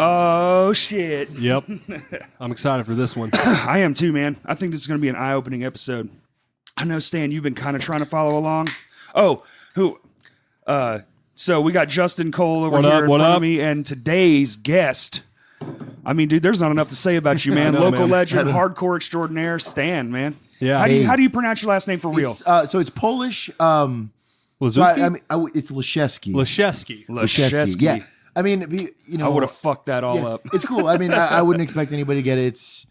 Oh, shit. Yep. I'm excited for this one. I am too, man. I think this is going to be an eye-opening episode. I know, Stan, you've been kind of trying to follow along. Oh, so we got Justin Cole over here in front of me, and today's guest, I mean, dude, there's not enough to say about you, man. Local legend, hardcore extraordinaire, Stan, man. Yeah. How do you pronounce your last name for real? So it's Polish. Liszewski? It's Liszewski. Liszewski. Yeah. I mean, you know, I would have fucked that all up. It's cool. I mean, I wouldn't expect anybody to get it. It's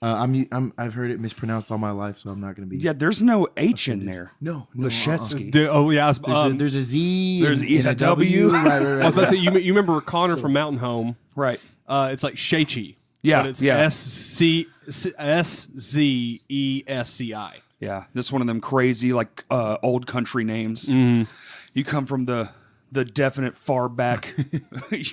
I've heard it mispronounced all my life, so I'm not going to be. Yeah, there's no H in there. No. Liszewski. Oh yeah, There's a Z. There's and a W. Right. I was about to say you remember Connor from Mountain Home, Right. It's like Sheichi. Yeah, but it's yeah. SZESCI. Yeah, this is one of them crazy like old country names. You come from the definite far back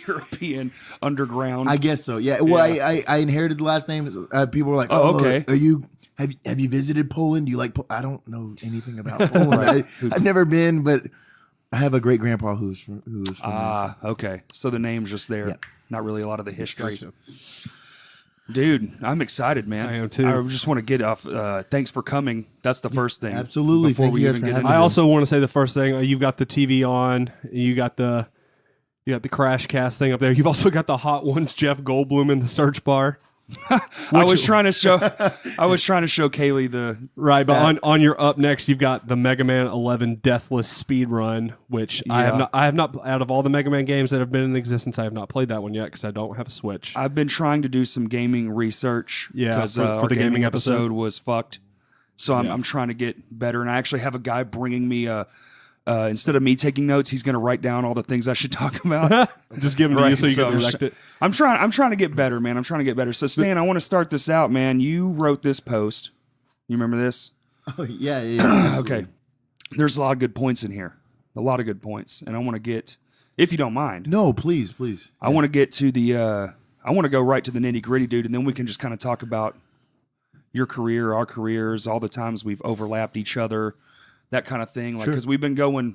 European underground. I guess so. Yeah. Well, I inherited the last name. People were like, "Oh, okay. Are you? Have you visited Poland? Do you like? I don't know anything about Poland. I've never been, but I have a great grandpa who's from there. Okay. So the name's just there. Yeah. Not really a lot of the history. Gotcha. Dude, I'm excited, man. I am too. I just want to get off. Thanks for coming. That's the first thing. Absolutely. Before Thank we you guys even for get having into me. I also want to say the first thing. You've got the TV on. You got the Crash Cast thing up there. You've also got the Hot Ones Jeff Goldblum in the search bar. I was trying to show Kaylee the Right, but on your up next, you've got the Mega Man 11 Deathless Speed Run, which I have not out of all the Mega Man games that have been in existence, I have not played that one yet because I don't have a Switch. I've been trying to do some gaming research. Yeah, because for our the gaming episode episode was fucked. So I'm trying to get better, and I actually have a guy bringing me instead of me taking notes, he's going to write down all the things I should talk about. Just give them to you so you can direct it. I'm trying to get better, man. I'm trying to get better. So Stan, I want to start this out, man. You wrote this post. You remember this? Oh yeah. Okay. There's a lot of good points in here. A lot of good points, and I want to get, if you don't mind. No, please. I want to get to the. I want to go right to the nitty gritty, dude, and then we can just kind of talk about your career, our careers, all the times we've overlapped each other. That kind of thing, like because we've been going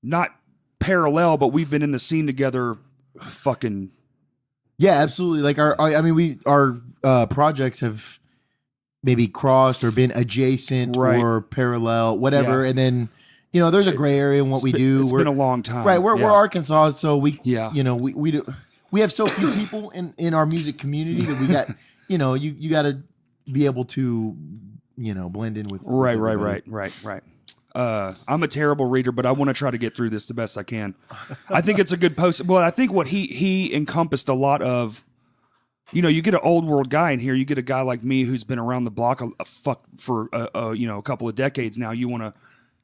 not parallel, but we've been in the scene together. Fucking Yeah, absolutely. Like our projects have maybe crossed or been adjacent or parallel, whatever. Yeah. And then there's a gray area in what we do. It's been a long time, right? We're Arkansas, so we we have so few people in our music community that we got. You got to be able to. Blend in with Right. I'm a terrible reader, but I want to try to get through this the best I can. I think it's a good post. Well, I think what he encompassed a lot of, you get an old world guy in here. You get a guy like me who's been around the block for a couple of decades now. You want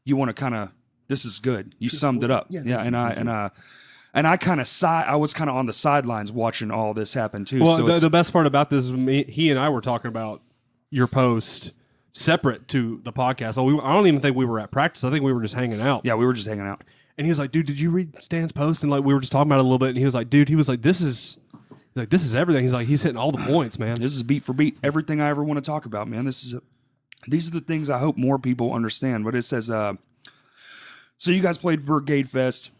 to kind of, this is good. You summed it up. Yeah. And I kind of I was kind of on the sidelines watching all this happen too. Well, so the best part about this is he and I were talking about your post separate to the podcast. I don't even think we were at practice. I think we were just hanging out. Yeah, we were just hanging out. And he was like, dude, did you read Stan's post? And like we were just talking about it a little bit. And he was like, dude, this is everything. He's like, he's hitting all the points, man. This is beat for beat. Everything I ever want to talk about, man. These are the things I hope more people understand. But it says, so you guys played Brigade Fest,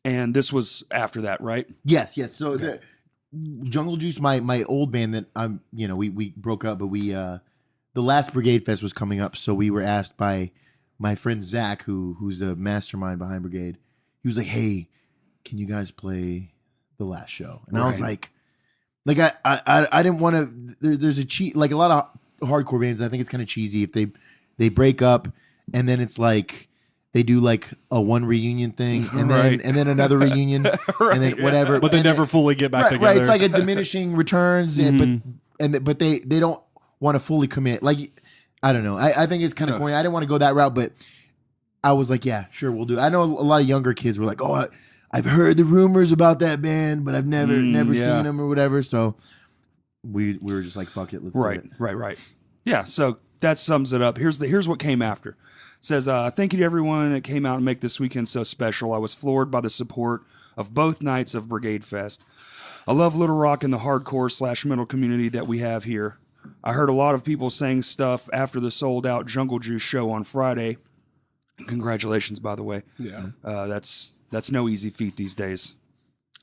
and this was after that, right? Yes. So the Jungle Juice, my old band that we broke up, but the last Brigade Fest was coming up, so we were asked by my friend Zach, who's the mastermind behind Brigade. He was like, "Hey, can you guys play the last show?" And I was like I didn't want to. There's a cheat, like a lot of hardcore bands. I think it's kind of cheesy if they break up and then it's like they do like a one reunion thing and then another reunion and then whatever, but they never fully get back together. Right, it's like a diminishing returns, but they don't want to fully commit. Like, I don't know. I think it's kind of corny. I didn't want to go that route, but I was like, yeah, sure, we'll do it. I know a lot of younger kids were like, oh, I've heard the rumors about that band, but I've never seen them or whatever. So we were just like, fuck it, let's do it. Right. Yeah, so that sums it up. Here's what came after. It says, thank you to everyone that came out and make this weekend so special. I was floored by the support of both nights of Brigade Fest. I love Little Rock and the hardcore / metal community that we have here. I heard a lot of people saying stuff after the sold-out Jungle Juice show on Friday. Congratulations, by the way. Yeah. That's no easy feat these days.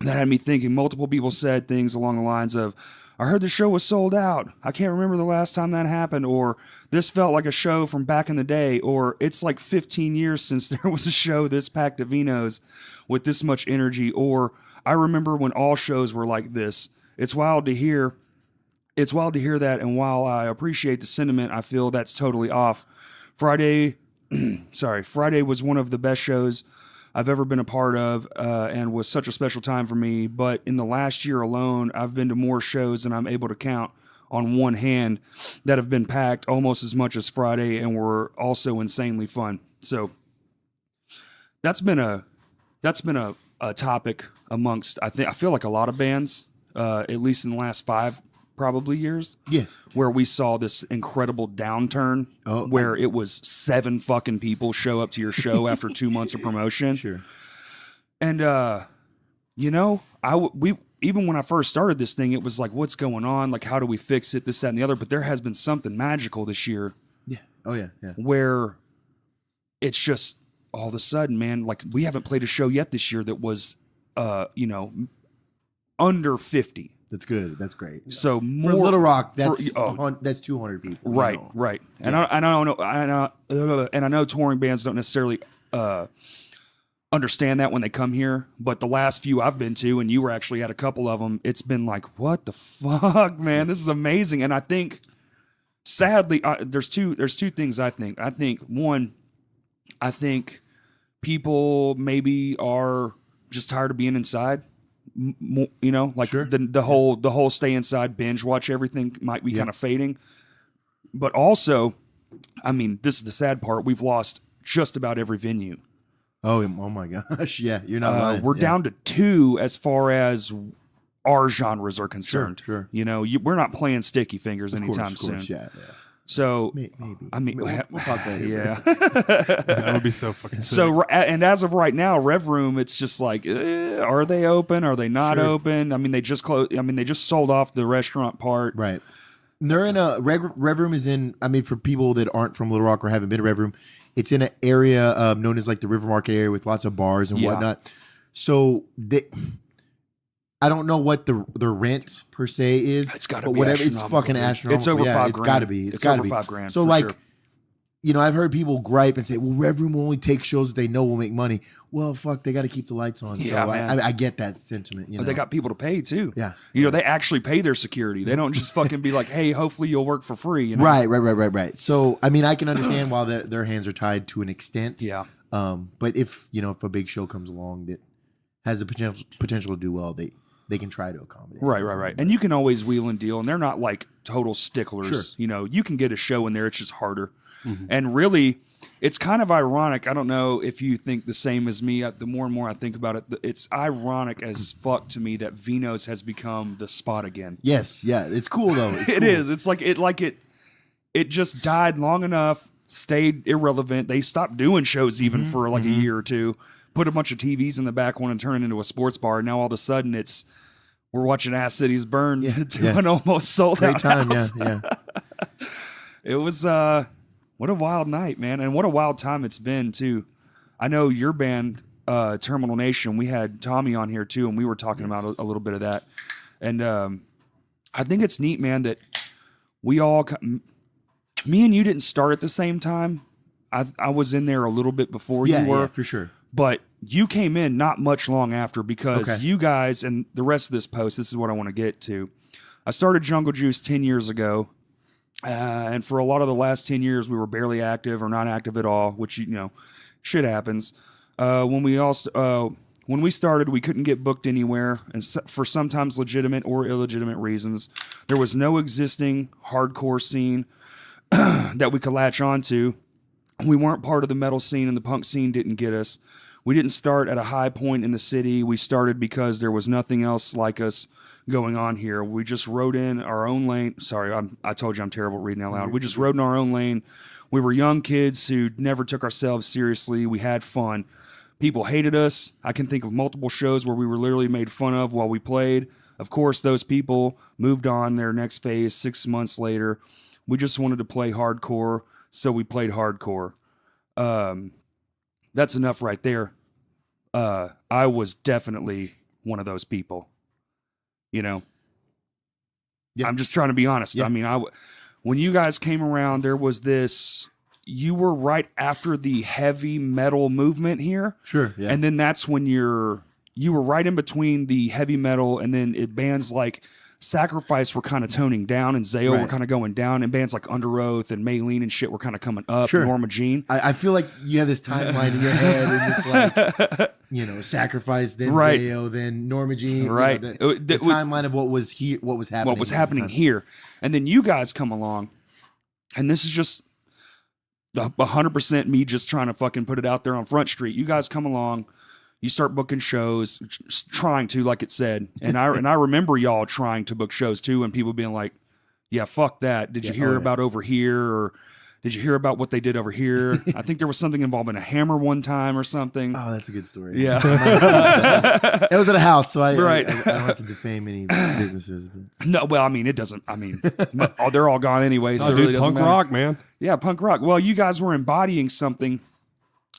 that had me thinking. Multiple people said things along the lines of, I heard the show was sold out. I can't remember the last time that happened. Or this felt like a show from back in the day. Or it's like 15 years since there was a show this packed of Vinos with this much energy. Or I remember when all shows were like this. It's wild to hear. It's wild to hear that. And while I appreciate the sentiment, I feel that's totally off. Friday was one of the best shows I've ever been a part of, and was such a special time for me. But in the last year alone, I've been to more shows than I'm able to count on one hand that have been packed almost as much as Friday and were also insanely fun. So that's been a topic amongst, I feel like a lot of bands, at least in the last 5 probably years. Yeah. Where we saw this incredible downturn where it was 7 fucking people show up to your show after 2 months of promotion. Sure. And, we even when I first started this thing, it was like, what's going on? Like, how do we fix it? This, that, and the other. But there has been something magical this year. Yeah. Oh, yeah. Yeah. Where it's just all of a sudden, man, like we haven't played a show yet this year that was, under 50. That's good. That's great. So more for Little Rock, that's 200 people. Right, right. And I don't know, and I know touring bands don't necessarily understand that when they come here. But the last few I've been to, and you were actually at a couple of them, it's been like, what the fuck, man? This is amazing. And I think, sadly, there's two things. I think one, I think people maybe are just tired of being inside. Sure. the whole stay inside binge watch everything might be kind of fading. But also, I mean, this is the sad part. We've lost just about every venue. Oh my gosh. Yeah. You're not lying. We're down to 2 as far as our genres are concerned. Sure. We're not playing Sticky Fingers anytime soon. Yeah. So, maybe. I mean, we'll talk later. Yeah. That would be so fucking sick. So, and as of right now, Rev Room, it's just like, are they open? Are they not open? I mean, they just closed. I mean, they just sold off the restaurant part. Right. They're in a Rev Room is in. I mean, for people that aren't from Little Rock or haven't been to Rev Room, it's in an area known as like the River Market area with lots of bars and whatnot. So I don't know what the rent per se is. It's got to be whatever. It's fucking astronomical. It's over $5,000. It's got to be. It's over $5,000. So like, I've heard people gripe and say, "Well, Rev Room will only take shows that they know will make money." Well, fuck, they got to keep the lights on. Yeah, so man. I get that sentiment. But they got people to pay too. Yeah. They actually pay their security. They don't just fucking be like, "Hey, hopefully you'll work for free." Right. So I mean, I can understand why their hands are tied to an extent. Yeah. But if a big show comes along that has the potential to do well, they can try to accommodate. Right. And you can always wheel and deal, and they're not like total sticklers. Sure. You can get a show in there. It's just harder. Mm-hmm. And really, it's kind of ironic. I don't know if you think the same as me. The more and more I think about it, it's ironic as fuck to me that Vino's has become the spot again. Yes. Yeah. It's cool though. It is. It's like it just died long enough, stayed irrelevant. They stopped doing shoes even for like a year or two. Put a bunch of TVs in the back one and turn it into a sports bar. Now all of a sudden we're watching Ass Cities burn to an almost sold out house. Yeah. It was what a wild night, man, and what a wild time it's been too. I know your band, Terminal Nation. We had Tommy on here too, and we were talking about a little bit of that. And I think it's neat, man, that we all, me and you didn't start at the same time. I was in there a little bit before you were. Yeah, for sure. But you came in not much long after because you guys, and the rest of this post, this is what I want to get to. I started Jungle Juice 10 years ago. And for a lot of the last 10 years, we were barely active or not active at all, which, shit happens. When we started, we couldn't get booked anywhere, and for sometimes legitimate or illegitimate reasons. There was no existing hardcore scene that we could latch onto. We weren't part of the metal scene, and the punk scene didn't get us. We didn't start at a high point in the city. We started because there was nothing else like us going on here. We just rode in our own lane. Sorry, I told you I'm terrible at reading out loud. We just rode in our own lane. We were young kids who never took ourselves seriously. We had fun. People hated us. I can think of multiple shows where we were literally made fun of while we played. Of course, those people moved on their next phase 6 months later. We just wanted to play hardcore, so we played hardcore. That's enough right there. I was definitely one of those people. You know, Yeah. I'm just trying to be honest. Yeah. I mean, when you guys came around, there was this. You were right after the heavy metal movement here, Sure. Yeah. and then that's when you were right in between the heavy metal, and then bands like Sacrifice were kind of toning down, and Zao were Right. kind of going down, and bands like Under Oath and Maylene and shit were kind of coming up. Sure. Norma Jean. I feel like you have this timeline in your head, and it's like, Sacrifice, then Right. Zao, then Norma Jean. Right. The timeline of what was here, what was happening. What was at this happening time. here, and then you guys come along, and this is just 100% me just trying to fucking put it out there on Front Street. You guys come along. You start booking shows, trying to, like it said, and I remember y'all trying to book shows too, and people being like, "Yeah, fuck that. Did you hear about over here, or did you hear about what they did over here?" I think there was something involving a hammer one time or something. Oh, that's a good story. Yeah, It was at a house, so Right. I don't have to defame any businesses. But. no, well, I mean, it doesn't. I mean, they're all gone anyway, so Oh, it really dude, doesn't punk matter. rock, man. Yeah, punk rock. Well, you guys were embodying something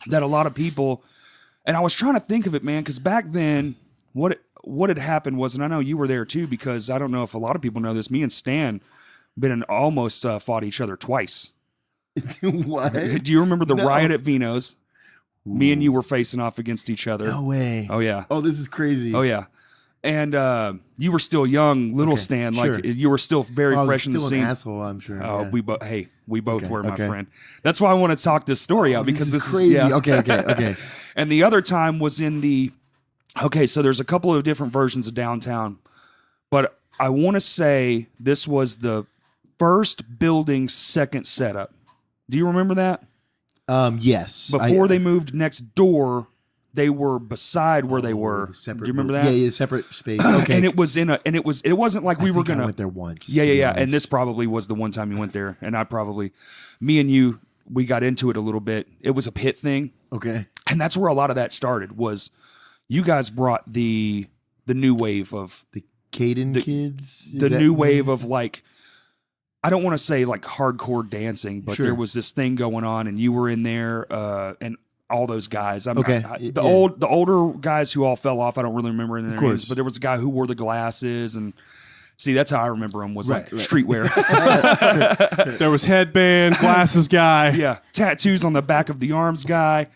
that a lot of people, and I was trying to think of it, man, because back then, what had happened was, and I know you were there too, because I don't know if a lot of people know this, me and Stan almost fought each other twice. What? Do you remember the No. riot at Vino's? Me and you were facing off against each other. No way. Oh, yeah. Oh, this is crazy. Oh, yeah. And you were still young, little Okay, Stan. sure. Like, you were still very Well, I was fresh in the still scene. an asshole, I'm sure. Oh, yeah. we both Okay, were, my okay. friend. That's why I want to talk this story out, because this this is crazy. yeah. Okay. And the other time was in the, okay, so there's a couple of different versions of Downtown, but I want to say this was the first building second setup. Do you remember that? Yes. Before they moved next door, they were beside where they Oh, were. the Do separate you remember buil- that? Yeah, separate space. Okay. And it was it wasn't like we I were think I gonna. went there once. Yeah, to yeah, be yeah. And honest. this probably was the one time you went there, and me and you, we got into it a little bit. It was a pit thing. Okay. And that's where a lot of that started. Was you guys brought the new wave of The Caden The- kids. the new wave of, like, I don't want to say like hardcore dancing, but Sure. there was this thing going on, and you were in there, and all those guys. Okay. The Yeah. the older guys who all fell off. I don't really remember their Of names, course. but there was a guy who wore the glasses, and see, that's how I remember him, was like Right. streetwear. There was headband, glasses guy. Yeah, tattoos on the back of the arms guy.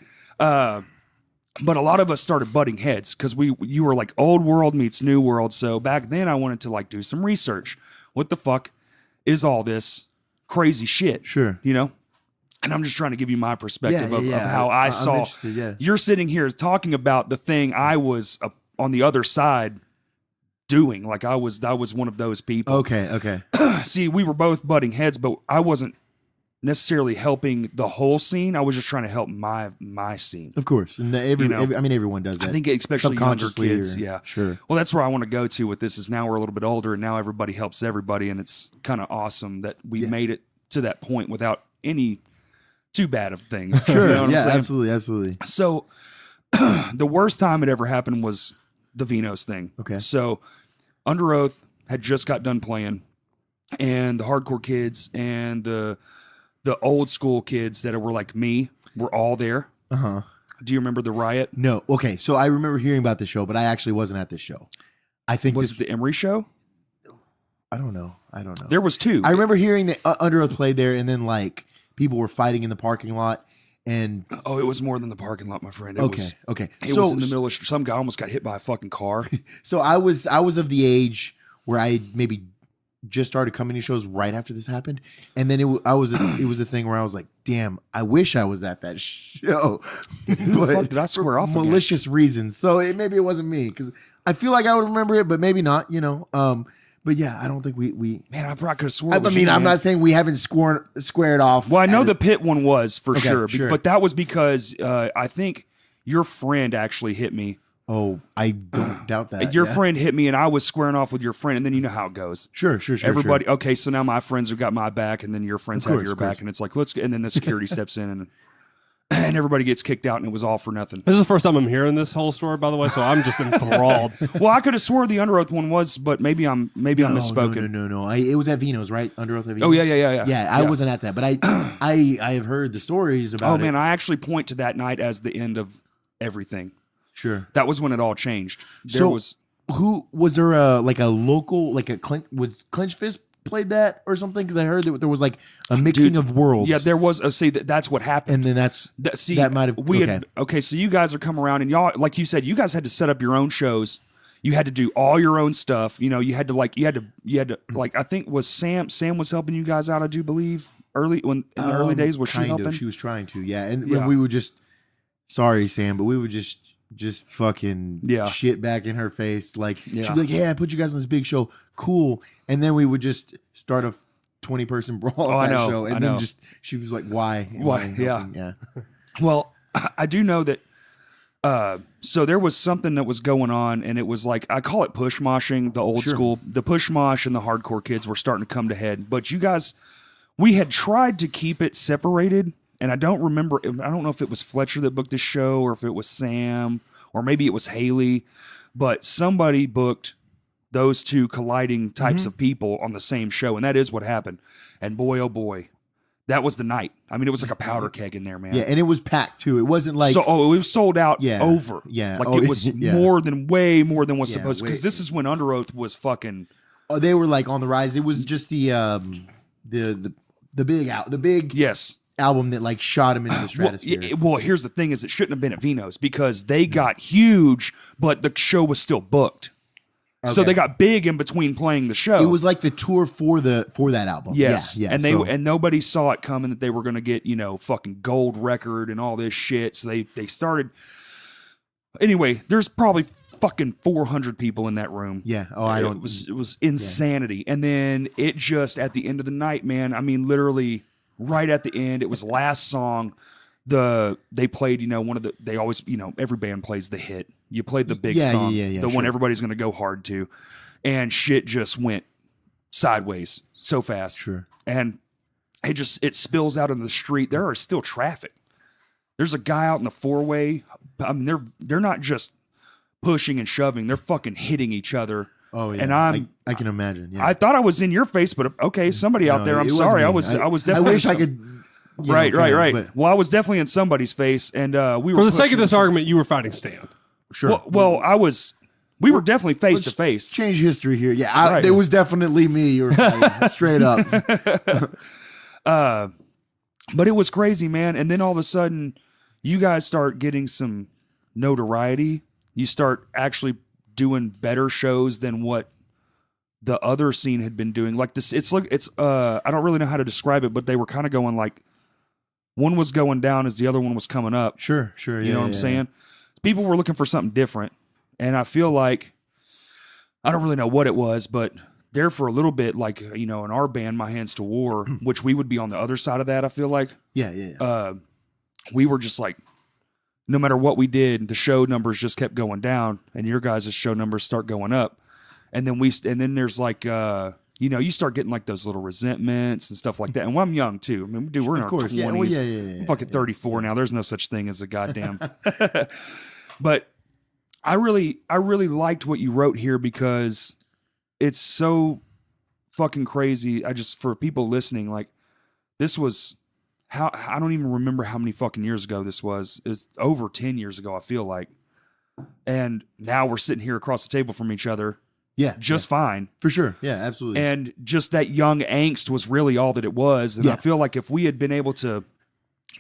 But a lot of us started butting heads because you were like old world meets new world. So back then I wanted to like do some research. What the fuck is all this crazy shit? Sure. You know? And I'm just trying to give you my perspective Yeah, of yeah. how I I'm saw. interested, yeah. You're sitting here talking about the thing I was on the other side doing. Like I was one of those people. Okay. See, we were both butting heads, but I wasn't necessarily helping the whole scene. I was just trying to help my scene. Of course. And everyone does that. I think especially younger Subconsciously kids. or- Yeah. Sure. Well, that's where I want to go to with this. Is now we're a little bit older, and now everybody helps everybody, and it's kind of awesome that we Yeah. made it to that point without any too bad of things. Sure. You know what I'm Yeah, saying? absolutely. So the worst time it ever happened was the Vino's thing. Okay. So Under Oath had just got done playing, and the hardcore kids and the old school kids that were like me were all there. Uh-huh. Do you remember the riot? No. Okay. So I remember hearing about the show, but I actually wasn't at this show. I think Was it the Emery show? I don't know. There was two. I remember hearing that Under Oath played there, and then like people were fighting in the parking lot. And Oh, it was more than the parking lot, my friend. It okay. It was in the middle of some guy almost got hit by a fucking car. So I was of the age where I maybe just started coming to shows right after this happened, and then it was a thing where I was like, damn, I wish I was at that show. Who the fuck did I swear off against? malicious reasons. So maybe it wasn't me, because I feel like I would remember it, but maybe not. But yeah, I don't think we. Man, I probably could have sworn. I it was mean, you, I'm man. not saying we haven't squared off. Well, I know as- the pit one was for Okay, sure, sure. but that was because I think your friend actually hit me. Oh, I don't doubt that. Your yeah. friend hit me, and I was squaring off with your friend, and then you know how it goes. Sure. Everybody, okay, so now my friends have got my back, and then your friends Of have course, your of course. back, and it's like and then the security steps in, and everybody gets kicked out, and it was all for nothing. This is the first time I'm hearing this whole story, by the way, so I'm just enthralled. Well, I could have swore the Under Oath one was, but maybe I'm misspoken. No. It was at Vino's, right? Under Oath at Vino's. Oh yeah. Yeah, I wasn't at that, but I have heard the stories about Oh it. man, I actually point to that night as the end of everything. Sure. That was when it all changed. Who was there a local, like was Clench Fist played that or something? Because I heard that there was like a mixing of worlds. Yeah, there was. See, that's what happened. And then that might have. Okay, so you guys are coming around, and y'all, like you said, you guys had to set up your own shows. You had to do all your own stuff. You know, you had to I think was Sam was helping you guys out. I do believe in the early days was she helping? She was trying to, yeah. And we would just, sorry Sam, but we would just fucking shit back in her face. Like she'd be like, "Yeah, I put you guys on this big show, cool." And then we would just start a 20-person brawl at that show, and then she was like, "Why?" Yeah. Well, I do know that. So there was something that was going on, and it was like, I call it push moshing, the old school, the push mosh and the hardcore kids were starting to come to head. But you guys, we had tried to keep it separated, and I don't know if it was Fletcher that booked the show, or if it was Sam, or maybe it was Haley, but somebody booked those two colliding types of people on the same show, and that is what happened. And boy, oh boy, that was the night. I mean, it was like a powder keg in there, man. Yeah, and it was packed too. It wasn't like it was sold out over. Yeah, like it was way more than was supposed to. Because this is when Under Oath was fucking. Oh, they were like on the rise. It was just the big album that like shot him into the stratosphere. Well, here's the thing: is it shouldn't have been at Vino's because they got huge, but the show was still booked. Okay. So they got big in between playing the show. It was like the tour for that album. Yes, yeah. And nobody saw it coming that they were going to get fucking gold record and all this shit. So they started. Anyway, there's probably fucking 400 people in that room. Yeah. It was insanity. Yeah. And then it just at the end of the night, man. I mean, literally right at the end, it was last song. They played, one of the, they always, every band plays the hit. You played the big song, the one everybody's going to go hard to, and shit just went sideways so fast. Sure. And it spills out in the street. There are still traffic. There's a guy out in the four-way. I mean, they're not just pushing and shoving. They're fucking hitting each other. Oh yeah. And I can imagine. Yeah. I thought I was in your face, but okay, somebody out there. I'm sorry. I was definitely. I wish I could. Right. Well, I was definitely in somebody's face, and we were. For the sake of this argument, you were fighting Stan. Sure. Well, we were definitely face to face. Change history here. Yeah, it was definitely me. You were fighting, straight up. But it was crazy, man. And then all of a sudden, you guys start getting some notoriety. You start actually doing better shows than what the other scene had been doing. Like this, it's I don't really know how to describe it, but they were kind of going like one was going down as the other one was coming up. Sure. You know what I'm saying? People were looking for something different, and I feel like I don't really know what it was, but there for a little bit, like in our band, My Hands to War, which we would be on the other side of that. I feel like, we were just like, no matter what we did, the show numbers just kept going down, and your guys' show numbers start going up, and then there's like, you start getting like those little resentments and stuff like that. And I'm young too. I mean, dude, we're in our 20s. I'm fucking 34 now. There's no such thing as a goddamn. But I really liked what you wrote here because it's so fucking crazy. For people listening, like this was I don't even remember how many fucking years ago this was. It's over 10 years ago, I feel like. And now we're sitting here across the table from each other. Yeah. Just fine. For sure. Yeah, absolutely. And just that young angst was really all that it was. And I feel like if we had been able to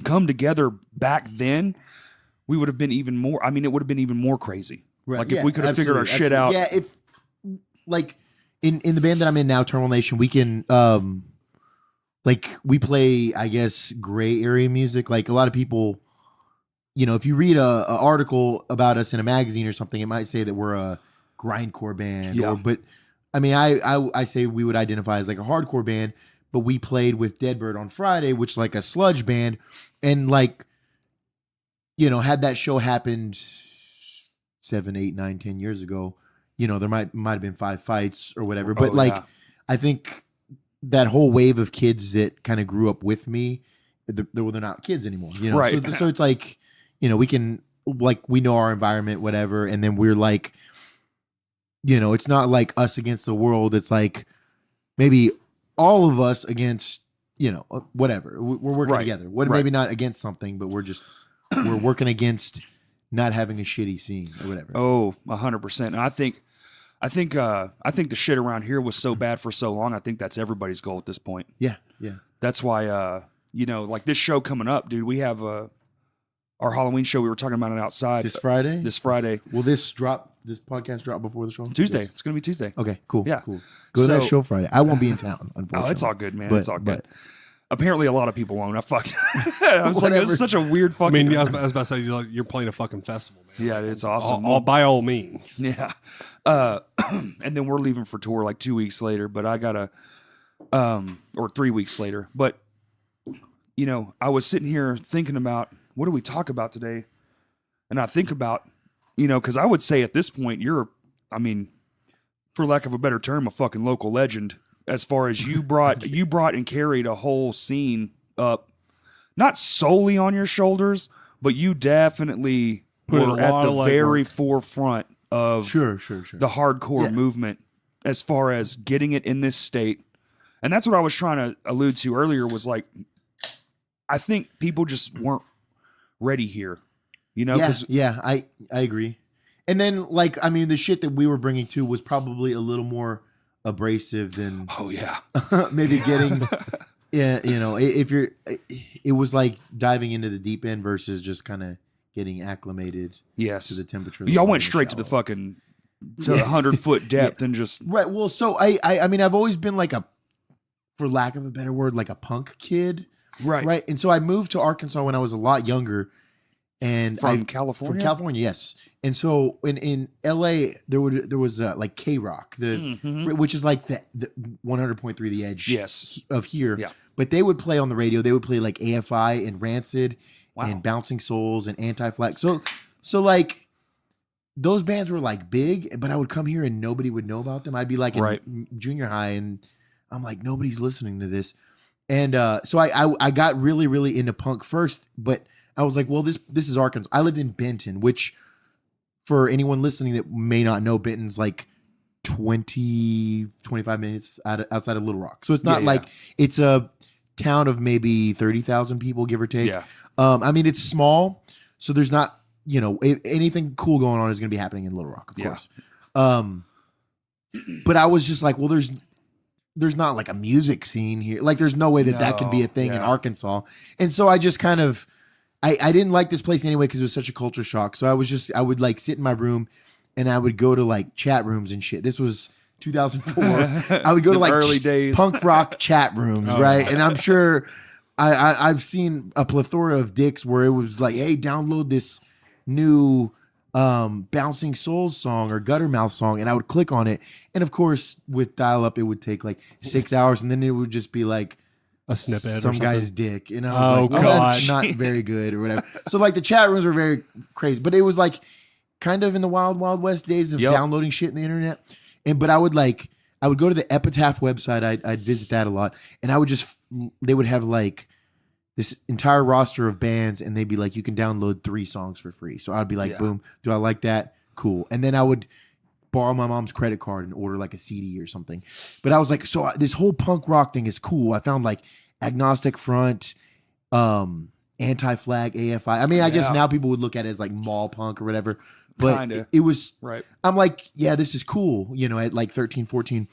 come together back then, we would have been even more, it would have been even more crazy. Right. Like if we could have figured our shit out. Yeah, if like in the band that I'm in now, Terminal Nation, we can we play, I guess, gray area music. Like a lot of people, if you read a article about us in a magazine or something, it might say that we're a grindcore band. Yeah. But I say we would identify as like a hardcore band, but we played with Deadbird on Friday, which is like a sludge band, and like, had that show happened 7, 8, 9, 10 years ago, there might have been 5 fights or whatever. But I think that whole wave of kids that kind of grew up with me, they're not kids anymore. Right. So it's like, we can we know our environment, whatever, and then we're like, it's not like us against the world. It's like maybe all of us against, whatever. We're working together. Maybe not against something, but we're working against not having a shitty scene or whatever. Oh, 100%. And I think the shit around here was so bad for so long. I think that's everybody's goal at this point. Yeah. That's why, like this show coming up, dude. We have our Halloween show. We were talking about it outside This Friday. Will this podcast drop before the show? Tuesday. Yes. It's gonna be Tuesday. Okay. Cool. Yeah. Cool. Go to that show Friday. I won't be in town, unfortunately. Oh, it's all good, man. But- it's all good. but- Apparently, a lot of people won't. I fucked. I was like, Whatever. this is such a weird fucking. I mean, I was about to say you're playing a fucking festival, man. yeah, it's awesome. By all means. Yeah. And then we're leaving for tour like 2 weeks later, but I gotta, or 3 weeks later. But, I was sitting here thinking about what do we talk about today? And I think about, because I would say at this point, for lack of a better term, a fucking local legend as far as you brought and carried a whole scene up, not solely on your shoulders, but you definitely Put in a were at lot the of very legwork. forefront of Sure. the hardcore Yeah. movement as far as getting it in this state. And that's what I was trying to allude to earlier was like, I think people just weren't ready here, Yeah, I agree. And then, the shit that we were bringing to was probably a little more abrasive than oh yeah, maybe getting, if you're, it was like diving into the deep end versus just kind of getting acclimated yes. to the temperature. Y'all went straight to the fucking, to the 100-foot depth and just, Right. Well, so I've always been like for lack of a better word, like a punk kid. right. Right. And so I moved to Arkansas when I was a lot younger. And From California? From California, yes. And so in LA, there was like K-Rock, which is like the 100.3 The Edge Yes. of here. Yeah. But they would play on the radio. They would play like AFI and Rancid Wow. and Bouncing Souls and Anti-Flag. So like those bands were like big, but I would come here and nobody would know about them. I'd be like Right. in junior high and I'm like, nobody's listening to this. And so I got really, really into punk first, but I was like, well, this is Arkansas. I lived in Benton, which for anyone listening that may not know, Benton's like 20, 25 minutes outside of Little Rock. So it's not like it's a town of maybe 30,000 people, give or take. Yeah. It's small, so there's not, anything cool going on is going to be happening in Little Rock, of course. But I was just like, well, there's not like a music scene here. Like there's no way that can be a thing in Arkansas. And so I just kind of, I didn't like this place anyway because it was such a culture shock. So I would like sit in my room and I would go to like chat rooms and shit. This was 2004. I would go to like early days. punk rock chat rooms, right? And I'm sure I've seen a plethora of dicks where it was like, hey, download this new Bouncing Souls song or Guttermouth song, and I would click on it. And of course, with dial up, it would take like 6 hours, and then it would just be like A snippet or some something. guy's dick, and I was like, that's God. not very good or whatever. So like the chat rooms were very crazy, but it was like kind of in the wild west days of downloading shit in the internet. But I would go to the Epitaph website. I'd visit that a lot, and they would have like this entire roster of bands, and they'd be like, you can download 3 songs for free. So I'd be like, boom, do I like that? Cool. And then I would borrow my mom's credit card and order like a CD or something. But I was like, so this whole punk rock thing is cool. I found like Agnostic Front, Anti-Flag, AFI. I guess now people would look at it as like mall punk or whatever. But it was, right. I'm like, yeah, this is cool, at like 13, 14.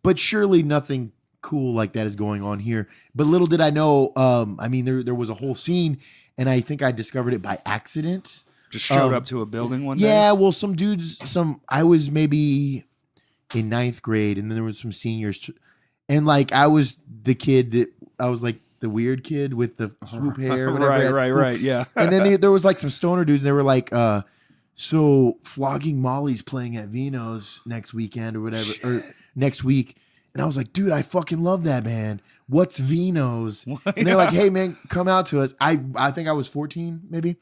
But surely nothing cool like that is going on here. But little did I know, there was a whole scene, and I think I discovered it by accident. Just showed up to a building one day? Yeah, well, I was maybe in 9th grade, and then there was some seniors. And like, I was the kid that, I was like the weird kid with the swoop hair. Whatever, right, yeah. And then there was like some stoner dudes, and they were like, so Flogging Molly's playing at Vino's next weekend or whatever, or next week. And I was like, dude, I fucking love that band. What's Vino's? And they're like, hey man, come out to us. I think I was 14, maybe.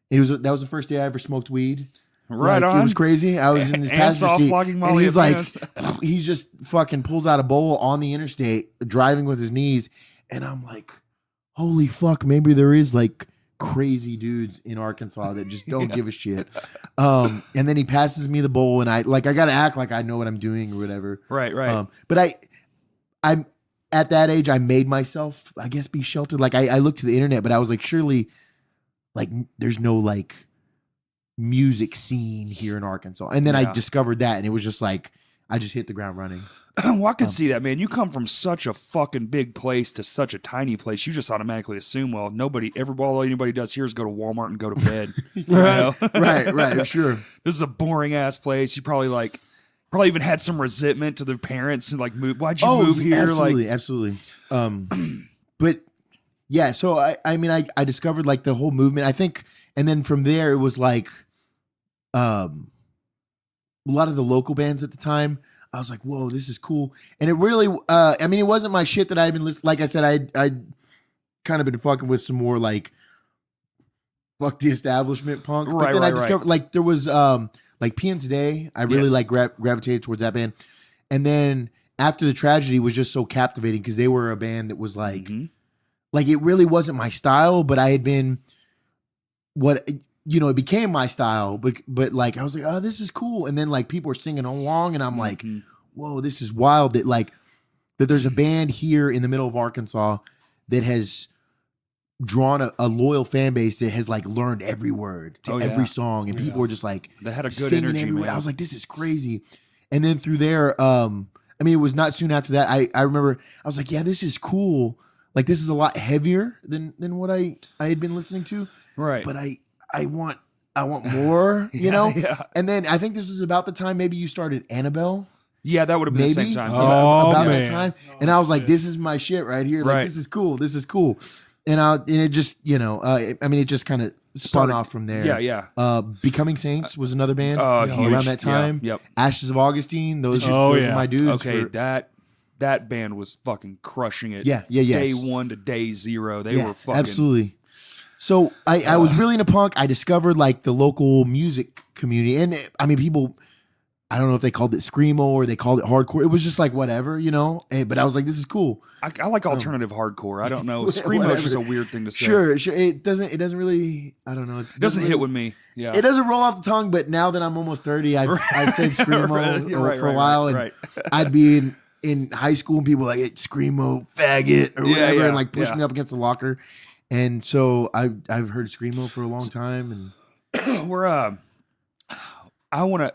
That was the first day I ever smoked weed. Right like, on. It was crazy. I was in this passenger seat, Flogging Molly and he's at like, Vino's. he just fucking pulls out a bowl on the interstate, driving with his knees, and I'm like, holy fuck, maybe there is like crazy dudes in Arkansas that just don't give a shit. And then he passes me the bowl, and I gotta act like I know what I'm doing or whatever. Right. But I'm at that age, I made myself, I guess, be sheltered. Like I looked to the internet, but I was like, surely, like there's no like music scene here in Arkansas. And then I discovered that, and it was just like I just hit the ground running. Well, I could see that, man. You come from such a fucking big place to such a tiny place. You just automatically assume, well, all anybody does here is go to Walmart and go to bed. Right, sure. This is a boring ass place. You probably even had some resentment to their parents and like, why'd you move here? Absolutely. But yeah, so I discovered like the whole movement, I think, and then from there it was like, a lot of the local bands at the time. I was like, whoa, this is cool. And it really, it wasn't my shit that I had been listening. Like I said, I'd kind of been fucking with some more like, fuck the establishment punk. But then I discovered like there was like PM Today. I really like gravitated towards that band. And then After the Tragedy was just so captivating because they were a band that was like, like it really wasn't my style, but I had been it became my style, but like I was like, oh, this is cool. And then like people are singing along, and I'm like, whoa, this is wild that there's a band here in the middle of Arkansas that has drawn a loyal fan base that has like learned every word to every song, and people are just like they had a good energy, man. I was like, this is crazy. And then through there, it was not soon after that. I remember I was like, yeah, this is cool. Like this is a lot heavier than what I had been listening to. Right. But I want more, you know? Yeah. And then I think this was about the time maybe you started Annabelle. Yeah, that would have been the same time. About that time. And I was like, this is my shit right here. Like, this is cool. This is cool. And it just, it just kind of spun off from there. Yeah. Becoming Saints was another band huge. around that time. Yep. Ashes of Augustine. Those are my dudes. Okay, that band was fucking crushing it. Yeah. Day one to day zero. They were fucking... Absolutely. So I was really into punk. I discovered like the local music community, and people, I don't know if they called it screamo or they called it hardcore. It was just like whatever, but I was like, this is cool. I like alternative hardcore. I don't know. Screamo is just a weird thing to say. Sure. It doesn't really, I don't know. It doesn't hit with me. Yeah. It doesn't roll off the tongue, but now that I'm almost 30, I've said screamo for a while, and I'd be in high school and people were like, hey, screamo, faggot, or whatever, and like push me up against the locker. And so I've heard screamo for a long time, and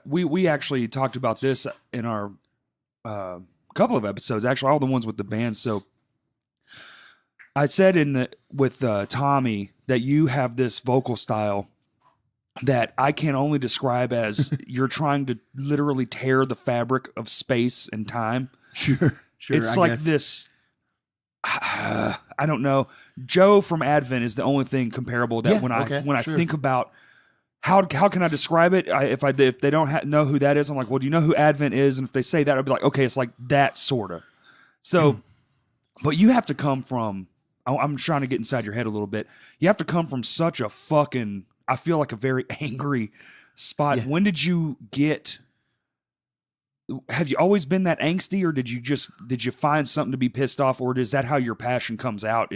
we actually talked about this in our couple of episodes, actually all the ones with the band. So I said with Tommy that you have this vocal style that I can only describe as you're trying to literally tear the fabric of space and time. Sure. It's like this. I don't know. Joe from Advent is the only thing comparable that when I think about how can I describe it? If they don't know who that is, I'm like, well, do you know who Advent is? And if they say that, I'd be like, okay, it's like that sort of. So, but you have to come from. I'm trying to get inside your head a little bit. You have to come from such a fucking. I feel like a very angry spot. Yeah. When did you get? Have you always been that angsty, or did you find something to be pissed off, or is that how your passion comes out?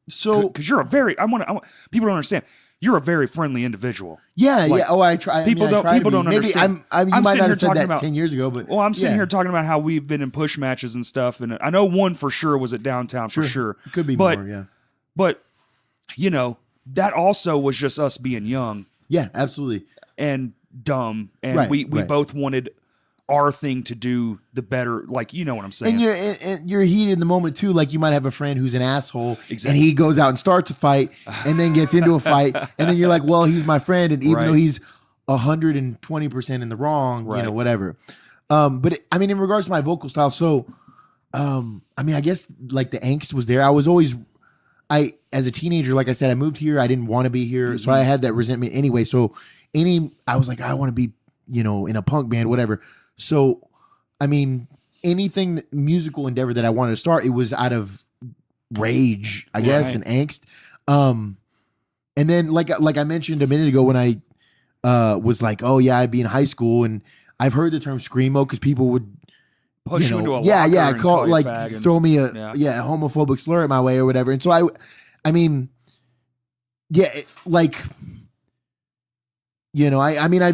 So because you're I want people don't understand. You're a very friendly individual. Yeah, like, yeah. Oh, I try. People don't understand. You might not have said that 10 years ago, but I'm sitting here talking about how we've been in push matches and stuff, and I know one for sure was at downtown for sure. Could be more, yeah. But that also was just us being young. Yeah, absolutely. And dumb, and we both wanted our thing to do the better, like, you know what I'm saying. And you're heated in the moment too. Like you might have a friend who's an asshole, and he goes out and starts a fight, and then gets into a fight, and then you're like, well, he's my friend, and even though he's 120% in the wrong, whatever. But in regards to my vocal style, so I guess like the angst was there. I was always, as a teenager, like I said, I moved here. I didn't want to be here, so I had that resentment anyway. So I was like, I want to be, in a punk band, whatever. So, anything musical endeavor that I wanted to start, it was out of rage, I guess, and angst. And then, like I mentioned a minute ago, when I was like, oh yeah, I'd be in high school, and I've heard the term screamo because people would push you into a locker and call you fag and throw me a homophobic slur at my way or whatever. And so I've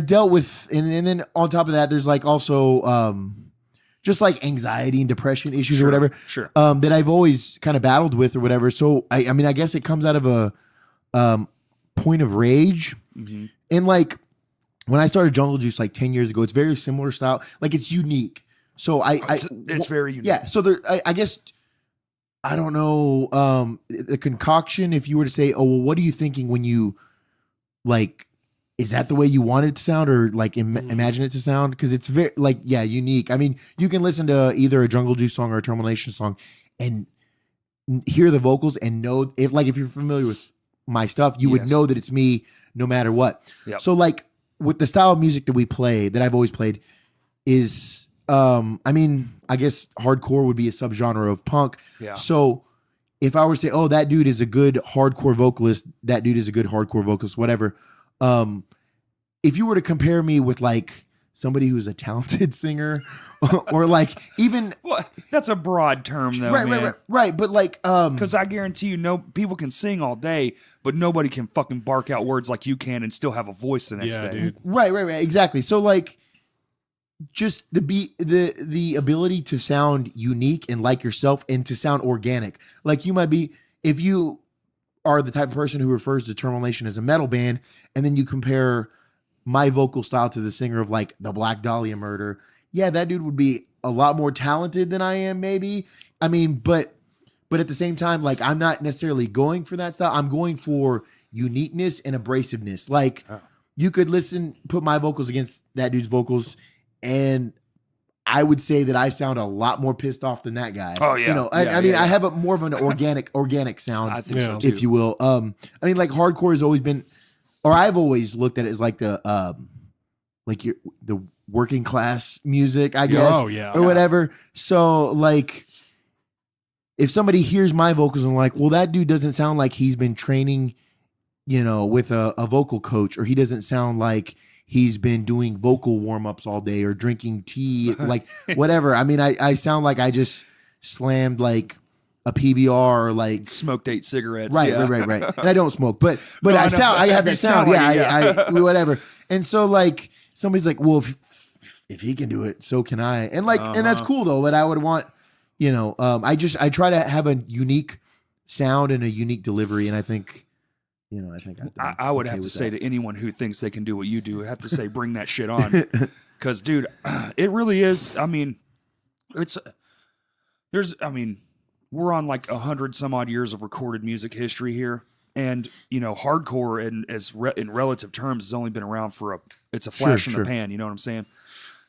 dealt with, and then on top of that, there's like also just like anxiety and depression issues or whatever. Sure. That I've always kind of battled with or whatever. So I guess it comes out of a point of rage. Mm-hmm. And like when I started Jungle Juice like 10 years ago, it's very similar style. Like it's unique. So it's very unique. Yeah. So I guess, I don't know, the concoction, if you were to say, oh, well, what are you thinking when you like, is that the way you want it to sound or like imagine it to sound? Because it's very like, yeah, unique. I mean, you can listen to either a Jungle Juice song or a Terminal Nation song and hear the vocals and know if you're familiar with my stuff, you would know that it's me no matter what. Yep. So like with the style of music that we play, that I've always played is, I mean, I guess hardcore would be a subgenre of punk. Yeah. So if I were to say, oh, that dude is a good hardcore vocalist, that dude is a good hardcore vocalist, whatever. If you were to compare me with like somebody who's a talented singer or like even that's a broad term though, right. But like, because I guarantee you, people can sing all day, but nobody can fucking bark out words like you can and still have a voice the next day. Dude. Right, exactly. So like, just the ability to sound unique and like yourself and to sound organic. Like you might be, if you are the type of person who refers to Terminal Nation as a metal band, and then you compare my vocal style to the singer of like the Black Dahlia Murder, yeah, that dude would be a lot more talented than I am, maybe. I mean, but at the same time, like I'm not necessarily going for that style. I'm going for uniqueness and abrasiveness. Like you could put my vocals against that dude's vocals, and I would say that I sound a lot more pissed off than that guy. Oh yeah, I mean, I have more of an organic sound, I think so too. if you will. I mean, like hardcore has always been, or I've always looked at it as like the working class music, I guess, or whatever. So like, if somebody hears my vocals and like, well, that dude doesn't sound like he's been training, with a vocal coach, or he doesn't sound like he's been doing vocal warm-ups all day or drinking tea, like whatever. I mean, I sound like I just slammed like a PBR or like smoked 8 cigarettes. Right. And I don't smoke, but no, I have that sound. I whatever. And so like somebody's like, well, if he can do it, so can I. And like, and that's cool though. But I would want, I try to have a unique sound and a unique delivery. And I think, I would have to say to anyone who thinks they can do what you do, I have to say, bring that shit on. Because, dude, it really is. I mean, we're on like 100 some odd years of recorded music history here. And, hardcore in relative terms has only been around for it's a flash in the pan. You know what I'm saying?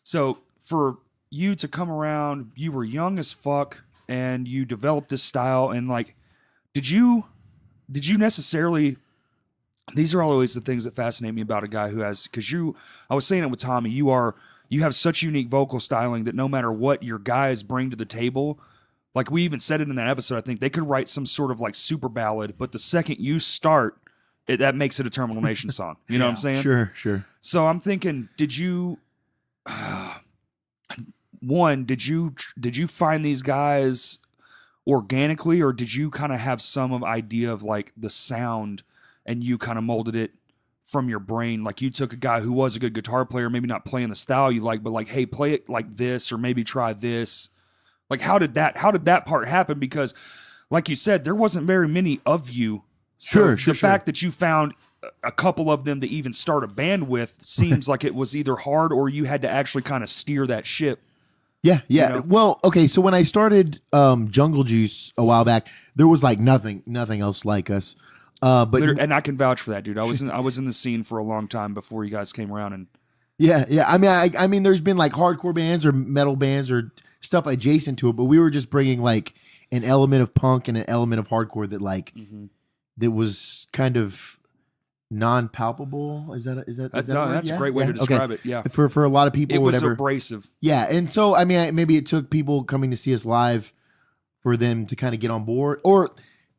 So for you to come around, you were young as fuck and you developed this style. And like, did you necessarily... These are always the things that fascinate me about a guy who has, I was saying it with Tommy, you have such unique vocal styling that no matter what your guys bring to the table, like we even said it in that episode, I think they could write some sort of like super ballad, but the second you start, that makes it a Terminal Nation song. You know what I'm saying? Sure. So I'm thinking, did you find these guys organically, or did you kind of have some idea of like the sound and you kind of molded it from your brain? Like you took a guy who was a good guitar player, maybe not playing the style you like, but like, hey, play it like this, or maybe try this. Like, how did that part happen? Because like you said, there wasn't very many of you. So the fact that you found a couple of them to even start a band with seems like it was either hard or you had to actually kind of steer that ship. Yeah. Well, okay. So when I started Jungle Juice a while back, there was like nothing else like us. And I can vouch for that, dude. I was in the scene for a long time before you guys came around, and yeah. I mean, there's been like hardcore bands or metal bands or stuff adjacent to it, but we were just bringing like an element of punk and an element of hardcore that like that was kind of non-palpable. Is that that's a great way to describe it. Yeah, for a lot of people, it was whatever. Abrasive. Yeah, and so I mean, maybe it took people coming to see us live for them to kind of get on board, or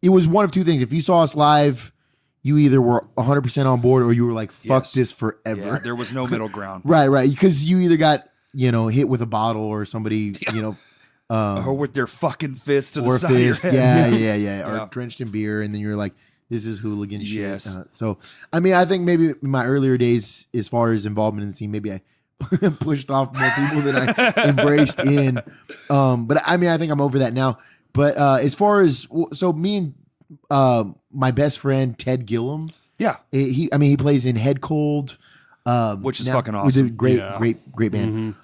it was one of two things. If you saw us live, you either were 100% on board or you were like, fuck this forever. Yeah, there was no middle ground. Right. Because you either got, hit with a bottle or somebody, or with their fucking fist to the side of your head. Yeah. Or drenched in beer. And then you're like, this is hooligan shit. Yes. So, I mean, I think maybe in my earlier days, as far as involvement in the scene, maybe I pushed off more people than I embraced in. But I mean, I think I'm over that now. But as far as, so me and my best friend, Ted Gillum. Yeah. He plays in Head Cold, Which is now, fucking which is a awesome. great band.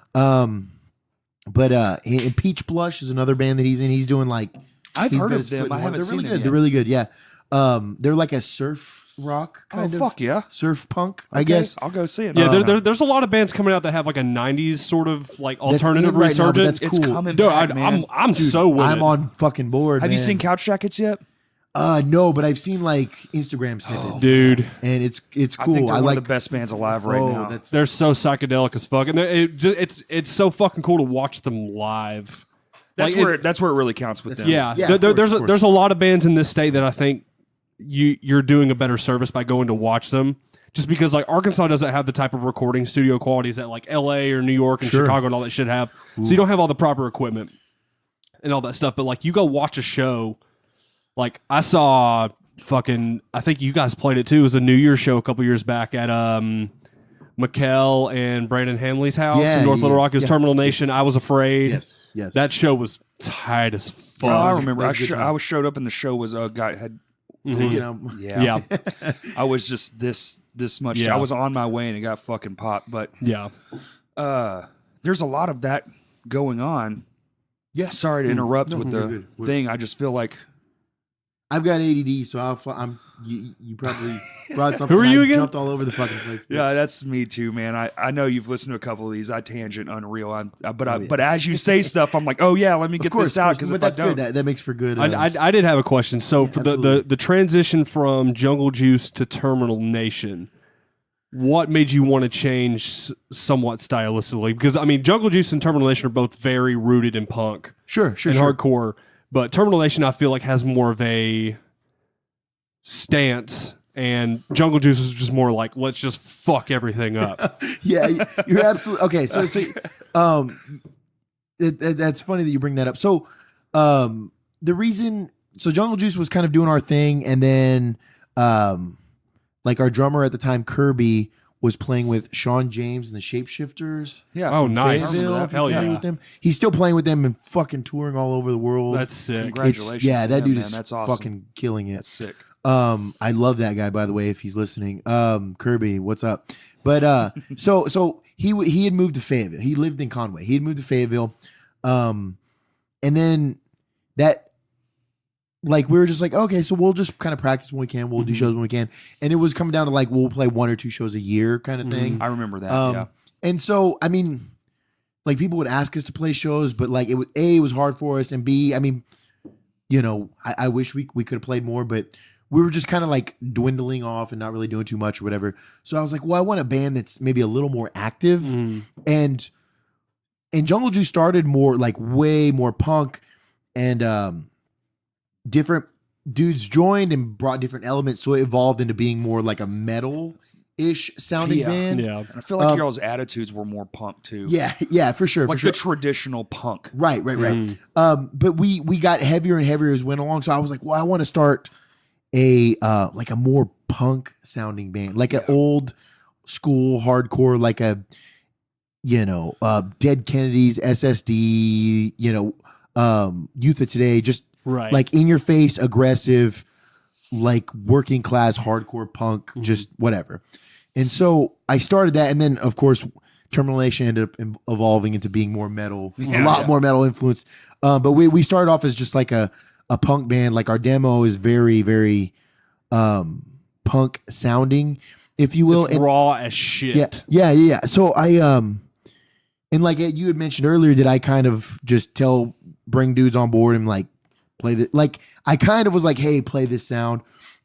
But in Peach Blush is another band that he's in. He's doing like I've he's heard got of his them. foot in I the haven't water. seen They're them really yet. good. They're really good. Yeah. They're like a surf rock kind of. Fuck yeah. Surf punk, I Okay, guess. I'll go see it. Yeah, there's a lot of bands coming out that have like a '90s sort of like alternative in right now, but resurgence. that's It's cool. coming Dude, back, man. I'm so with I'm it. on fucking board. Have you man. seen Couch Jackets yet? No, but I've seen like Instagram snippets, Dude, and it's I cool. think they're one like of the best bands alive right oh, now. that's they're so psychedelic as fuck, and it's so fucking cool to watch them live. That's Like, where it really counts with them. Yeah, Yeah, of course, of course. there's a lot of bands in this state that I think you're doing a better service by going to watch them. Just because like Arkansas doesn't have the type of recording studio qualities that like LA or New York and Sure. Chicago and all that shit have. So you don't have all the proper equipment and all that stuff. But like you go watch a show, like I saw I think you guys played it too. It was a New Year's show a couple years back at McKell and Brandon Hanley's house Yeah, in North Little yeah, Rock. It was yeah. Terminal Nation. I Was Afraid. yes. That show was tight as fuck. Oh, I remember. that was a good time. I showed up and the show was a guy had. You know, Yeah. I was just this much. Yeah. I was on my way and it got fucking popped. But Yeah. there's a lot of that going on. yeah. Sorry to interrupt No, with we're the good. We're- thing. I just feel like I've got ADD, so you probably brought something. Who are you I again? Jumped all over the fucking place. yeah, that's me too, man. I know you've listened to a couple of these. I tangent unreal. yeah. But as you say stuff, I'm like, oh yeah, let me get this out because but if I that's don't, good. That makes for good. I did have a question. So for absolutely. the transition from Jungle Juice to Terminal Nation, what made you want to change somewhat stylistically? Because I mean, Jungle Juice and Terminal Nation are both very rooted in punk sure, and sure. hardcore, but Terminal Nation I feel like has more of a stance, and Jungle Juice is just more like let's just fuck everything up. Yeah, you're absolutely okay. So that's funny that you bring that up. So, the reason, Jungle Juice was kind of doing our thing, and then, like our drummer at the time, Kirby, was playing with Sean James and the Shapeshifters. yeah. Oh, nice. Fayetteville, that. if you're Hell familiar yeah. with them. He's still playing with them and fucking touring all over the world. That's sick. Congratulations. Yeah, to that him, dude man. is That's awesome. fucking killing it. That's sick. I love that guy, by the way, if he's listening. Kirby, what's up? But so he had moved to Fayetteville. He lived in Conway. He had moved to Fayetteville. And then that, like, we were just like, okay, so we'll just kind of practice when we can. We'll do shows when we can. And it was coming down to like, we'll play 1 or 2 shows a year kind of thing. I remember that. yeah. And so, I mean, like, people would ask us to play shows, but like, it was hard for us. And B, I mean, you know, I wish we could have played more, but we were just kind of like dwindling off and not really doing too much or whatever. So I was like, well, I want a band that's maybe a little more active. And Jungle Juice started more like way more punk, and different dudes joined and brought different elements. So it evolved into being more like a metal-ish sounding Yeah. band. Yeah. And I feel like y'all's attitudes were more punk too. Yeah, for sure. Like for sure. the traditional punk. Right. But we got heavier and heavier as we went along. So I was like, well, I want to start a like a more punk sounding band, like an old school hardcore, like a, you know, Dead Kennedys, SSD, you know, Youth of Today, just Right. like in your face, aggressive, like working class hardcore punk, just whatever. And so I started that, and then of course Terminal Nation ended up evolving into being more metal, a lot more metal influenced. But we started off as just like a punk band. Like our demo is very, very punk sounding, if you will. It's raw as shit. Yeah. So I and like you had mentioned earlier, that I kind of just bring dudes on board and like play the, like I kind of was like, hey, play this sound.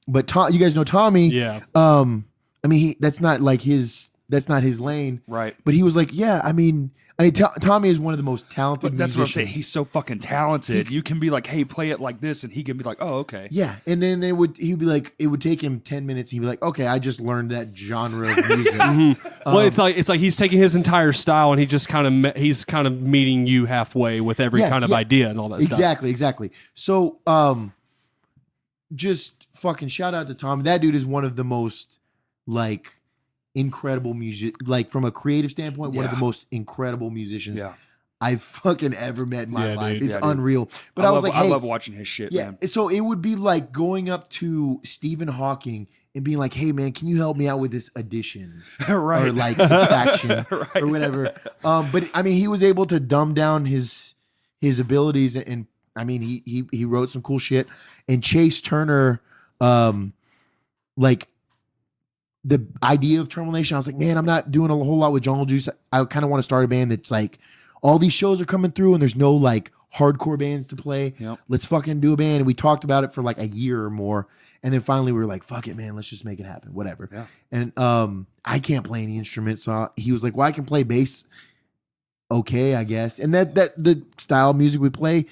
But you guys know Tommy. Yeah. I mean, that's not his lane. Right. But he was like, yeah, I mean, Tommy is one of the most talented But that's what I'm saying. musicians. He's so fucking talented. You can be like, hey, play it like this, and he can be like, oh, okay. Yeah, and then he'd be like, it would take him 10 minutes. He'd be like, okay, I just learned that genre of music. Well, it's like he's taking his entire style and he's kind of meeting you halfway with every Yeah, kind of yeah. idea and all that stuff. Exactly. So, just fucking shout out to Tom. That dude is one of the most like incredible music, like from a creative standpoint, one of the most incredible musicians Yeah. I've fucking ever met in my Yeah, life. dude. It's Yeah, dude. unreal. But I was like, I hey, love watching his shit, yeah. man. So it would be like going up to Stephen Hawking and being like, hey man, can you help me out with this addition? Right. Or like subtraction Right. or whatever. But I mean, he was able to dumb down his abilities, and I mean, he wrote some cool shit. And Chase Turner, like the idea of Terminal Nation, I was like, man, I'm not doing a whole lot with Jungle Juice. I kind of want to start a band that's like, all these shows are coming through and there's no like hardcore bands to play. Yep. Let's fucking do a band. And we talked about it for like a year or more. And then finally we were like, fuck it, man. Let's just make it happen. Whatever. Yeah. And I can't play any instrument. So he was like, well, I can play bass. Okay, I guess. And that the style of music we play,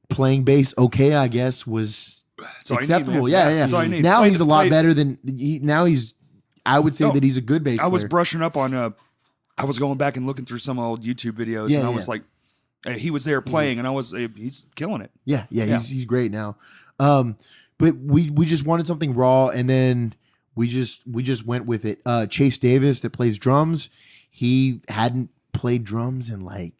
playing bass, okay, I guess, was That's all you need, acceptable. man. Yeah. That's all you need. Now Play he's the- a lot play- better than now he's. I would say No, that he's a good bass I was player. brushing up on. I was going back and looking through some old YouTube videos, Yeah, and I yeah. was like, hey, he was there playing, and I was, he's killing it. Yeah, Yeah. he's great now. But we just wanted something raw, and then we just went with it. Chase Davis that plays drums, he hadn't played drums in like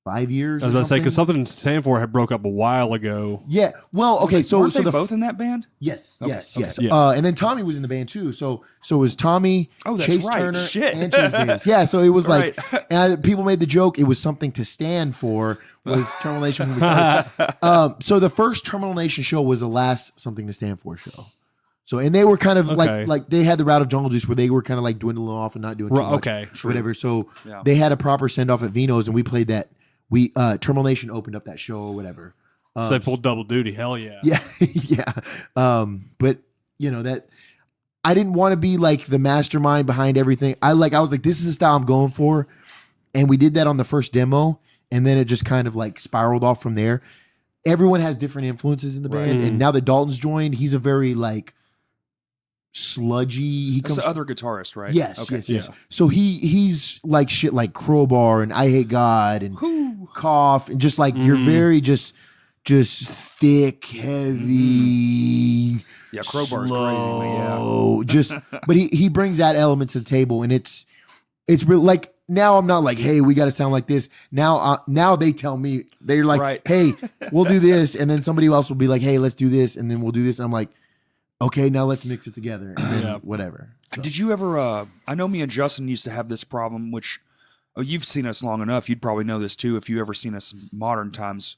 5 years. I was about to say, because something in Sanford had broke up a while ago. Yeah. Well, okay. So Weren't they the both in that band? yes, Okay, yes, okay. yes. Yeah. And then Tommy was in the band too. So it was Tommy, Oh, that's Chase right. Turner, Shit. and Chase Davis. Yeah. So it was like, Right. and people made the joke. It was something to stand for. Was Terminal Nation when we started. So the first Terminal Nation show was the last Something to Stand For show. So and they were kind of Okay. like they had the route of Jungle Juice where they were kind of like dwindling off and not doing too much, Okay. whatever. So Yeah. they had a proper send off at Vino's and we played that. We Terminal Nation opened up that show or whatever. So they pulled double duty. Hell yeah. Yeah, yeah. But you know that I didn't want to be like the mastermind behind everything. I was like, this is the style I'm going for, and we did that on the first demo, and then it just kind of like spiraled off from there. Everyone has different influences in the band, Right. and now that Dalton's joined, he's a very like sludgy. He That's comes. the other guitarist, right? Yes, Okay. yes. So he's like shit like Crowbar and I Hate God and Whew. Cough and just like you're very just thick, heavy. Yeah, Crowbar's slow, crazy, but yeah. just but he brings that element to the table, and it's real. Like now I'm not like, hey, we got to sound like this. Now they tell me, they're like, Right. hey, we'll do this, and then somebody else will be like, hey, let's do this, and then we'll do this. And I'm like, okay, now let's mix it together, and then Yeah. whatever. So, Did you ever? I know me and Justin used to have this problem, which you've seen us long enough. You'd probably know this too if you ever seen us modern times.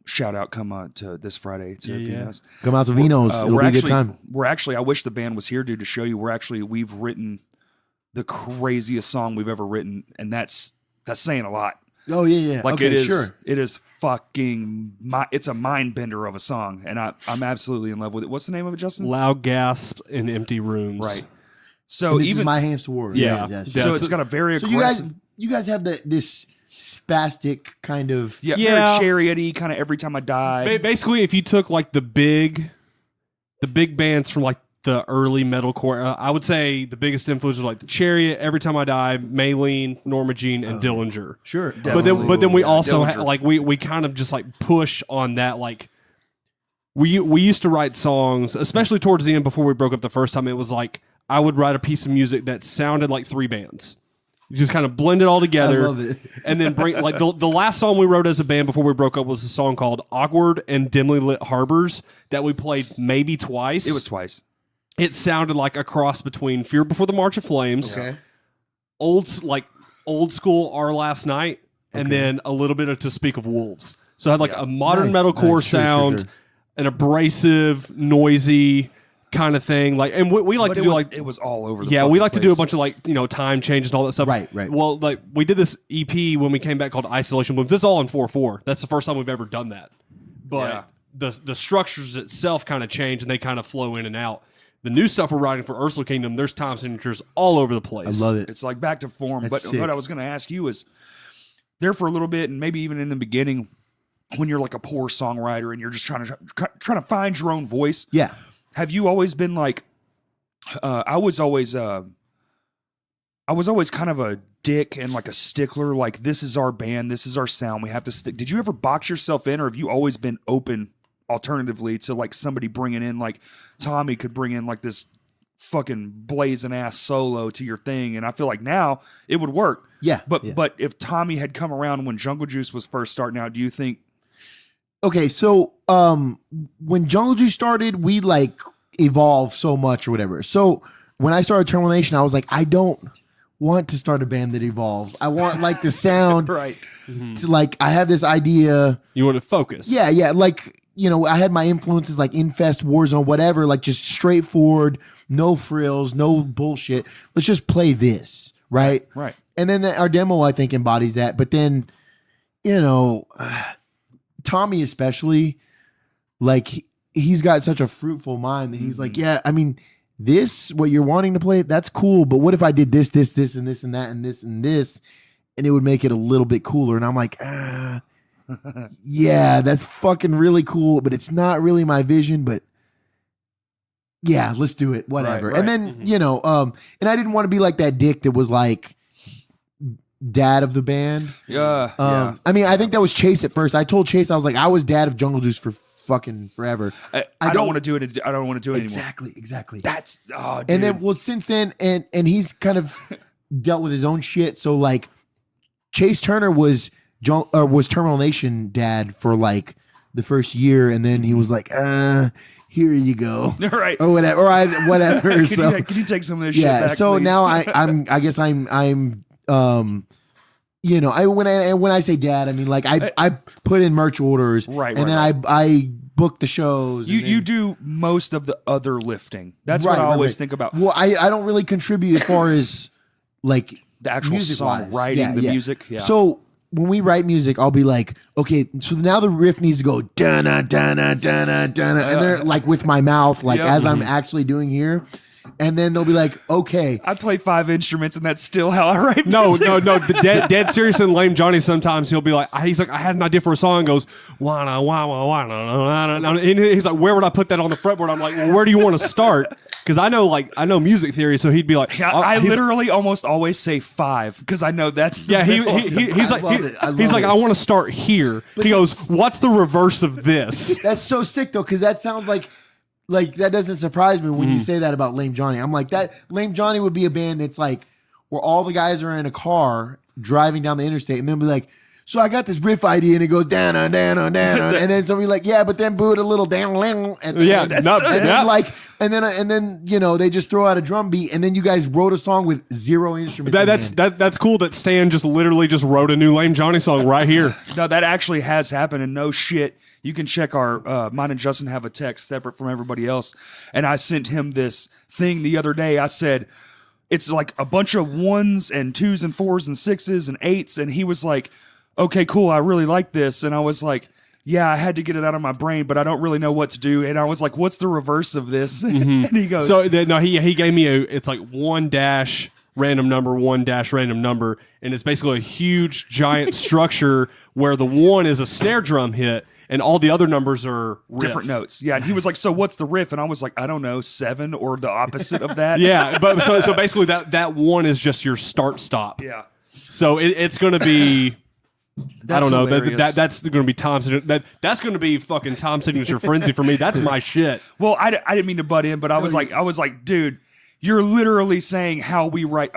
Shout out, come to this Friday to Yeah, Venus. come out to Vino's. It'll be a good time. We're actually. I wish the band was here, dude, to show you. We've written the craziest song we've ever written, and that's saying a lot. Oh yeah. Like okay, it is. sure. It is fucking. It's a mind bender of a song, and I'm absolutely in love with it. What's the name of it, Justin? Loud gasps in empty rooms. Right. So And this even is My Hands to War. Yeah. Yes. Yeah. so it's got a very So aggressive. you guys have this spastic kind of Yeah, Yeah. very chariot-y kind of every time I die. Basically, if you took like the big bands from like the early metalcore, I would say the biggest influences are like the Chariot, Every Time I Die, Maylene, Norma Jean, and Dillinger. sure. But then we Yeah, also Dillinger. like we kind of just like push on that. Like we used to write songs, especially towards the end before we broke up the first time. It was like I would write a piece of music that sounded like three bands. You just kind of blend it all together. I love it. And then bring like the last song we wrote as a band before we broke up was a song called Awkward and Dimly Lit Harbors that we played maybe twice. It was twice. It sounded like a cross between Fear Before the March of Flames, Okay. old school Our Last Night, and then a little bit of To Speak of Wolves. So it had like a modern Nice, metalcore nice. Sure, sound, sure. an abrasive, noisy kind of thing. Like, and we like But to it do was, like it was all over the yeah, we fucking like to do a place. bunch of like, time changes and all that stuff. Right, right. Well, like we did this EP when we came back called Isolation Blooms. This is all in 4/4. That's the first time we've ever done that. But the structures itself kind of change and they kind of flow in and out. The new stuff we're writing for Ursula Kingdom, there's time signatures all over the I place. love it. It's like back to form. That's But sick. what I was going to ask you is, there for a little bit, and maybe even in the beginning, when you're like a poor songwriter and you're just trying to find your own voice. Yeah. Have you always been like? I was always kind of a dick and like a stickler. Like, this is our band, this is our sound. We have to stick. Did you ever box yourself in, or have you always been open? Alternatively to like somebody bringing in, like Tommy could bring in like this fucking blazing ass solo to your thing, and I feel like now it would work. Yeah. But if Tommy had come around when Jungle Juice was first starting out, do you think? Okay, so when Jungle Juice started, we like evolved so much or whatever. So when I started Terminal Nation, I was like, I don't want to start a band that evolves. I want like the sound Right. to like, I have this idea. You want to focus. Yeah. Like, you know, I had my influences like Infest, Warzone, whatever, like just straightforward, no frills, no bullshit. Let's just play this, right? Right. And then our demo, I think, embodies that. But then, you know, Tommy especially, like, he's got such a fruitful mind that he's like, yeah, I mean, this, what you're wanting to play, that's cool. But what if I did this, and this, and that, and this, and this, and it would make it a little bit cooler? And I'm like, yeah, that's fucking really cool, but it's not really my vision. But yeah, let's do it, whatever. Right. And then, you know, and I didn't want to be like that dick that was like dad of the band. Yeah. I mean, I think that was Chase at first. I told Chase, I was like, I was dad of Jungle Juice for fucking forever. I don't want to do it. I don't want to do it anymore. Exactly. That's dude. And then, well, since then, and he's kind of dealt with his own shit. So like, Chase Turner was Terminal Nation dad for like the first year, and then he was like, here you go, right, or whatever, whatever. can So you take some of this shit yeah. back, So please? now I guess I'm you know, when I say dad, I mean like I put in merch orders, right, and then I book the shows. You do most of the other lifting. That's what I always think about. Well, I don't really contribute as far as like The actual music-wise. songwriting, the music. Yeah. So when we write music, I'll be like, okay, so now the riff needs to go da-na, da-na, da-na, da-na, and they're like with my mouth, like as I'm actually doing here. And then they'll be like, okay. I play 5 instruments, and that's still how I write No. music. Dead serious and Lame Johnny. Sometimes he'll be like, he's like, I had an idea for a song. And goes, wana, wana, wana, wana. And he's like, where would I put that on the fretboard? I'm like, well, where do you want to start? Because I know music theory. So he'd be like, I literally almost always say 5 because I know that's the he's like, he's like, I want to start here. But he goes, what's the reverse of this? That's so sick though, because that sounds like that doesn't surprise me when you say that about Lame Johnny. I'm like, that Lame Johnny would be a band that's like where all the guys are in a car driving down the interstate, and then be like, so I got this riff idea, and it goes down, and then somebody like, yeah, but then boot a little down, and then you know they just throw out a drum beat, and then you guys wrote a song with 0 instruments. That's cool that Stan just literally just wrote a new Lame Johnny song right here. No, that actually has happened, and no shit. You can check our mine and Justin have a text separate from everybody else, and I sent him this thing the other day. I said it's like a bunch of 1s and 2s and 4s and 6s and 8s, and he was like, okay, cool, I really like this. And I was like, yeah, I had to get it out of my brain, but I don't really know what to do. And I was like, what's the reverse of this? And he goes, so no, he gave me it's like 1 dash random number, 1 dash random number, and it's basically a huge giant structure where the 1 is a snare drum hit and all the other numbers are riff. Different notes. Yeah, and he was like, so what's the riff? And I was like, I don't know, 7 or the opposite of that. Yeah, but so basically that 1 is just your start stop. Yeah. So it's going to be I don't know. That's going to be Tom's. That's going to be fucking Tom's signature frenzy for me. That's my shit. Well, I didn't mean to butt in, but I was like, dude, you're literally saying how we write.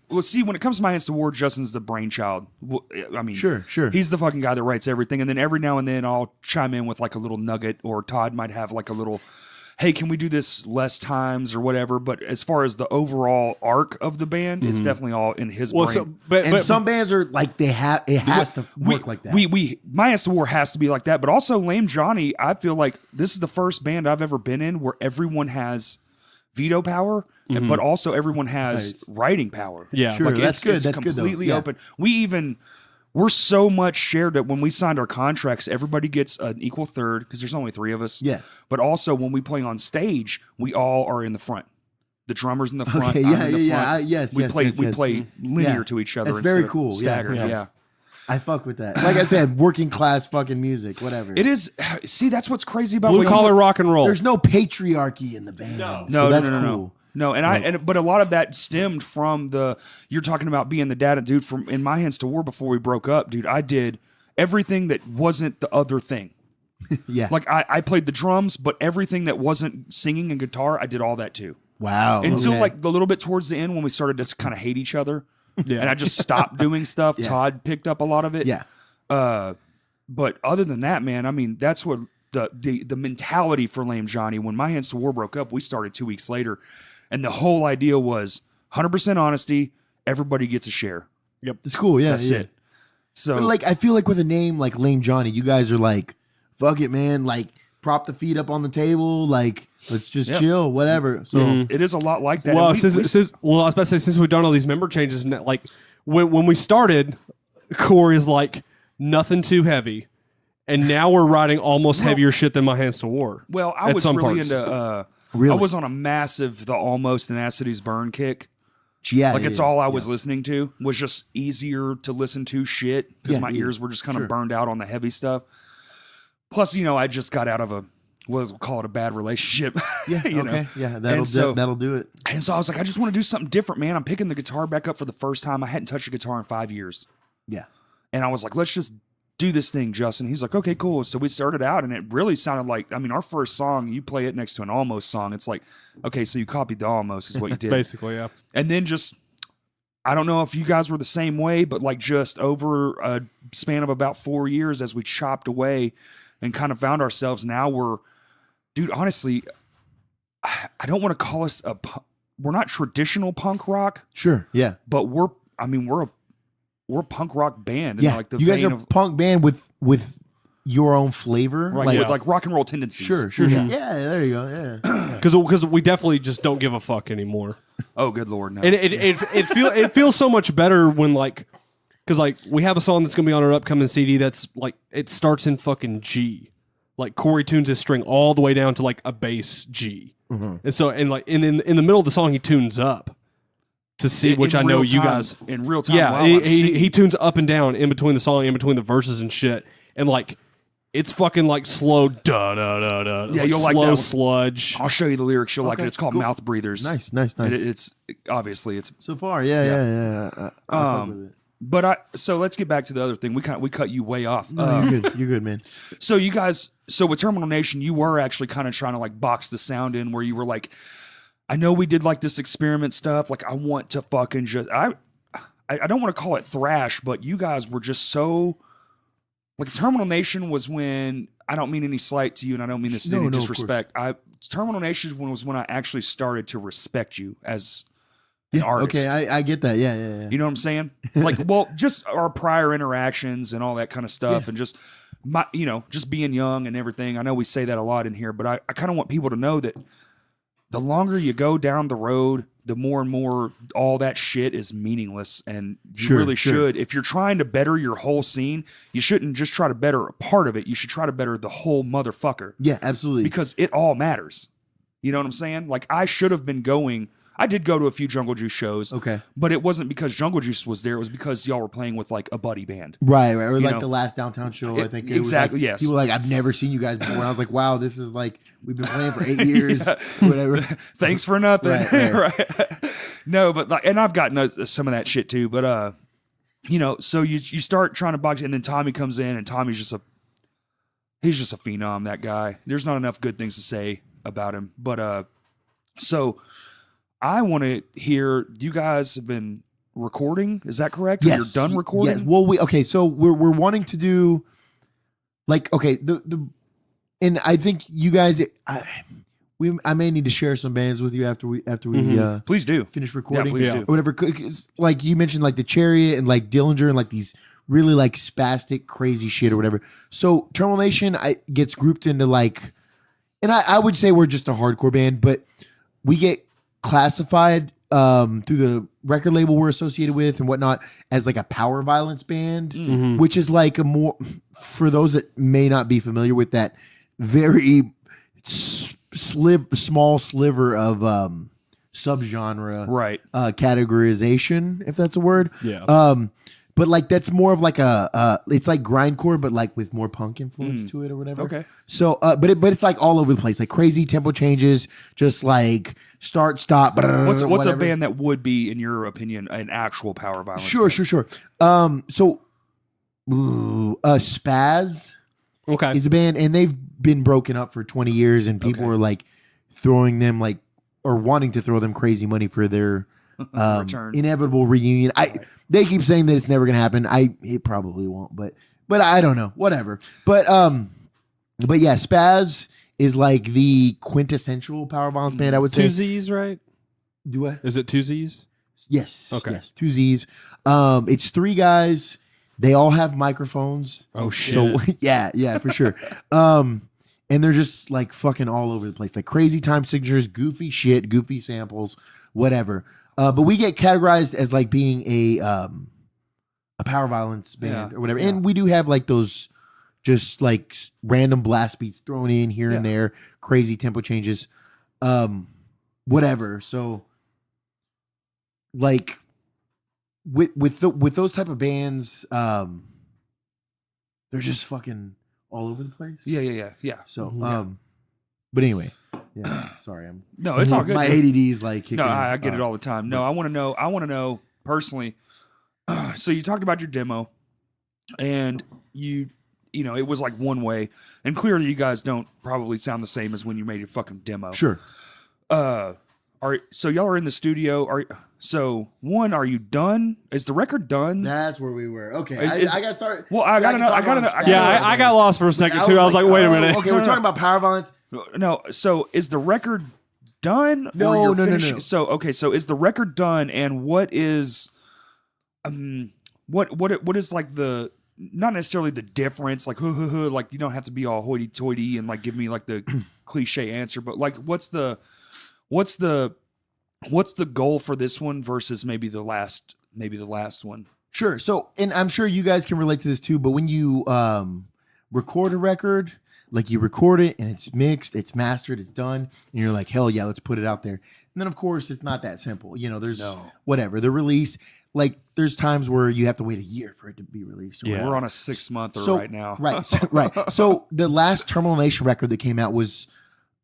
Well, see, when it comes to My Hands to War, Justin's the brainchild. I mean, sure. He's the fucking guy that writes everything. And then every now and then I'll chime in with like a little nugget, or Todd might have like a little, hey, can we do this less times or whatever? But as far as the overall arc of the band, it's definitely all in his brain. So, but some bands are like it has to work like that. My Hands to War has to be like that. But also Lame Johnny, I feel like this is the first band I've ever been in where everyone has veto power, but also everyone has writing power. Yeah, sure, like that's good. It's That's completely good, open. We're so much shared that when we signed our contracts, everybody gets an equal third because there's only 3 of us. Yeah. But also when we play on stage, we all are in the front. The drummer's in the front. Okay, I'm in the front. Yes, we play linear Yeah. to each other. That's very instead of cool. Staggered. Yeah. Yeah. I fuck with that. Like I said, working class fucking music, whatever. It is. See, that's what's crazy about blue collar rock and roll. There's no patriarchy in the band. No. So that's no. cool. No, but a lot of that stemmed from you're talking about being the dad, dude. From In My Hands to War, before we broke up, dude, I did everything that wasn't the other thing. Yeah. Like I played the drums, but everything that wasn't singing and guitar, I did all that too. Wow. Until okay. like a little bit towards the end when we started to kind of hate each other. Yeah. and I just stopped doing stuff. Yeah. Todd picked up a lot of it. Yeah. But other than that, man, I mean, that's what the mentality for Lame Johnny. When My Hands to War broke up, we started 2 weeks later, and the whole idea was 100% honesty. Everybody gets a share. It's cool. Yeah. That's yeah. it. So But like, I feel like with a name like Lame Johnny, you guys are like, fuck it, man. Like, prop the feet up on the table. Like, let's just chill, whatever. So it is a lot like that. Well, And since I was about to say, since we've done all these member changes, and that, like when we started, Corey is like nothing too heavy, and now we're writing almost heavier shit than My Hands to War. Well, I at was some really parts. into. Really? I was on a massive The Almost and As Cities Burn kick. yeah, Like yeah, it's yeah. all I was listening to was just easier to listen to shit because Yeah, my yeah. ears were just kind of Sure. burned out on the heavy stuff. Plus, I just got out of we'll call it a bad relationship. Yeah. you know? Okay. Yeah. That'll so- that'll do it. And so I was like, I just want to do something different, man. I'm picking the guitar back up for the first time. I hadn't touched a guitar in 5 years. Yeah. And I was like, let's just do this thing, Justin. He's like, okay, cool. So we started out, and it really sounded like, I mean, our first song, you play it next to an Almost song. It's like, okay, so you copied the Almost is what you did. Basically, yeah. And then just, I don't know if you guys were the same way, but like just over a span of about 4 years as we chopped away and kind of found ourselves, now we're, dude, honestly, I don't want to call us we're not traditional punk rock, Sure. Yeah. but we're a punk rock band. In Yeah. like the You guys vein are of, punk band with your own flavor. right, Like, with like rock and roll tendencies. sure. Yeah. There you go. Yeah. Because we definitely just don't give a fuck anymore. Oh, good Lord. No. And it feels so much better when like, because like we have a song that's gonna be on our upcoming CD that's like it starts in fucking G, like Corey tunes his string all the way down to like a bass G, and so in the middle of the song he tunes up to C, which I know real you time- guys, in real time. yeah, while I'm singing. he tunes up and down in between the song, in between the verses and shit, and like it's fucking like slow da da da da, Yeah, like you'll like slow that one. sludge. I'll show you the lyrics. You'll like it. Okay, It's called cool. Mouth Breathers. Nice. It's obviously it's. So far, yeah. I'll fuck with it. But so let's get back to the other thing. We cut you way off. You're good. You're good, man. So you guys, with Terminal Nation, you were actually kind of trying to like box the sound in, where you were like, I know we did like this experiment stuff. Like I want to fucking just I don't want to call it thrash, but you guys were just so like Terminal Nation was when, I don't mean any slight to you, and I don't mean this as any No, of disrespect. Terminal Nation was when I actually started to respect you as an artist. Okay, I get that. Yeah. You know what I'm saying? Like, well, just our prior interactions and all that kind of stuff, Yeah. and just just being young and everything. I know we say that a lot in here, but I kind of want people to know that the longer you go down the road, the more and more all that shit is meaningless. And you Sure, really sure. should. If you're trying to better your whole scene, you shouldn't just try to better a part of it. You should try to better the whole motherfucker, Yeah, absolutely. because it all matters. You know what I'm saying? Like, I should have been going. I did go to a few Jungle Juice shows. Okay. But it wasn't because Jungle Juice was there. It was because y'all were playing with like a buddy band. Right. Or like know. the last downtown show, I think. Exactly, Was like, yes. People were like, I've never seen you guys before. And I was like, wow, this is like, we've been playing for 8 years, whatever. Thanks for nothing. Right. Right. No, but like, and I've gotten some of that shit too. But so you start trying to box, and then Tommy comes in, and Tommy's he's just a phenom. That guy. There's not enough good things to say about him. But so I want to hear, you guys have been recording. Is that correct? Or Yes. You're done recording? Yes. Well, so we're wanting to do like, okay, and I think you guys, I may need to share some bands with you after we Please do. finish recording. please Yeah. do. Or whatever. 'Cause, like you mentioned, like the Chariot and like Dillinger and like these really like spastic crazy shit or whatever. So Terminal Nation gets grouped into like, and I would say we're just a hardcore band, but we get classified through the record label we're associated with and whatnot as like a power violence band, which is like a more, for those that may not be familiar with that, very small sliver of subgenre Right. categorization, if that's a word. Yeah. But like that's more of like it's like grindcore, but like with more punk influence to it or whatever. Okay. So, but it's like all over the place, like crazy tempo changes, just like start, stop. What's a whatever. band that would be, in your opinion, an actual power violence? Sure. So, Spaz Okay. is a band, and they've been broken up for 20 years, and people Okay. are like throwing them like or wanting to throw them crazy money for their Return. inevitable reunion. They keep saying that it's never gonna happen. It probably won't, but I don't know. Whatever. But yeah, Spaz is like the quintessential power violence band, I would say. Two Z's, right? Do I? Is it two Z's? Yes. Okay. Yes. Two Z's. It's three guys. They all have microphones. Oh shit. So yeah, for sure. And they're just like fucking all over the place. Like crazy time signatures, goofy shit, goofy samples, whatever. But we get categorized as like being a power violence band or whatever. Yeah. And we do have like those just like random blast beats thrown in here and there, crazy tempo changes, whatever. So like with those type of bands, they're just fucking all over the place. Yeah. So, but anyway, sorry, No, it's all good. My ADD is like kicking No, in. I get it all the time. No, I want to know personally. So you talked about your demo, and you know it was like one way, and clearly you guys don't probably sound the same as when you made your fucking demo. Sure. So y'all are in the studio. Are you done? Is the record done? That's where we were. Okay, Is- I got to start. Well, I gotta know. Yeah, I got lost for a second too. I was like, wait a minute. Okay, we're talking about power violence. No. So is the record done? No, or you're no. finishing- So okay. So is the record done? And what is, what is like the, not necessarily the difference, like like you don't have to be all hoity-toity and like give me like the cliche answer, but like what's the goal for this one versus maybe the last one? Sure. So, and I'm sure you guys can relate to this too, but when you record a record, like you record it and it's mixed, it's mastered, it's done, and you're like, hell yeah, let's put it out there. And then of course it's not that simple. You know, there's whatever, the release, like there's times where you have to wait a year for it to be released. Yeah. We're on a 6-monther right now. Right. So the last Terminal Nation record that came out was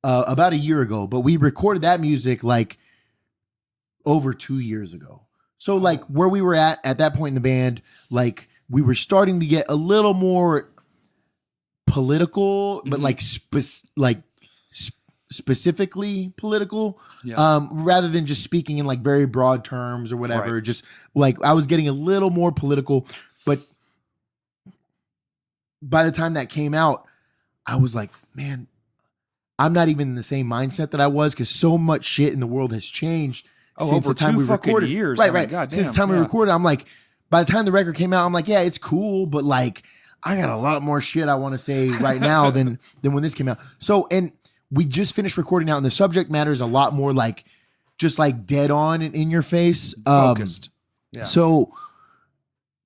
about a year ago, but we recorded that music like over 2 years ago. So like where we were at that point in the band, like we were starting to get a little more political, but like specifically political, rather than just speaking in like very broad terms or whatever. Right. Just like I was getting a little more political, but by the time that came out, I was like, man, I'm not even in the same mindset that I was because so much shit in the world has changed. Oh, since over the time 2 we fucking recorded. years. Right, I mean, right. goddamn, Since the time we recorded, I'm like, by the time the record came out, I'm like, yeah, it's cool, but like, I got a lot more shit I want to say right now than when this came out. So, and we just finished recording now, and the subject matter is a lot more like, just like dead on and in your face, Focused. Yeah. So,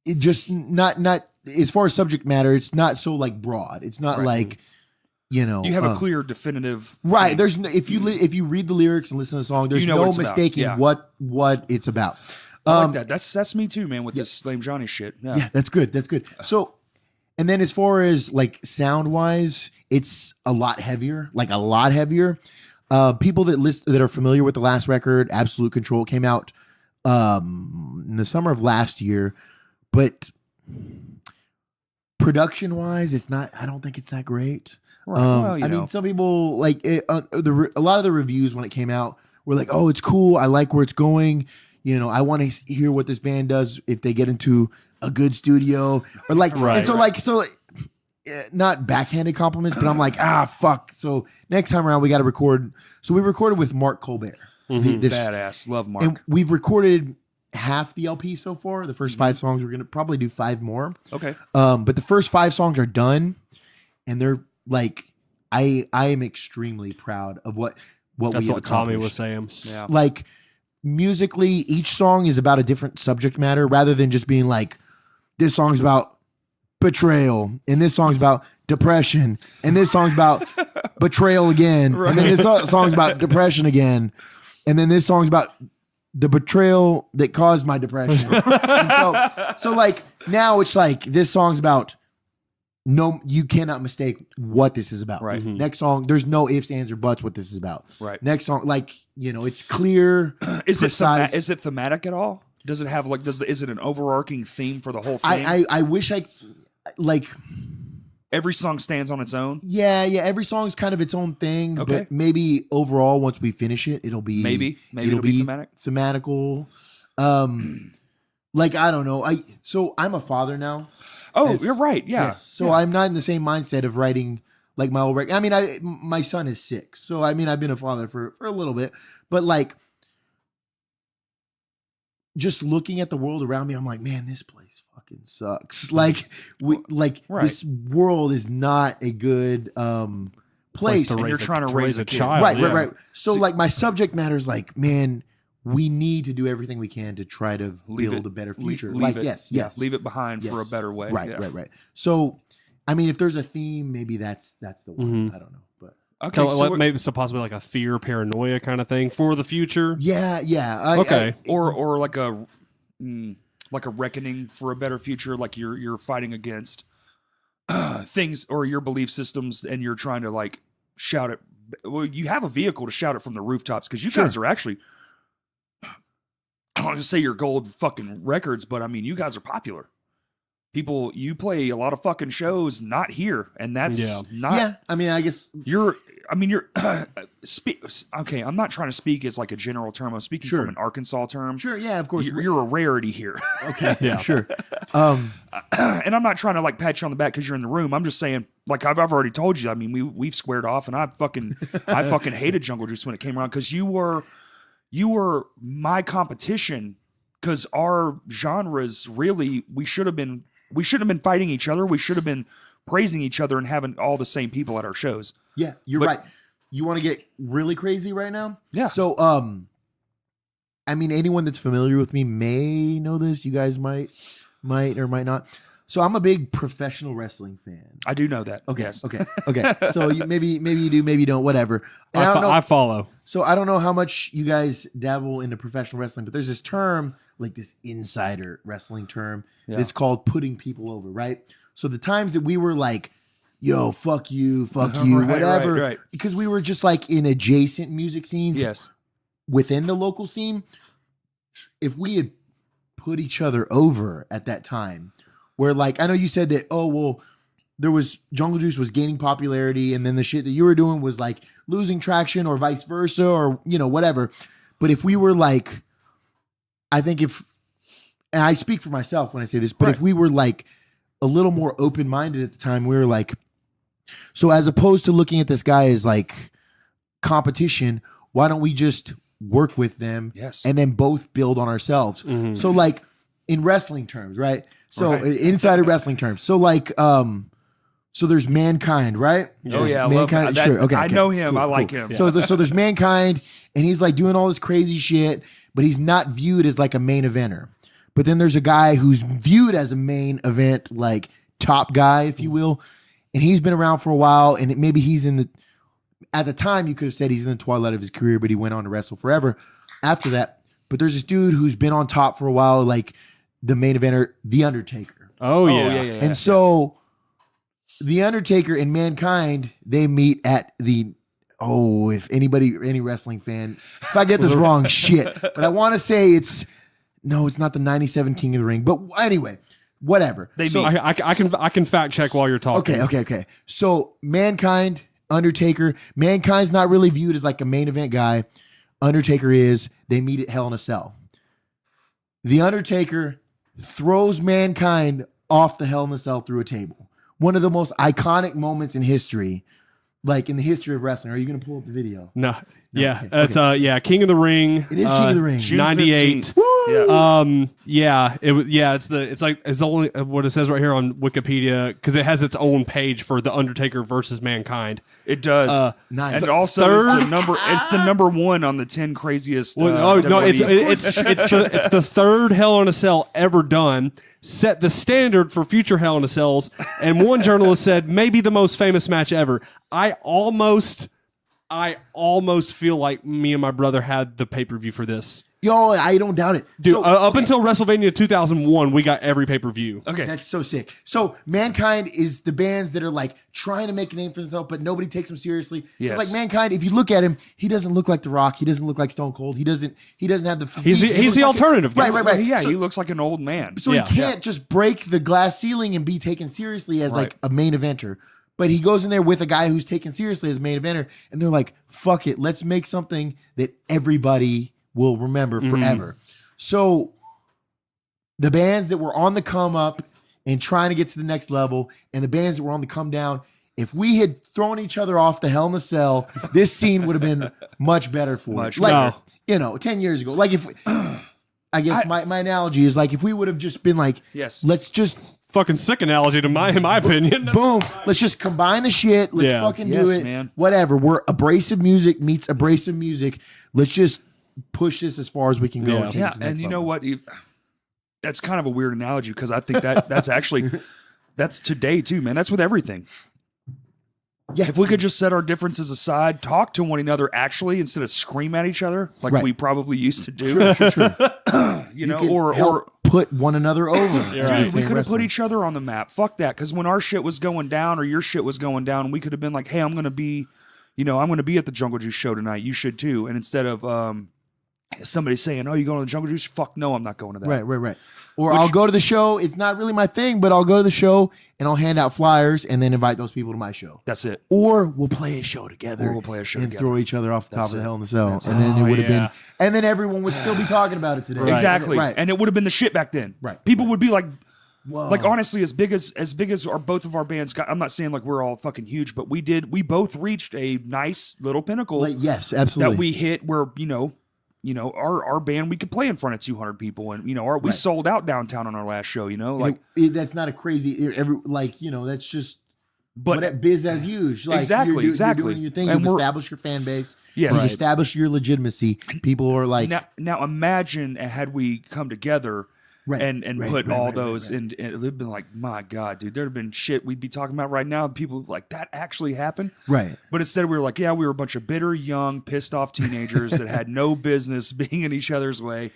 it just not as far as subject matter, it's not so like broad. It's not like, you know, you have a clear, definitive. Right. thing. There's no, if you read the lyrics and listen to the song, there's You know what no it's about. mistaking Yeah. what it's about. I like that. That's me too, man. With this Lame Johnny shit. Yeah. Yeah, that's good. That's good. So, and then as far as like sound wise, it's a lot heavier. Like a lot heavier. People that are familiar with the last record, Absolute Control, came out in the summer of last year, but production wise, it's not. I don't think it's that great. Right. Well, I mean, some people like it, a lot of the reviews when it came out were like, "Oh, it's cool. I like where it's going. You know, I want to hear what this band does if they get into a good studio." Or like, and so not backhanded compliments, but I'm like, fuck. So next time around, we got to record. So we recorded with Mark Colbert. This badass. Love Mark. and we've recorded half the LP so far. The first 5 songs. We're gonna probably do 5 more. Okay. But the first 5 songs are done, and they're like, I am extremely proud of what That's we what Tommy accomplished. was saying. Yeah. Like musically, each song is about a different subject matter, rather than just being like, this song's about betrayal, and this song's about depression, and this song's about betrayal again, and then this song's about depression again, and then this song's about the betrayal that caused my depression. And so like now it's like this song's about, no, you cannot mistake what this is about. Right. Next song, there's no ifs, ands, or buts what this is about. Right. Next song, like, you know, it's clear. Is precise. it thematic at all? Does it have like is it an overarching theme for the whole thing? I wish I like. Every song stands on its own. Yeah. Every song's kind of its own thing, Okay. but maybe overall, once we finish it, it'll be it'll be thematic. thematical. Like I don't know. So I'm a father now. Oh, you're right. Yeah. Yes. So I'm not in the same mindset of writing like my old record. I mean, my son is 6, so I mean, I've been a father for a little bit, but like, just looking at the world around me, I'm like, man, this place fucking sucks. Like, this world is not a good place. to And you're raise trying to raise a kid. child. Right. So like, my subject matter is like, man, we need to do everything we can to try to build a better future. Leave it. Yes. Leave it behind for a better way. Right. So, I mean, if there's a theme, maybe that's the one. I don't know, but Okay. Maybe it's possibly like a fear, paranoia kind of thing for the future. yeah. Okay. or like a reckoning for a better future, like you're fighting against things or your belief systems, and you're trying to like shout it. Well, you have a vehicle to shout it from the rooftops because you guys are actually. I don't want to say you're gold fucking records, but I mean you guys are popular. You play a lot of fucking shows not here, and that's not. Yeah, I mean, I guess you're. Okay, I'm not trying to speak as like a general term. I'm speaking from an Arkansas term. sure. Yeah, of course. You're a rarity here. Okay. Yeah. Sure. And I'm not trying to like pat you on the back because you're in the room. I'm just saying, like I've already told you. I mean, we've squared off, and I fucking hated Jungle Juice when it came around because you were my competition. Because our genres really, we should have been fighting each other. We should have been praising each other and having all the same people at our shows. Yeah, you're right. You want to get really crazy right now? Yeah. So, I mean, anyone that's familiar with me may know this. You guys might or might not. So I'm a big professional wrestling fan. I do know that. Okay. Yes. Okay. So maybe you do, maybe you don't, whatever. And I don't know. I follow. So I don't know how much you guys dabble into professional wrestling, but there's this term, like this insider wrestling term, that's called putting people over, right? So the times that we were like, yo, fuck you, whatever, right. because we were just like in adjacent music scenes Yes. within the local scene, if we had put each other over at that time, where like, I know you said that, oh, well, there was Jungle Juice was gaining popularity, and then the shit that you were doing was like losing traction or vice versa, or, you know, whatever. But if we were like, I think and I speak for myself when I say this, but if we were like a little more open-minded at the time, we were like, so as opposed to looking at this guy as like competition, why don't we just work with them and then both build on ourselves? Mm-hmm. So like in wrestling terms, right? So insider wrestling terms. So like, so there's Mankind, right? Oh yeah, Mankind. I love that. Sure. Okay. I know him. Cool, I like cool. him. So there's Mankind, and he's like doing all this crazy shit, but he's not viewed as like a main eventer. But then there's a guy who's viewed as a main event, like top guy, if you will, and he's been around for a while, and maybe he's at the time you could have said he's in the twilight of his career, but he went on to wrestle forever after that. But there's this dude who's been on top for a while, like the main eventer, The Undertaker. Oh yeah. And so The Undertaker and Mankind, they meet at if any wrestling fan, if I get this wrong, shit. But I want to say it's not the 97 King of the Ring. But anyway, whatever. I can fact check while you're talking. Okay. So Mankind, Undertaker. Mankind's not really viewed as like a main event guy. Undertaker is. They meet at Hell in a Cell. The Undertaker throws Mankind off the Hell in a Cell through a table. One of the most iconic moments in history, like in the history of wrestling. Are you going to pull up the video? No. Yeah. Okay. It's King of the Ring. It is King of the Ring. June 98. 15th. It's only what it says right here on Wikipedia, because it has its own page for The Undertaker versus Mankind. It does. Nice. And it also is the number. It's the number one on the 10 craziest. WWE. It's the third Hell in a Cell ever done. Set the standard for future Hell in a Cells, and one journalist said maybe the most famous match ever. I almost I almost feel like me and my brother had the pay-per-view for this. Yo, I don't doubt it. Dude, So, up until WrestleMania 2001, we got every pay-per-view. Okay. that's so sick. So Mankind is the bands that are like trying to make a name for themselves, but nobody takes them seriously. Yes. It's like Mankind, if you look at him, he doesn't look like The Rock. He doesn't look like Stone Cold. He doesn't have the physique. He's He looks the like alternative guy. Right. Well, yeah, So- he looks like an old man. So Yeah. he can't just break the glass ceiling and be taken seriously as Right. like a main eventer. But he goes in there with a guy who's taken seriously as main eventer, and they're like, fuck it, let's make something that everybody will remember forever. So the bands that were on the come up and trying to get to the next level, and the bands that were on the come down, if we had thrown each other off the Hell in a Cell, this scene would have been much better for Much it. Like, better. you know, 10 years ago. Like if I guess my analogy is like if we would have just been like, Yes. let's just Fucking sick analogy in my opinion. boom, let's just combine the shit. Let's Yeah. fucking do Yes, it. man. Whatever. We're abrasive music meets abrasive music. Let's just push this as far as we can go. Yeah. And take it Yeah, to the next and you know level. what? That's kind of a weird analogy because I think that's actually that's today too, man. That's with everything. Yeah. If we could just set our differences aside, talk to one another actually instead of scream at each other like Right. we probably used to do, you know, can or help put one another over. You're dude, right. we could have put each other on the map. Fuck that, because when our shit was going down or your shit was going down, we could have been like, hey, I'm gonna be at the Jungle Juice show tonight. You should too. And instead of somebody saying, oh, you going to the Jungle Juice? Fuck no, I'm not going to that. Right. Or I'll go to the show. It's not really my thing, but I'll go to the show and I'll hand out flyers and then invite those people to my show. That's it. Or we'll play a show together. Or we'll play a show and together. throw each other off the top That's of the it. Hell in the Cell. That's And then it. it would have Oh, yeah. been, and then everyone would still be talking about it today. Exactly. Right. And it would have been the shit back then. Right. People would be like, Whoa. like honestly, as big as our both of our bands got, I'm not saying like we're all fucking huge, but we both reached a nice little pinnacle Like, yes, absolutely. that we hit where, our band, we could play in front of 200 people and, we Right. sold out downtown on our last show, And like, that's not a crazy, that's just but what biz as usual. Like, Exactly, you're exactly. doing your thing. And You've we're- established your fan base. Yes. You've Right. established your legitimacy. People are like, now imagine had we come together Right, and right, put right, all right, those right. and it would have been like, my God, dude, there'd have been shit we'd be talking about right now. People like that actually happened. right. But instead we were like, yeah, we were a bunch of bitter, young, pissed off teenagers that had no business being in each other's way.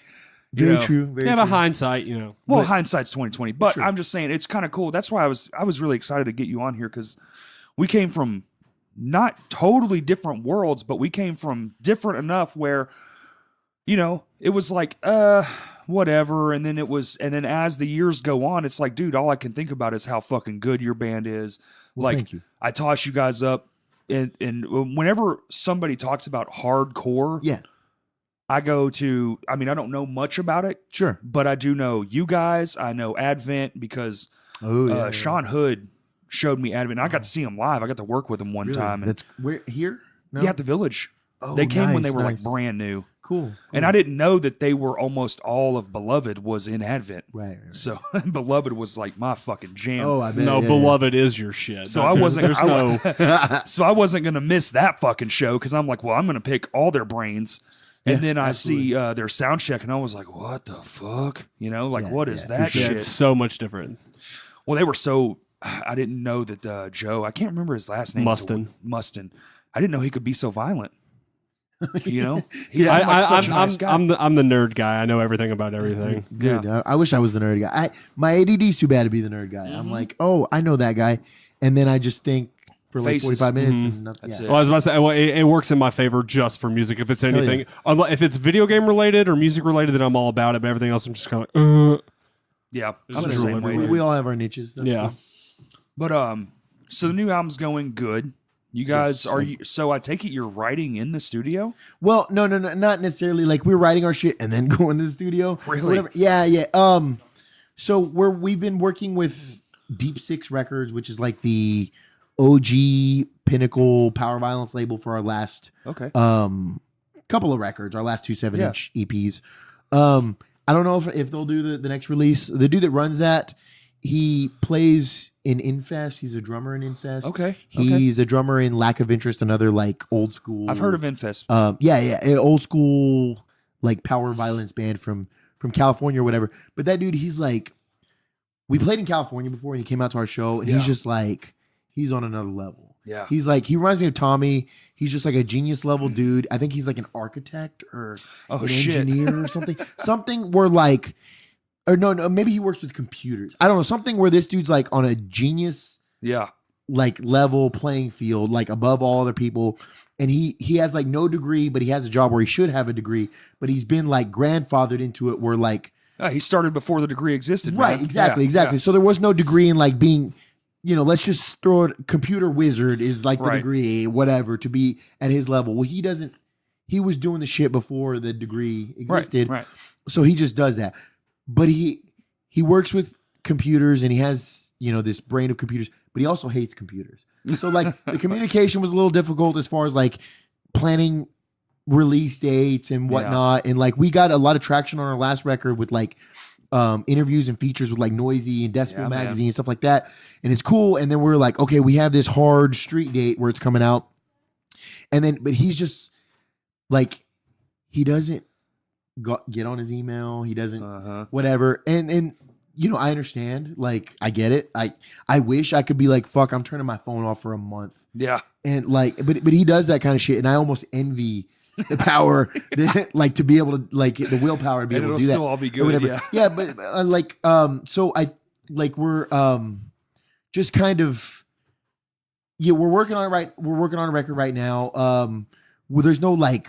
You Very know. true. Very Yeah, true. but hindsight, Well, hindsight's 2020. But I'm just saying it's kind of cool. That's why I was really excited to get you on here because we came from not totally different worlds, but we came from different enough where, it was like, whatever. And then as the years go on, it's like, dude, all I can think about is how fucking good your band is. Well, like, thank you. I toss you guys up. And whenever somebody talks about hardcore, Yeah, I go to, I don't know much about it, sure. but I do know you guys. I know Advent because Oh, yeah. Sean Hood showed me Advent. I got to see him live. I got to work with him one Really? time. And That's where here? No? yeah, at the Village. Oh, They came when nice, they were nice. like brand new. Cool. And I didn't know that they were almost all of Beloved was in Advent. Right. So Beloved was like my fucking jam. Oh, I bet. No, yeah, Beloved is your shit. So I wasn't. There's no. So I wasn't gonna miss that fucking show because I'm like, well, I'm gonna pick all their brains. And Yeah, then I absolutely. see their sound check, and I was like, "What the fuck?" Yeah, what is yeah, that for Yeah, shit? it's so much different. Well, they were so. I didn't know that Joe. I can't remember his last name. Mustin. I didn't know he could be so violent. He's like such a nice guy. I'm the nerd guy. I know everything about everything. Good. I wish I was the nerd guy. My ADD's too bad to be the nerd guy. Mm-hmm. I'm like, oh, I know that guy, and then I just think for like Faces. 45 minutes. Mhm. And nothing. That's yeah. it. Well, I was about to say, well, it works in my favor just for music. If it's yeah. anything, if it's video game related or music related, then I'm all about it. But everything else, I'm just kind of Yeah, There's I'm the just same rule way. everywhere. dude. We all have our niches. That's yeah. cool. But so the new album's going good. You guys Yes. are you? So I take it you're writing in the studio. Well, no, not necessarily. Like we're writing our shit and then going to the studio. Really? Whatever. Yeah. So we've been working with Deep Six Records, which is like the OG pinnacle power violence label for our last Okay. couple of records, our last two 7-inch EPs. I don't know if they'll do the next release. The dude that runs that, he plays in Infest. He's a drummer in Infest. Okay. He's a drummer in Lack of Interest, another like old school. I've heard of Infest. An old school like power violence band from California or whatever. But that dude, he's like, we played in California before, and he came out to our show, and he's Yeah. just like, he's on another level. Yeah. He's like, he reminds me of Tommy. He's just like a genius level dude. I think he's like an architect or an engineer or something. Something where like, or no, maybe he works with computers. I don't know. Something where this dude's like on a genius like level playing field, like above all other people. And he has like no degree, but he has a job where he should have a degree, but he's been like grandfathered into it where like, he started before the degree existed. Right. Man. Exactly. Yeah. So there was no degree in like being, let's just throw it. Computer wizard is like the degree, whatever, to be at his level. Well, he was doing the shit before the degree existed. Right. So he just does that. But he works with computers and he has, this brain of computers, but he also hates computers. So like the communication was a little difficult as far as like planning release dates and whatnot. And like we got a lot of traction on our last record with like interviews and features with like Noisy and Decibel Magazine and stuff like that. And it's cool. And then we're like, okay, we have this hard street date where it's coming out. And then, but he's just like, he doesn't get on his email. He doesn't whatever. And I understand. Like, I get it. I wish I could be like, fuck, I'm turning my phone off for a month. Yeah. And like, but he does that kind of shit. And I almost envy the power, like to be able to, like the willpower to be able to do that. It'll still all be good. Yeah. Yeah. But so I like, we're just kind of, we're working on it right. We're working on a record right now. Well, there's no like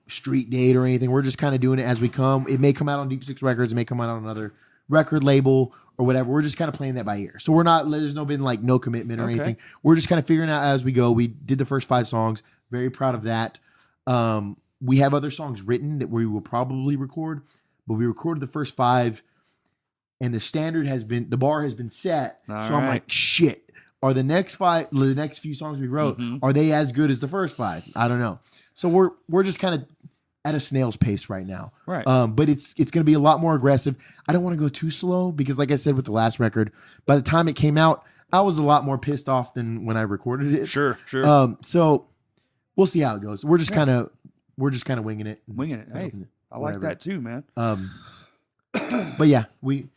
street date or anything. We're just kind of doing it as we come. It may come out on Deep Six Records. It may come out on another record label or whatever. We're just kind of playing that by ear. So there's no commitment or anything. We're just kind of figuring out as we go. We did the first 5 songs. Very proud of that. We have other songs written that we will probably record, but we recorded the first 5 and the bar has been set. I'm like, shit. Are the next few songs we wrote, are they as good as the first 5? I don't know. So we're just kind of at a snail's pace right now. Right. But it's going to be a lot more aggressive. I don't want to go too slow because like I said with the last record, by the time it came out, I was a lot more pissed off than when I recorded it. Sure. So we'll see how it goes. We're just kind of winging it. Hey, I like that too, man. But yeah, we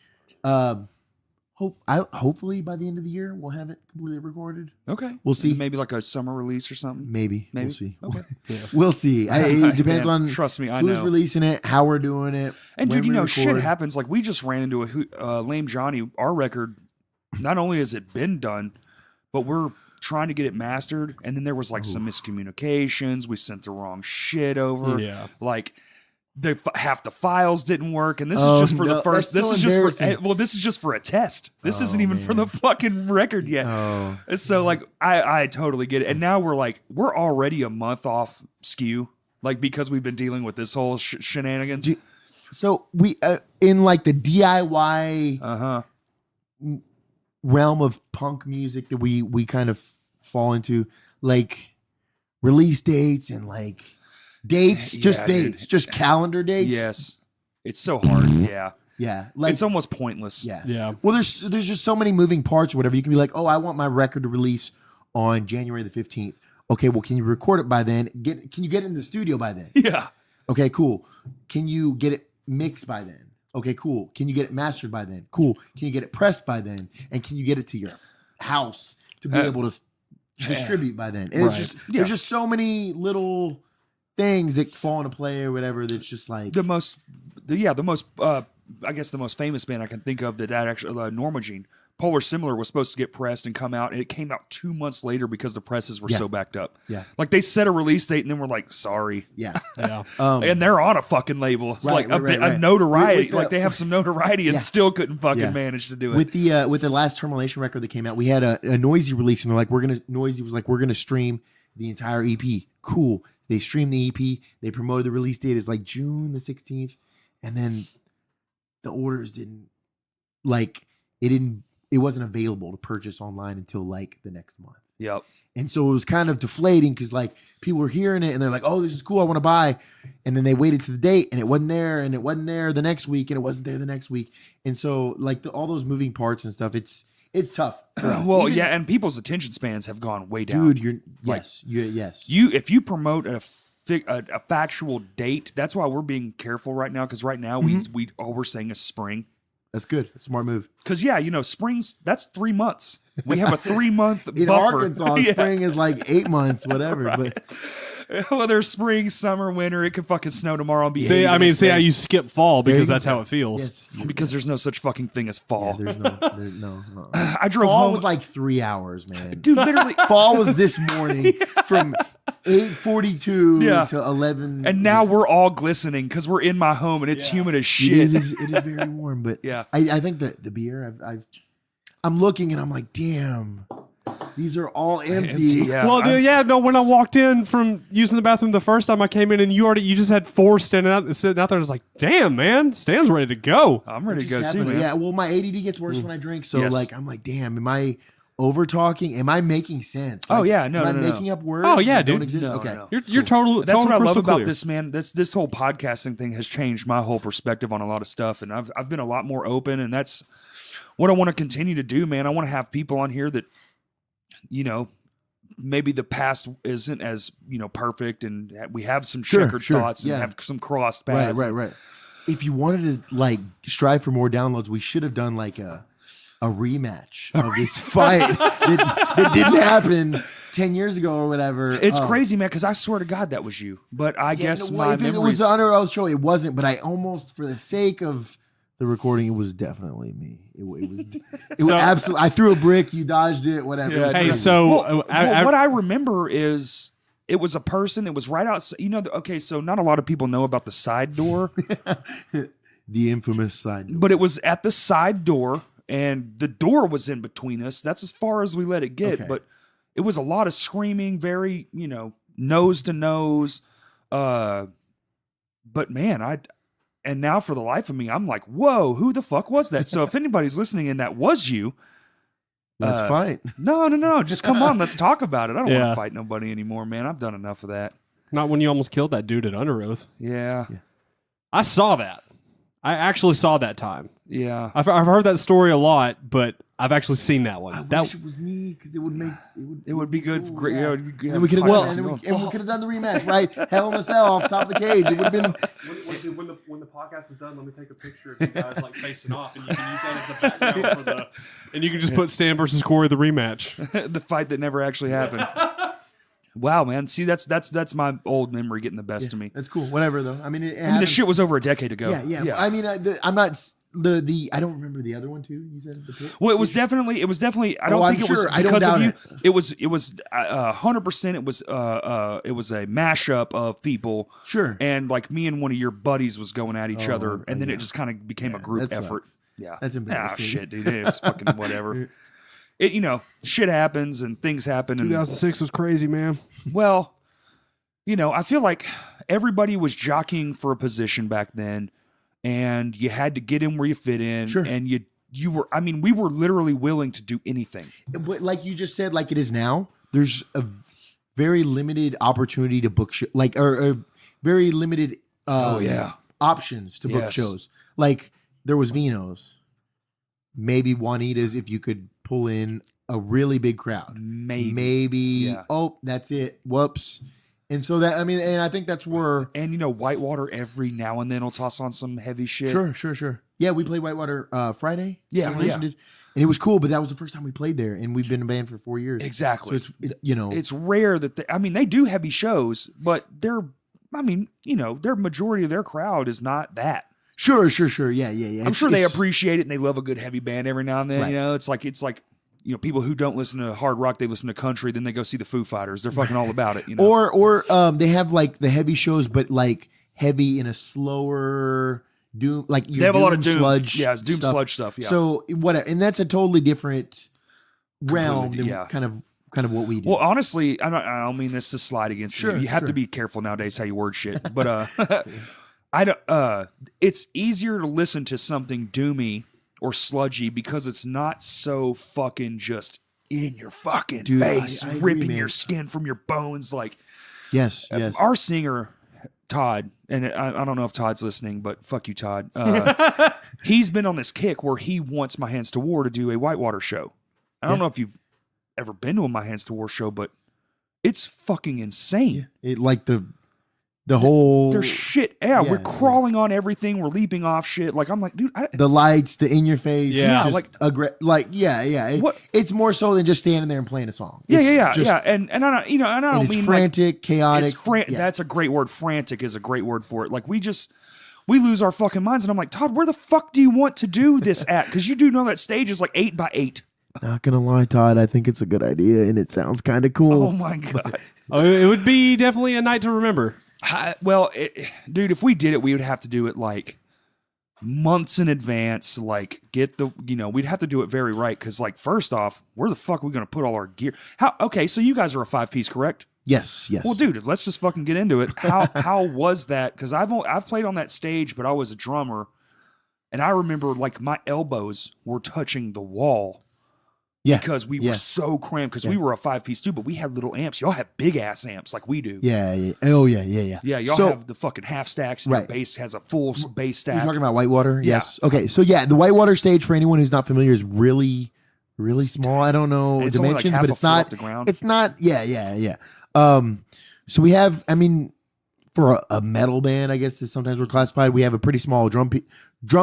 hopefully by the end of the year we'll have it completely recorded. Okay, we'll see. Maybe like a summer release or something. Maybe. We'll see. Okay, we'll see. It depends on. Trust me, I who's know. releasing it, how we're doing it, and dude, shit happens. Like we just ran into a Lame Johnny. Our record, not only has it been done, but we're trying to get it mastered, and then there was like some miscommunications. We sent the wrong shit over. Yeah, like. Half the files didn't work, and this is just for the first. This is just for this is just for a test. This isn't even for the fucking record yet. So like I totally get it. And now we're already a month off skew, like because we've been dealing with this whole shenanigans. So we in like the DIY realm of punk music that we kind of fall into, like release dates and like. Dates, just calendar dates. Yes, it's so hard. Yeah, like it's almost pointless. Yeah. Well, there's just so many moving parts or whatever. You can be like, oh, I want my record to release on January the 15th. Okay, well, can you record it by then? Can you get it in the studio by then? Yeah. Okay, cool. Can you get it mixed by then? Okay, cool. Can you get it mastered by then? Cool. Can you get it pressed by then? And can you get it to your house to be able to distribute by then? And it's just there's just so many little things that fall into play or whatever. That's just like the most I guess the most famous band I can think of that actually Norma Jean. Polar Similar was supposed to get pressed and come out, and it came out 2 months later because the presses were so backed up. Yeah, like they set a release date and then we're like, sorry. Yeah. And they're on a fucking label. It's like a notoriety. Like they have some notoriety and still couldn't fucking manage to do it. With the last Termination record that came out, we had a Noisy release, and they're like, Noisy was like, we're gonna stream the entire EP. Cool. They streamed the EP. They promoted the release date as like June the 16th, and then the orders it wasn't available to purchase online until like the next month. Yep. And so it was kind of deflating because like people were hearing it and they're like, oh, this is cool, I want to buy. And then they waited to the date and it wasn't there, and it wasn't there the next week, and it wasn't there the next week. And so like all those moving parts and stuff, it's tough. Well, and people's attention spans have gone way down. Dude, yes. If you promote a factual date, that's why we're being careful right now, because right now all we're saying is spring. That's good. That's a smart move. Because springs, that's 3 months. We have a 3-month In buffer. Arkansas, spring is like 8 months, whatever. But Whether spring, summer, winter, it could fucking snow tomorrow and be. See, I mean, see how you skip fall There because you that's go. how it feels. yes, because there's no such fucking thing as fall. there's no. I drove Fall home. was like 3 hours, man. Dude, literally. Fall was this morning from 8:42 Yeah. to 11. And now we're all glistening because we're in my home and it's humid as shit. It is very warm, but Yeah. I think that the beer I'm looking and I'm like, damn, these are all empty. Yeah. Well, when I walked in from using the bathroom the first time I came in, and you just had 4 sitting out there. I was like, damn, man, Stan's ready to go. I'm ready to Just go too, happened. man. Yeah, well, my ADD gets worse when I drink, so Yes. like I'm like, damn, am I over talking? Am I making sense? Oh, Like, yeah, no, am I no, no. making up words? Oh, yeah, that don't dude. exist? No, Okay, no. You're total. That's what I love crystal about clear. this, man. This whole podcasting thing has changed my whole perspective on a lot of stuff, and I've been a lot more open, and that's what I want to continue to do, man. I want to have people on here that, maybe the past isn't as perfect, and we have some Sure, checkered sure, thoughts and yeah. have some crossed paths. right. If you wanted to like strive for more downloads, we should have done like a rematch of this fight that didn't happen 10 years ago or whatever. It's crazy, man, because I swear to God that was you. But I guess no, my if it was memories. the Under Oath show, it wasn't. But I almost, for the sake of the recording, it was definitely me. It was. It was absolutely. I threw a brick. You dodged it. Whatever. Yeah, It was Hey, crazy. so Well, what I remember is it was a person. It was right outside. Okay, so not a lot of people know about the side door, the infamous side. but it was at the side door, and the door was in between us. That's as far as we let it get. Okay. But it was a lot of screaming, very nose to nose. But man, and now for the life of me, I'm like, whoa, who the fuck was that? So if anybody's listening and that was you, Let's fight. no, just come on, let's talk about it. I don't want Yeah. to fight nobody anymore, man. I've done enough of that. not when you almost killed that dude at Under Oath. Yeah. I saw that. I actually saw that time. Yeah. I've heard that story a lot, but I've actually seen that I one. wish it was me because it would make It would be good. For cool, great. yeah. Yeah, it would be And we could have Well- done the rematch, right? Hell in a Cell off top of the cage. It would have been. When the podcast is done, let me take a picture of you guys like facing off, and you can use that as the background for the. And you can just put Stan versus Corey the rematch. the fight that never actually happened. Wow, man. See, that's my old memory getting the best of me. That's cool. Whatever though. I mean, The shit was over a decade ago. Yeah. I mean, I'm not the. I don't remember the other one too. You said the pit? Well, it was definitely. I don't Oh, think I'm it was sure. I don't because of doubt you. it. It was 100%. It was a mashup of people. Sure. And like me and one of your buddies was going at each Oh, other, and then yeah. it just kind of became a Yeah, group that effort. sucks. Yeah, That's embarrassing. shit, dude. It's fucking whatever. It shit happens and things happen. And 2006 was crazy, man. well, I feel like everybody was jockeying for a position back then, and you had to get in where you fit in. Sure. And you were. I mean, we were literally willing to do anything. But like you just said, like it is now. There's a very limited opportunity to book or very limited. Options to book Yes. shows. Like there was Vino's, maybe Juanita's if you could pull in a really big crowd. Maybe. Yeah. Oh, that's it. Whoops. And so that and I think that's where. And Whitewater every now and then will toss on some heavy shit. Sure. Yeah, we played Whitewater Friday. Yeah, Celebration did. And it was cool, but that was the first time we played there, and we've been a band for 4 years. Exactly. So it's It's rare that they do heavy shows, but their majority of their crowd is not that. sure. Yeah. I'm sure they appreciate it and they love a good heavy band every now and then. Right. It's like people who don't listen to hard rock, they listen to country, then they go see the Foo Fighters. They're fucking all about it. Or they have like the heavy shows, but like heavy in a slower doom. Like they have a lot of doom sludge. Yeah, it's doom sludge stuff. Yeah. So whatever, and that's a totally different realm than yeah. kind of what we do. Well, honestly, I don't mean this to slide against you. You have to be careful nowadays how you word shit. But I don't. It's easier to listen to something doomy or sludgy because it's not so fucking just in your fucking Dude, face, I agree, ripping man. your skin from your bones. Like yes. our singer Todd, and I don't know if Todd's listening, but fuck you, Todd. He's been on this kick where he wants My Hands to War to do a Whitewater show. I don't know if you've ever been to a My Hands to War show, but it's fucking insane. It like the The whole There's shit. Yeah, we're crawling on everything. We're leaping off shit. Like I'm like, dude. the lights, the in your face. Yeah, like it's more so than just standing there and playing a song. Yeah. Just, And I don't, and I don't it's mean frantic, chaotic. That's a great word. Frantic is a great word for it. Like we lose our fucking minds, and I'm like, Todd, where the fuck do you want to do this at? Because you do know that stage is like 8 by 8. Not gonna lie, Todd, I think it's a good idea, and it sounds kind of cool. Oh my god. It would be definitely a night to remember. Dude, if we did it, we would have to do it like months in advance. Like, we'd have to do it very right. Because, like, first off, where the fuck are we going to put all our gear? Okay, so you guys are a 5-piece, correct? Yes. Well, dude, let's just fucking get into it. How was that? Because I've played on that stage, but I was a drummer, and I remember like my elbows were touching the wall. Yeah. Because we were so cramped because we were a 5-piece too, but we had little amps. Y'all have big ass amps like we do. Yeah. Oh, yeah. Yeah, y'all have the fucking half stacks and your bass has a full bass stack. You're talking about Whitewater? Yeah. Yes. Okay, so the Whitewater stage, for anyone who's not familiar, is really, really small. I don't know it's only dimensions, like but half a foot off the ground. It's not, yeah. So we have, for a metal band, I guess is sometimes we're classified, we have a pretty small drum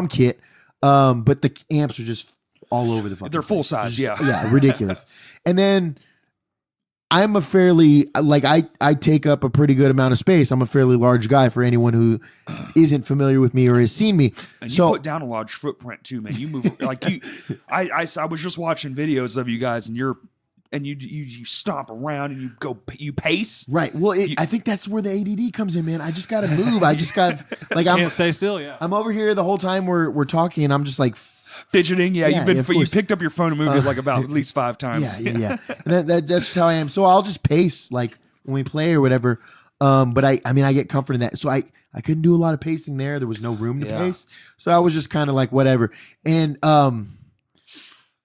kit, but the amps are just all over the fucking They're full size, yeah, ridiculous. And then I'm a fairly, like, I take up a pretty good amount of space. I'm a fairly large guy for anyone who isn't familiar with me or has seen me. And you put down a large footprint too, man. You move like you. I was just watching videos of you guys, and you stomp around and you pace. Right. Well, I think that's where the ADD comes in, man. I just got to move. I just got like Can't stay still. Yeah. I'm over here the whole time we're talking, and I'm just like fidgeting. Yeah, you picked up your phone and moved it like about at least 5 times. Yeah. And that's just how I am. So I'll just pace like when we play or whatever. But I get comfort in that. So I couldn't do a lot of pacing there. There was no room to pace. So I was just kind of like whatever. And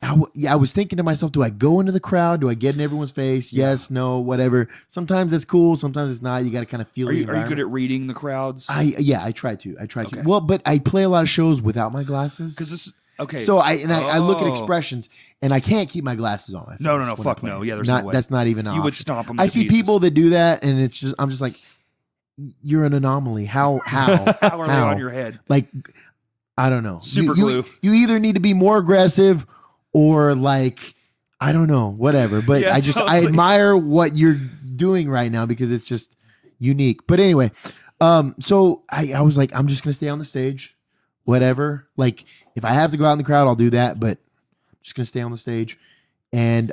I was thinking to myself, do I go into the crowd? Do I get in everyone's face? Yes, no, whatever. Sometimes it's cool. Sometimes it's not. You got to kind of feel the environment. Are you good at reading the crowds? I try to. Well, but I play a lot of shows without my glasses. Because this okay. So I look at expressions and I can't keep my glasses on. No, fuck no. Yeah, there's no way. That's not even an You would option. stomp them. I see people that do that, and I'm just like, you're an anomaly. How are they on your head? Like, I don't know. Super glue. You either need to be more aggressive, or like, I don't know, whatever. But Yeah, I admire what you're doing right now because it's just unique. But anyway, so I was like, I'm just gonna stay on the stage, whatever. Like, if I have to go out in the crowd, I'll do that. But I'm just gonna stay on the stage, and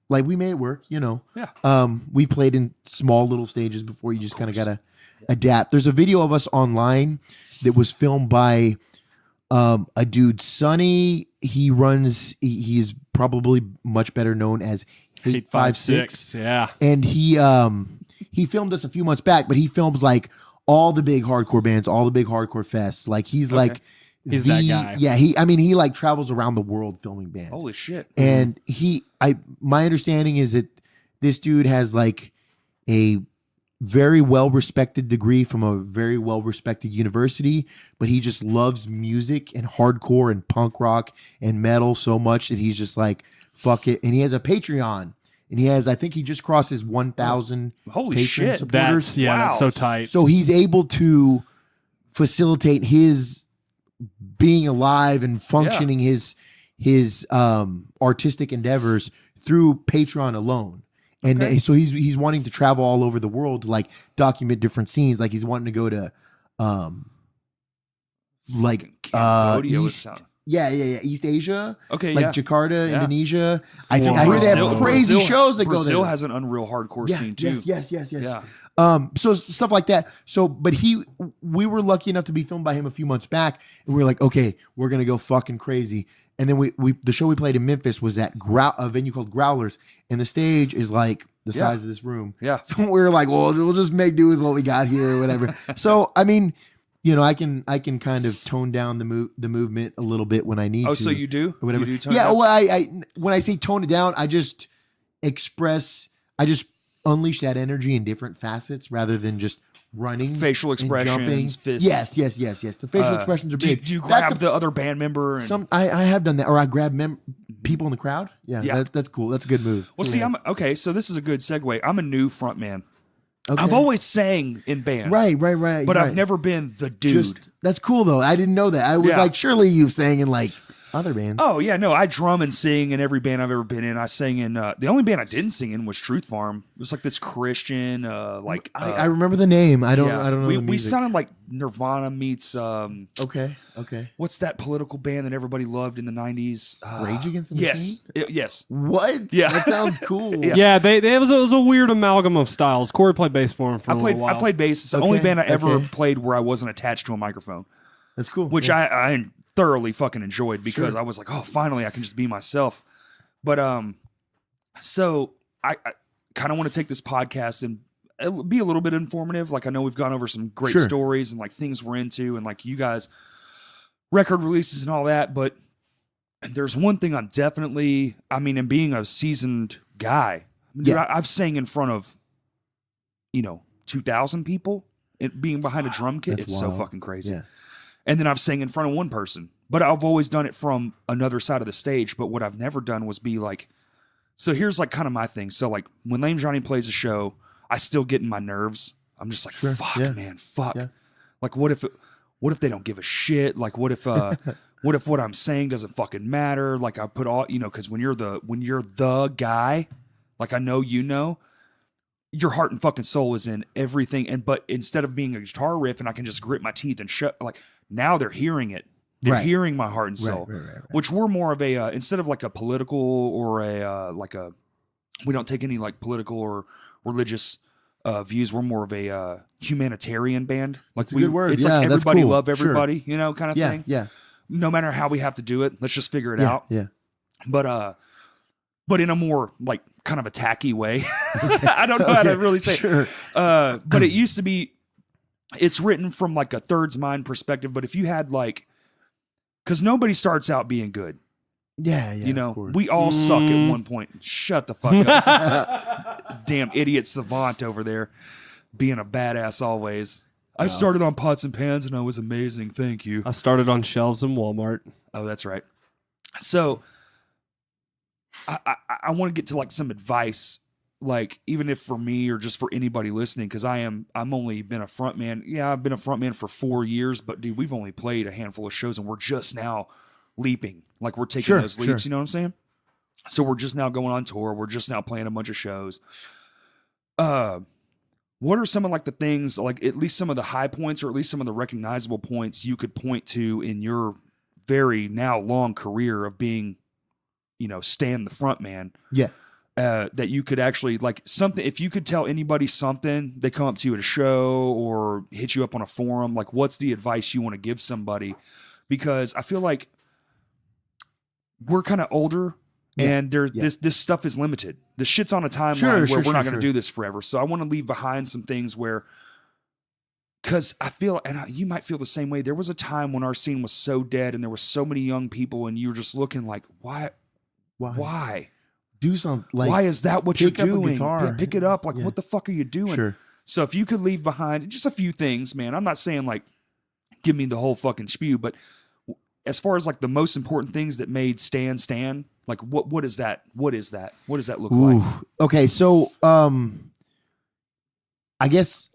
like we made it work, you know. Yeah. We played in small little stages before. You just kind of gotta adapt. There's a video of us online that was filmed by a dude, Sonny. He's probably much better known as 856. Yeah. And he filmed us a few months back, but he films like all the big hardcore bands, all the big hardcore fests. Like he's like he's that guy. Yeah, he like travels around the world filming bands. Holy shit. And my understanding is that this dude has like a very well-respected degree from a very well-respected university, but he just loves music and hardcore and punk rock and metal so much that he's just like, fuck it. And he has a Patreon, and I think he just crossed his 1,000 Holy Patreon shit. supporters. That's so tight. So he's able to facilitate his being alive and functioning his artistic endeavors through Patreon alone. And so he's wanting to travel all over the world to like document different scenes. Like he's wanting to go to Cambodia East Asia. Okay, like Jakarta, Yeah. Indonesia. I hear they have crazy shows that go there. Brazil has an unreal hardcore scene too. Yes. Yeah. So stuff like that. So, but we were lucky enough to be filmed by him a few months back, and we were like, okay, we're gonna go fucking crazy. And then the show we played in Memphis was at a venue called Growlers, and the stage is like the size of this room. Yeah. So we were like, well, we'll just make do with what we got here or whatever. So I mean, you know, I can kind of tone down the movement a little bit when I need to. Oh, so you do? Or whatever. You do tone yeah. down? Well, I when I say tone it down, I just unleash that energy in different facets rather than just running, facial expressions, and jumping. fists. Yes. The facial expressions are big. Do you grab the other band member? And... I have done that, or I grab people in the crowd. Yeah. That's cool. That's a good move. Well, see, so this is a good segue. I'm a new front man. Okay. I've always sang in bands. Right. But I've never been the dude. That's cool though. I didn't know that. I was Yeah. like, surely you've sang in like other bands. Oh yeah, no, I drum and sing in every band I've ever been in. I sang in the only band I didn't sing in was Truth Farm. It was like this Christian, I remember the name. I don't know. We the music. sounded like Nirvana meets Okay. what's that political band that everybody loved in the 90s? Rage Against the Yes. Machine? Yes. What? Yeah. That sounds cool. Yeah, it was a weird amalgam of styles. Corey played bass for him for a little while. I played bass. It's the only band I ever played where I wasn't attached to a microphone, That's cool. which I thoroughly fucking enjoyed because I was like, oh, finally I can just be myself. But so I kind of want to take this podcast and it'll be a little bit informative. Like I know we've gone over some great stories and like things we're into and like you guys record releases and all that, but there's one thing I'm definitely, and being a seasoned guy, dude, I've sang in front of 2,000 people, being behind a drum kit. It's so fucking crazy. Yeah. And then I've sang in front of one person, but I've always done it from another side of the stage. But what I've never done was be like, so here's like kind of my thing. So like when Lame Johnny plays a show, I still get in my nerves. I'm just like, fuck, man, fuck. Yeah. Like what if they don't give a shit? Like what if what I'm saying doesn't fucking matter? Like I put all, cause when you're the guy, like I know, your heart and fucking soul is in everything. But instead of being a guitar riff and I can just grit my teeth and shut, like now they're hearing it. They're hearing my heart and soul, which we're more of a, instead of like a political or we don't take any like political or religious views. We're more of a humanitarian band. Like that's a good word. It's like everybody love everybody, kind of thing. Yeah. No matter how we have to do it, let's just figure it out. Yeah. But in a more like kind of a tacky way. I don't know how to really say it. But it used to be, it's written from like a third's mind perspective. But if you had like, because nobody starts out being good. Yeah. Of course. We all suck at one point. Shut the fuck up. Damn idiot savant over there being a badass always. I started on pots and pans and I was amazing. Thank you. I started on shelves in Walmart. Oh, that's right. So I want to get to like some advice, like even if for me or just for anybody listening, because I'm only been a front man. Yeah, I've been a front man for 4 years, but dude, we've only played a handful of shows and we're just now leaping. Like we're taking those leaps, you know what I'm saying? So we're just now going on tour. We're just now playing a bunch of shows. What are some of like the things, like at least some of the high points or at least some of the recognizable points you could point to in your very now long career of being, Stan the front man? Yeah. That you could actually like something, if you could tell anybody something, they come up to you at a show or hit you up on a forum, like what's the advice you want to give somebody? Because I feel like we're kind of older and this stuff is limited. This shit's on a timeline where we're not going to do this forever. So I want to leave behind some things where, because I feel, and you might feel the same way, there was a time when our scene was so dead and there were so many young people and you were just looking like, why? Do something. Like, why is that what you're doing? Guitar. Pick it up. Like, what the fuck are you doing? Sure. So if you could leave behind just a few things, man, I'm not saying like, give me the whole fucking spew, but as far as like the most important things that made Stan, like what is that? What is that? What does that look like? Okay. So, I guess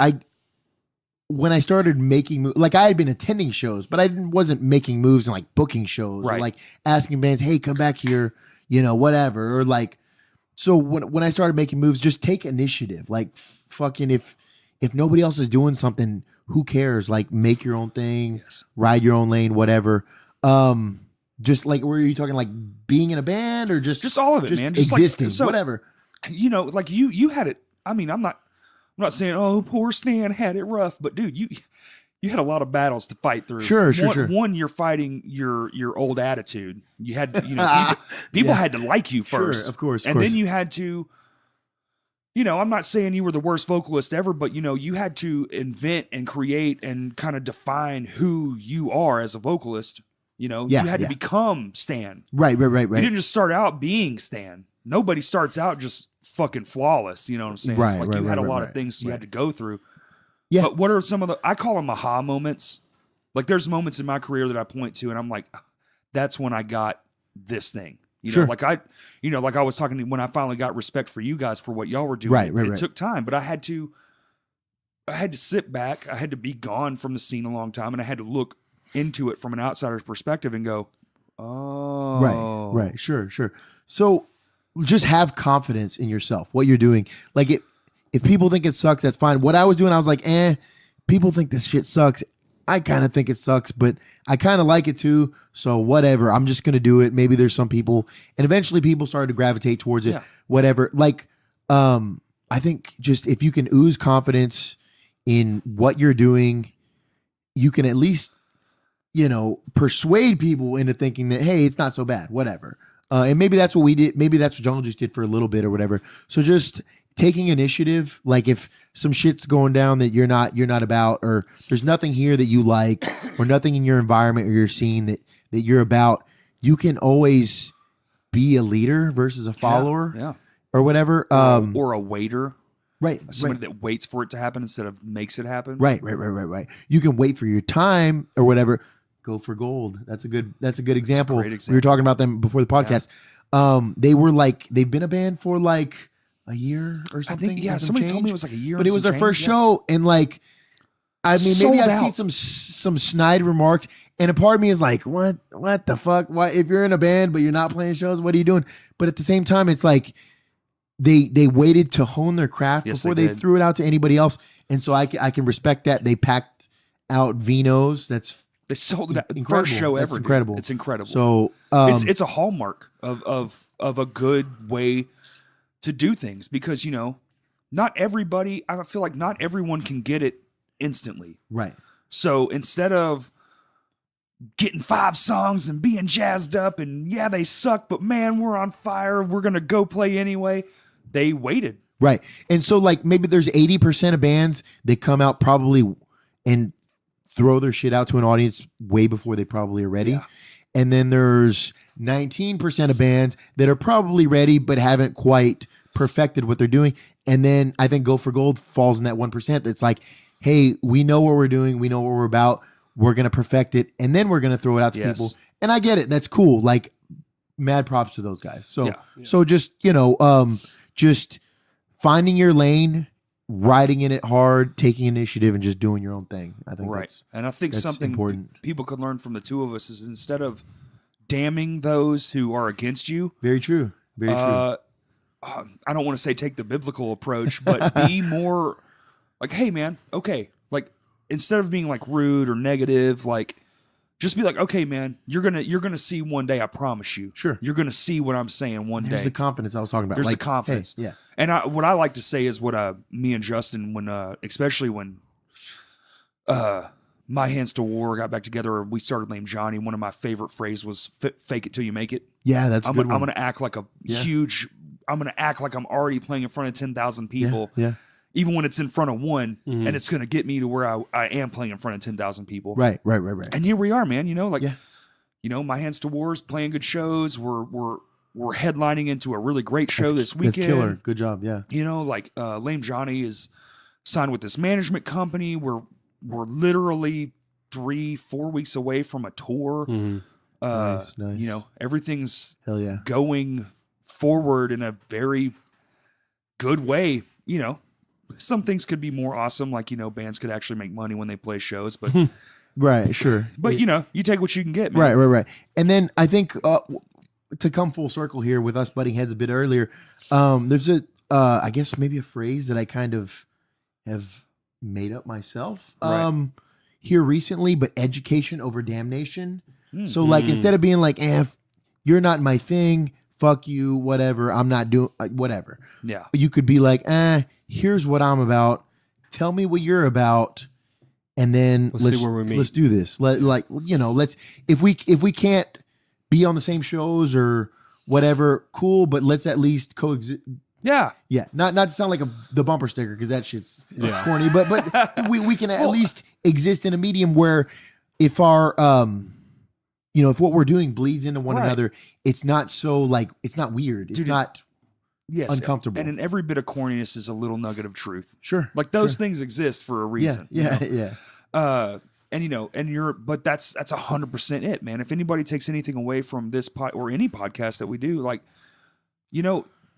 when I started making moves, like I had been attending shows, but I wasn't making moves and like booking shows or like asking bands, hey, come back here, whatever. Or like, so when I started making moves, just take initiative. Like fucking, if nobody else is doing something, who cares? Like make your own thing, ride your own lane, whatever. Just like, were you talking like being in a band or just all of it, man? Just existing, like, so, whatever. Like you had it. I'm not saying, oh, poor Stan had it rough, but dude, you had a lot of battles to fight through. Sure. One, you're fighting your old attitude. You had, people had to like you first, sure, of course, then you had to, I'm not saying you were the worst vocalist ever, but you had to invent and create and kind of define who you are as a vocalist. You had to become Stan. Right. You didn't just start out being Stan. Nobody starts out just fucking flawless. You know what I'm saying? It's like you had a lot of things you had to go through. Yeah. But what are some of I call them aha moments. Like there's moments in my career that I point to and I'm like, that's when I got this thing. Like I was talking to when I finally got respect for you guys for what y'all were doing. It took time, but I had to I had to sit back. I had to be gone from the scene a long time, and I had to look into it from an outsider's perspective and go, oh, right, sure. So just have confidence in yourself, what you're doing. Like if people think it sucks, that's fine. What I was doing, I was like, people think this shit sucks. I kind of think it sucks, but I kind of like it too. So whatever, I'm just going to do it. Maybe there's some people, and eventually people started to gravitate towards it, whatever. Like, I think just if you can ooze confidence in what you're doing, you can at least, persuade people into thinking that, hey, it's not so bad, whatever. And maybe that's what we did. Maybe that's what Jungle Juice did for a little bit or whatever. So just taking initiative, like if some shit's going down that you're not about, or there's nothing here that you like, or nothing in your environment or your scene that you're about, you can always be a leader versus a follower, or whatever. Or a waiter. Right. Somebody that waits for it to happen instead of makes it happen. Right. You can wait for your time or whatever. Go for gold. That's a good example. Great example. We were talking about them before the podcast. They've been a band for like a year or something. I think, somebody told me it was like a year. But it was their first show, and like, I mean, maybe I've seen some snide remarks, and a part of me is like, what the fuck? Why, if you're in a band but you're not playing shows, what are you doing? But at the same time, it's like they waited to hone their craft before they threw it out to anybody else, and so I can respect that. They packed out Vinos. They sold it out. Incredible. First show ever. That's incredible. Dude. It's incredible. So it's a hallmark of a good way to do things, because not everybody. I feel like not everyone can get it instantly. Right. So instead of getting 5 songs and being jazzed up and they suck, but man, we're on fire, we're gonna go play anyway. They waited. Right. And so like maybe there's 80% of bands that come out probably and throw their shit out to an audience way before they probably are ready. Yeah. And then there's 19% of bands that are probably ready but haven't quite perfected what they're doing. And then I think Go for Gold falls in that 1% that's like, hey, we know what we're doing, we know what we're about, we're going to perfect it, and then we're going to throw it out to people. And I get it. That's cool. Like, mad props to those guys. So so just, just finding your lane, riding in it hard, taking initiative, and just doing your own thing. I think and I think that's something important. People could learn from the two of us is, instead of damning those who are against you. Very true. Very true. I don't want to say take the biblical approach, but be more like, hey man, okay. Like, instead of being like rude or negative, like, just be like, okay, man, you're gonna see one day. I promise you. Sure. You're gonna see what I'm saying one day. There's the confidence I was talking about. There's like, the confidence. Hey, yeah. And what I like to say is what me and Justin, when especially when My Hands to War got back together, we started Lame Johnny. One of my favorite phrases was "fake it till you make it." Yeah, that's a good one. I'm gonna act like a huge. I'm gonna act like I'm already playing in front of 10,000 people. Yeah. Even when it's in front of one, and it's going to get me to where I am playing in front of 10,000 people. Right. And here we are, man. My Hands to War's playing good shows. We're headlining into a really great show this weekend. That's killer. Good job. Yeah. Lame Johnny is signed with this management company. We're literally 3-4 weeks away from a tour. Nice. Everything's hell yeah going forward in a very good way. Some things could be more awesome, like, bands could actually make money when they play shows, but right, sure. But you take what you can get, man. Right. And then I think to come full circle here with us butting heads a bit earlier, there's I guess maybe a phrase that I kind of have made up myself here recently, but education over damnation. So like, instead of being like, if you're not my thing, fuck you, whatever, I'm not doing whatever. Yeah. You could be like, here's what I'm about. Tell me what you're about. And then let's see where we meet. Let's do this. Let's if we can't be on the same shows or whatever, cool, but let's at least coexist. Yeah. Yeah. Not to sound like the bumper sticker, because that shit's corny, but we can at least exist in a medium where if our if what we're doing bleeds into one another, it's not so like, it's not weird. It's not uncomfortable. And in every bit of corniness is a little nugget of truth. Sure. Like those things exist for a reason. Yeah. But that's 100% it, man. If anybody takes anything away from this or any podcast that we do, like,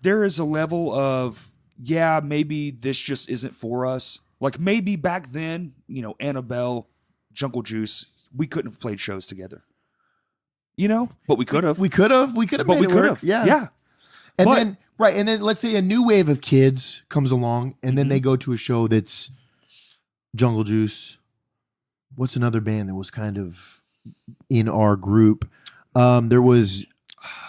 there is a level of, maybe this just isn't for us. Like maybe back then, you know, Annabelle, Jungle Juice, we couldn't have played shows together. You know, but we could have. We could have. We could have. But we could have. Yeah. Yeah. And But- then right, and then let's say a new wave of kids comes along, and then Mm-hmm. they go to a show that's Jungle Juice. What's another band that was kind of in our group? There was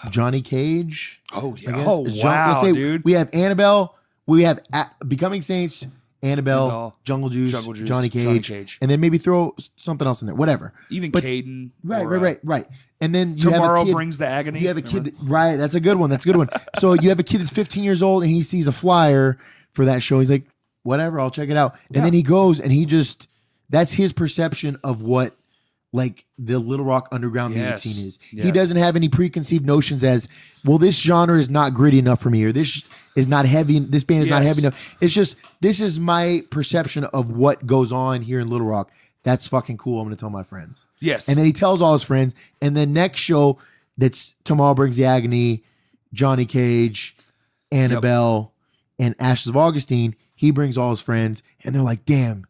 Johnny Cage. Oh, I yeah. guess. Oh, Let's wow, say dude. We have Annabelle. We have Becoming Saints. Annabelle, Annabelle, Jungle Juice, Jungle Juice, Johnny Johnny Cage, Cage. and then maybe throw something else in there. Whatever. Even But- Caden. Right, or, right. And then you Tomorrow have a kid, Brings the Agony. You have a kid, Remember? right? That's a good one. That's a good one. So you have a kid that's 15 years old, and he sees a flyer for that show. He's like, "Whatever, I'll check it out." And then he goes, and he just—that's his perception of what like the Little Rock underground music Yes. scene is. He Yes. doesn't have any preconceived notions as, well, this genre is not gritty enough for me, or this is not heavy. This band is not Yes. heavy enough. It's just this is my perception of what goes on here in Little Rock. That's fucking cool. I'm going to tell my friends. Yes. And then he tells all his friends. And then next show, that's Tomorrow Brings the Agony, Johnny Cage, Annabelle, and Ashes of Augustine. He brings all his friends, and they're like, "Damn,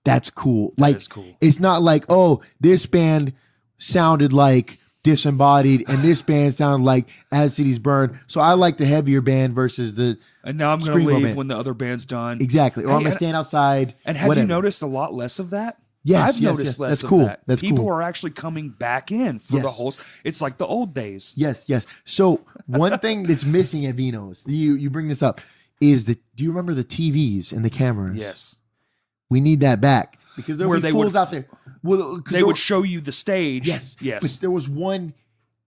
that's cool." Like, is cool. it's not like, "Oh, this band sounded like Disembodied, and this band sounded like As Cities Burn." So I like the heavier band versus the And now I'm going to Screamo leave band. when the other band's done. exactly. Or Hey, I'm gonna and- stand outside. And have whatever. you noticed a lot less of that? Yes, I've yes, noticed yes. less That's of cool. that. That's People cool. are actually coming back in for the Yes. whole. It's like the old days. Yes, yes. So one thing that's missing at Vino's, you bring this up, is the. Do you remember the TVs and the cameras? Yes. We need that back because there Where were they fools would- out there. Well, 'cause They there would were- show you the stage. yes, Yes. But there was one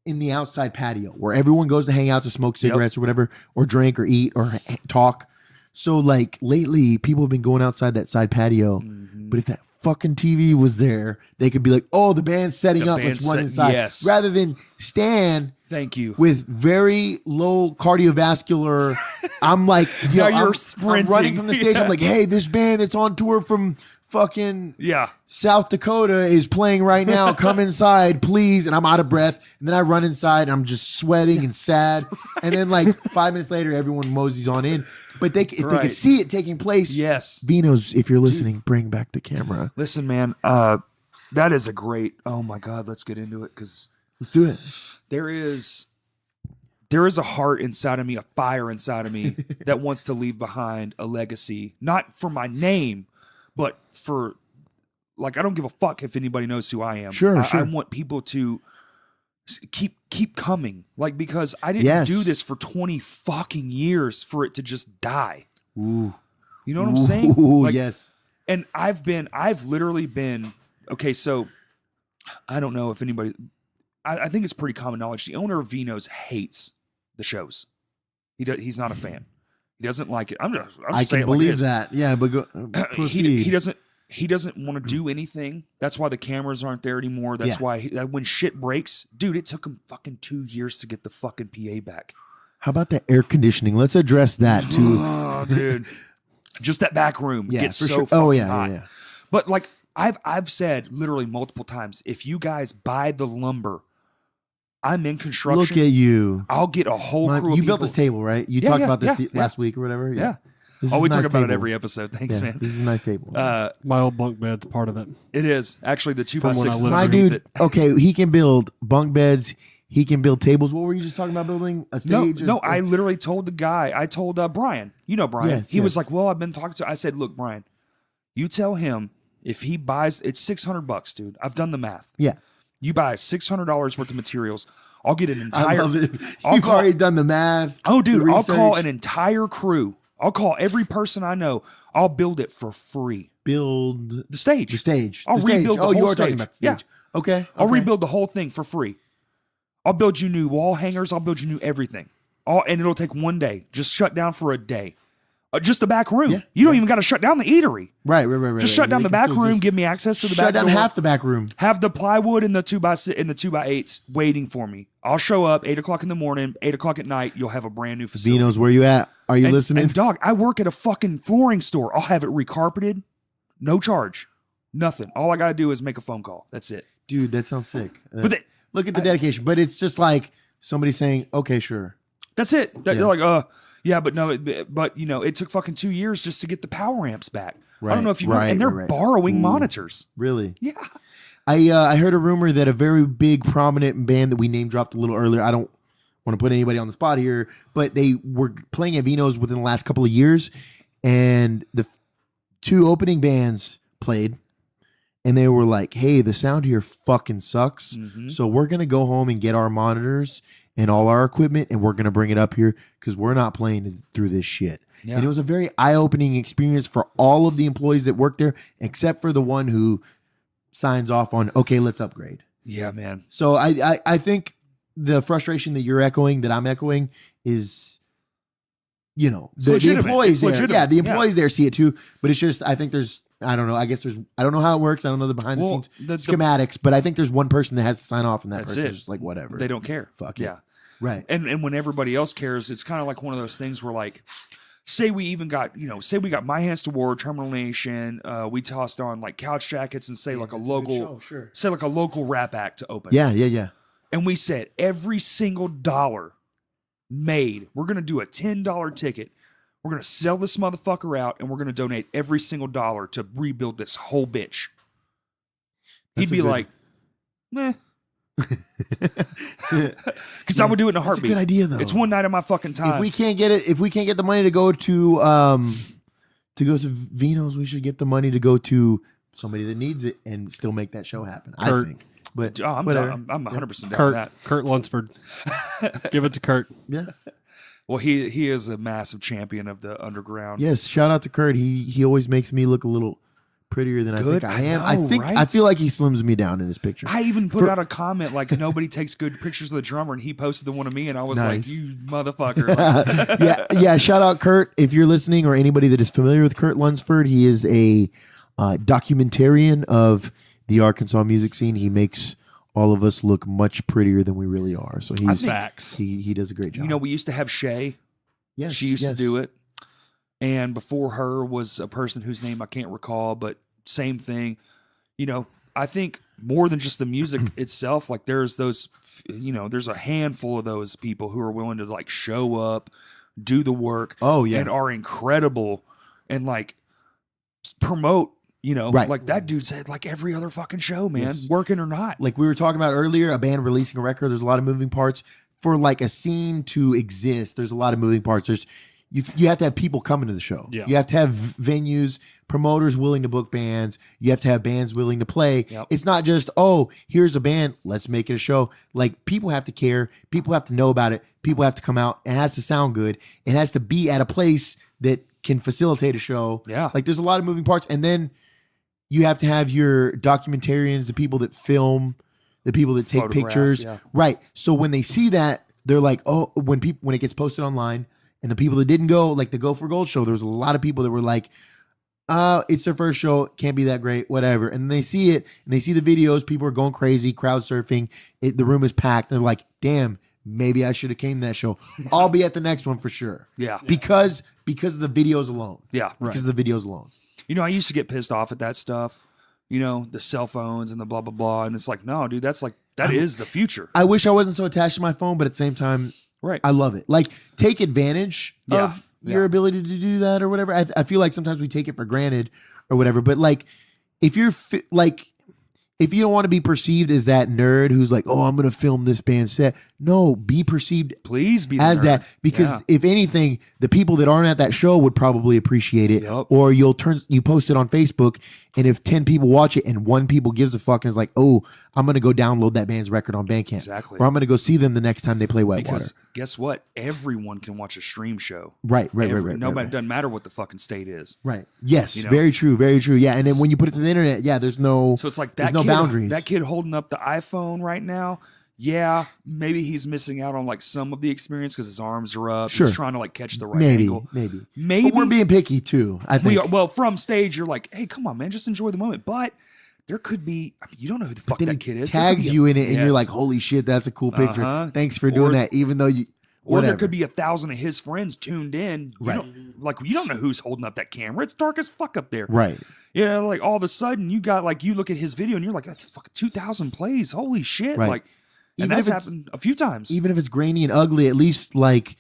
in the outside patio where everyone goes to hang out to smoke cigarettes or whatever, or drink or eat or talk. So like lately, people have been going outside that side patio. Mm-hmm. But if that fucking TV was there, they could be like, "Oh, the band's setting The up. band's Let's run set- inside." yes. Rather than stand Thank you. with very low cardiovascular. I'm like, Now yo, you're I'm sprinting. running from the stage. Yeah. I'm like, "Hey, this band that's on tour from fucking Yeah. South Dakota is playing right now. Come inside, please." And I'm out of breath. And then I run inside and I'm just sweating and sad. And then like 5 minutes later, everyone moseys on in. But if they Right. could see it taking place, Yes. Vino's, if you're listening, bring back the camera. Listen, man. That is a great. Oh my God. Let's get into it because Let's do it. there is a heart inside of me, a fire inside of me that wants to leave behind a legacy, not for my name, but for like I don't give a fuck if anybody knows who I am. Sure, I sure. want people to keep coming, like because I didn't Yes. do this for 20 fucking years for it to just die. Ooh. You know what I'm saying? Ooh, Like, yes. And I've literally been, okay, so I don't know if anybody, I think it's pretty common knowledge. The owner of Vino's hates the shows. He's not a fan. He doesn't like it. I'm just I saying can it like it believe is. that. Yeah, but go, proceed. He doesn't want to do anything. That's why the cameras aren't there anymore. That's Yeah. why when shit breaks, dude, it took him fucking 2 years to get the fucking PA back. How about the air conditioning? Let's address that too. Oh, dude. Just that back room Yeah, gets for so sure. fucking Oh yeah, hot. yeah. But like I've said literally multiple times, if you guys buy the lumber, I'm in construction. Look at you. I'll get a whole crew of You people. built this table, right? You Yeah, talked yeah, about this yeah, last week or whatever. Yeah. This Oh, is we a talk nice about it table. every episode. Thanks, Yeah, man. this is a nice table. My old bunk bed's part of it. It is actually the 2x6 when I is lived My underneath dude, it. okay, he can build bunk beds. He can build tables. What were you just talking about building? A stage? No, I literally told the guy. I told Brian. You know Brian. Yes, he was yes. like, "Well, I've been talking to." I said, "Look, Brian, you tell him if he buys, it's $600, dude. I've done the math. Yeah. You buy $600 worth of materials. I'll get an I entire. love it. I'll You've call- already done the math. Oh, dude, the I'll call research. an entire crew. I'll call every person I know. I'll build it for free. Build The stage. the stage. I'll The stage. rebuild the Oh, you whole are talking stage. about the Yeah. stage. Okay. I'll okay. rebuild the whole thing for free. I'll build you new wall hangers. I'll build you new everything. And it'll take one day. Just shut down for a day. Just the back room. Yeah, You don't even got to shut down the eatery. Right. Just shut down They the can back still room. just Give me access to the Shut back down door. half the back room. Have the plywood and the 2x8s waiting for me. I'll show up 8:00 in the morning, 8:00 at night. You'll have a brand new facility. Vino's, where you at? Are you and, listening? And dog, I work at a fucking flooring store. I'll have it recarpeted, no charge, nothing. All I gotta do is make a phone call. That's it. Dude, that sounds sick. But Look at the dedication. But it's just like somebody saying, "Okay, sure." that's it. Yeah. You're like, yeah, but no, but you know, it took fucking 2 years just to get the power amps back. I don't know if you know, and they're borrowing monitors. Really? Yeah. I heard a rumor that a very big prominent band that we name dropped a little earlier. I don't want to put anybody on the spot here, but they were playing at Vino's within the last couple of years, and the 2 opening bands played, and they were like, "Hey, the sound here fucking sucks, so we're gonna go home and get our monitors and all our equipment, and we're gonna bring it up here because we're not playing through this shit." Yeah. And it was a very eye-opening experience for all of the employees that worked there, except for the one who signs off on, okay, let's upgrade. Yeah, man. So I think the frustration that you're echoing, that I'm echoing, is, the employees there. Yeah, the employees there see it too. But it's just, I think there's, I don't know. I guess there's, I don't know how it works. I don't know the behind the scenes schematics, but I think there's one person that has to sign off, and that person's just like, whatever. They don't care. Fuck it. Yeah. Right. And when everybody else cares, it's kind of like one of those things where, like, say we got My Hands to War, Terminal Nation, we tossed on like Couch Jackets, and say like a local rap act to open. Yeah. And we said every single dollar made, we're gonna do a $10 ticket. We're gonna sell this motherfucker out, and we're gonna donate every single dollar to rebuild this whole bitch. He'd be like, meh. Because I would do it in a heartbeat. That's a good idea, though. It's one night of my fucking time. If we can't get the money to go to Vino's, we should get the money to go to somebody that needs it and still make that show happen. Kurt. I think. But I'm 100% down with that. Kurt Lunsford. Give it to Kurt. Yeah. Well, he is a massive champion of the underground. Yes, shout out to Kurt. He always makes me look a little prettier than I think I am. I feel like he slims me down in his picture. I even put out a comment like, nobody takes good pictures of the drummer, and he posted the one of me, and I was like, you motherfucker. Like, yeah. Shout out Kurt if you're listening, or anybody that is familiar with Kurt Lunsford. He is a documentarian of the Arkansas music scene. He makes all of us look much prettier than we really are. So he does a great job. We used to have Shay. Yes, she used to do it. And before her was a person whose name I can't recall, but same thing. I think more than just the music itself, like there's those, there's a handful of those people who are willing to like show up, do the work, and are incredible, and like promote. Like that dude said, like every other fucking show, man, working or not. Like we were talking about earlier, a band releasing a record, there's a lot of moving parts. For like a scene to exist, there's a lot of moving parts. You have to have people coming to the show. Yeah. You have to have venues, promoters willing to book bands. You have to have bands willing to play. Yep. It's not just, here's a band, let's make it a show. Like people have to care. People have to know about it. People have to come out. It has to sound good. It has to be at a place that can facilitate a show. Yeah. Like there's a lot of moving parts. And then you have to have your documentarians, the people that film, the people that take pictures. Yeah. Right. So when they see that, they're like, when it gets posted online, and the people that didn't go, like the Go for Gold show, there was a lot of people that were like, it's their first show, can't be that great, whatever. And they see it, and they see the videos, people are going crazy, crowd surfing, the room is packed, and they're like, damn, maybe I should have came to that show. I'll be at the next one for sure. Yeah. Because of the videos alone. Yeah. Because of the videos alone. I used to get pissed off at that stuff, the cell phones and the blah, blah, blah. And it's like, no, dude, that is the future. I wish I wasn't so attached to my phone, but at the same time, right, I love it. Like, take advantage of your ability to do that or whatever. I feel like sometimes we take it for granted or whatever. But like, if you're if you don't want to be perceived as that nerd who's like, I'm going to film this band set. No, be perceived. Please be as that, because if anything, the people that aren't at that show would probably appreciate it. Yep. Or you post it on Facebook, and if 10 people watch it and 1 people gives a fuck and is like, I'm going to go download that band's record on Bandcamp. Exactly. Or I'm going to go see them the next time they play Whitewater. Because guess what? Everyone can watch a stream show. Right. Nobody, doesn't matter what the fucking state is. Right. Yes. Very true. Very true. Yeah. And then when you put it to the internet, there's no. So it's like that. No boundaries. That kid holding up the iPhone right now. Yeah, maybe he's missing out on like some of the experience because his arms are up. Sure. He's trying to like catch the right angle. Maybe. But we're being picky too, I think. We are, well, from stage, you're like, hey, come on, man, just enjoy the moment. But there could be, you don't know who the fuck that kid is. Tags you in it, and you're like, holy shit, that's a cool picture. Thanks for doing that, even though you. Or there could be 1,000 of his friends tuned in. Right. You don't know who's holding up that camera. It's dark as fuck up there. Right. Like all of a sudden you got like, you look at his video and you're like, that's fucking 2,000 plays. Holy shit. Right. Like, and that's happened a few times. Even if it's grainy and ugly, at least like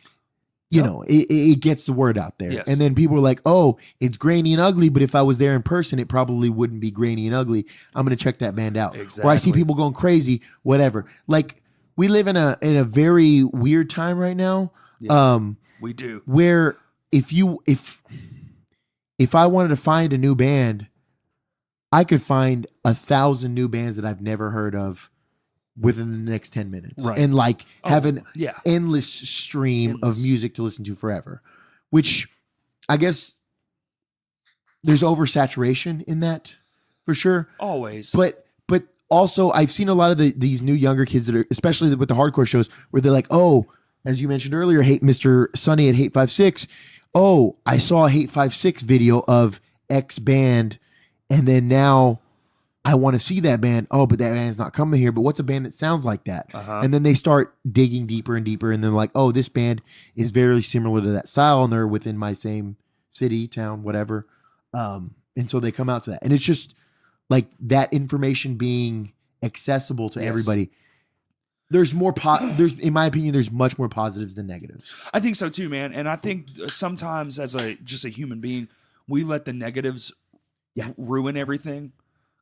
you know, it gets the word out there. Yes. And then people are like, oh, it's grainy and ugly, but if I was there in person, it probably wouldn't be grainy and ugly. I'm going to check that band out. Exactly. Or I see people going crazy, whatever. Like, we live in a very weird time right now. Yeah, we do. Where if I wanted to find a new band, I could find 1,000 new bands that I've never heard of within the next 10 minutes. Right. And like have an yeah. endless stream of music to listen to forever, which I guess there's oversaturation in that for sure. Always. But also I've seen a lot of these new younger kids that are, especially with the hardcore shows, where they're like, oh, as you mentioned earlier, Mr. Sonny at Hate 56. Oh, I saw a Hate 56 video of X band, and then now I want to see that band. Oh, but that band's not coming here. But what's a band that sounds like that? Uh-huh. And then they start digging deeper and deeper, and then like, oh, this band is very similar to that style, and they're within my same city, town, whatever. And so they come out to that, and it's just like that information being accessible to everybody. There's more in my opinion, there's much more positives than negatives. I think so too, man. And I think sometimes as just a human being, we let the negatives ruin everything.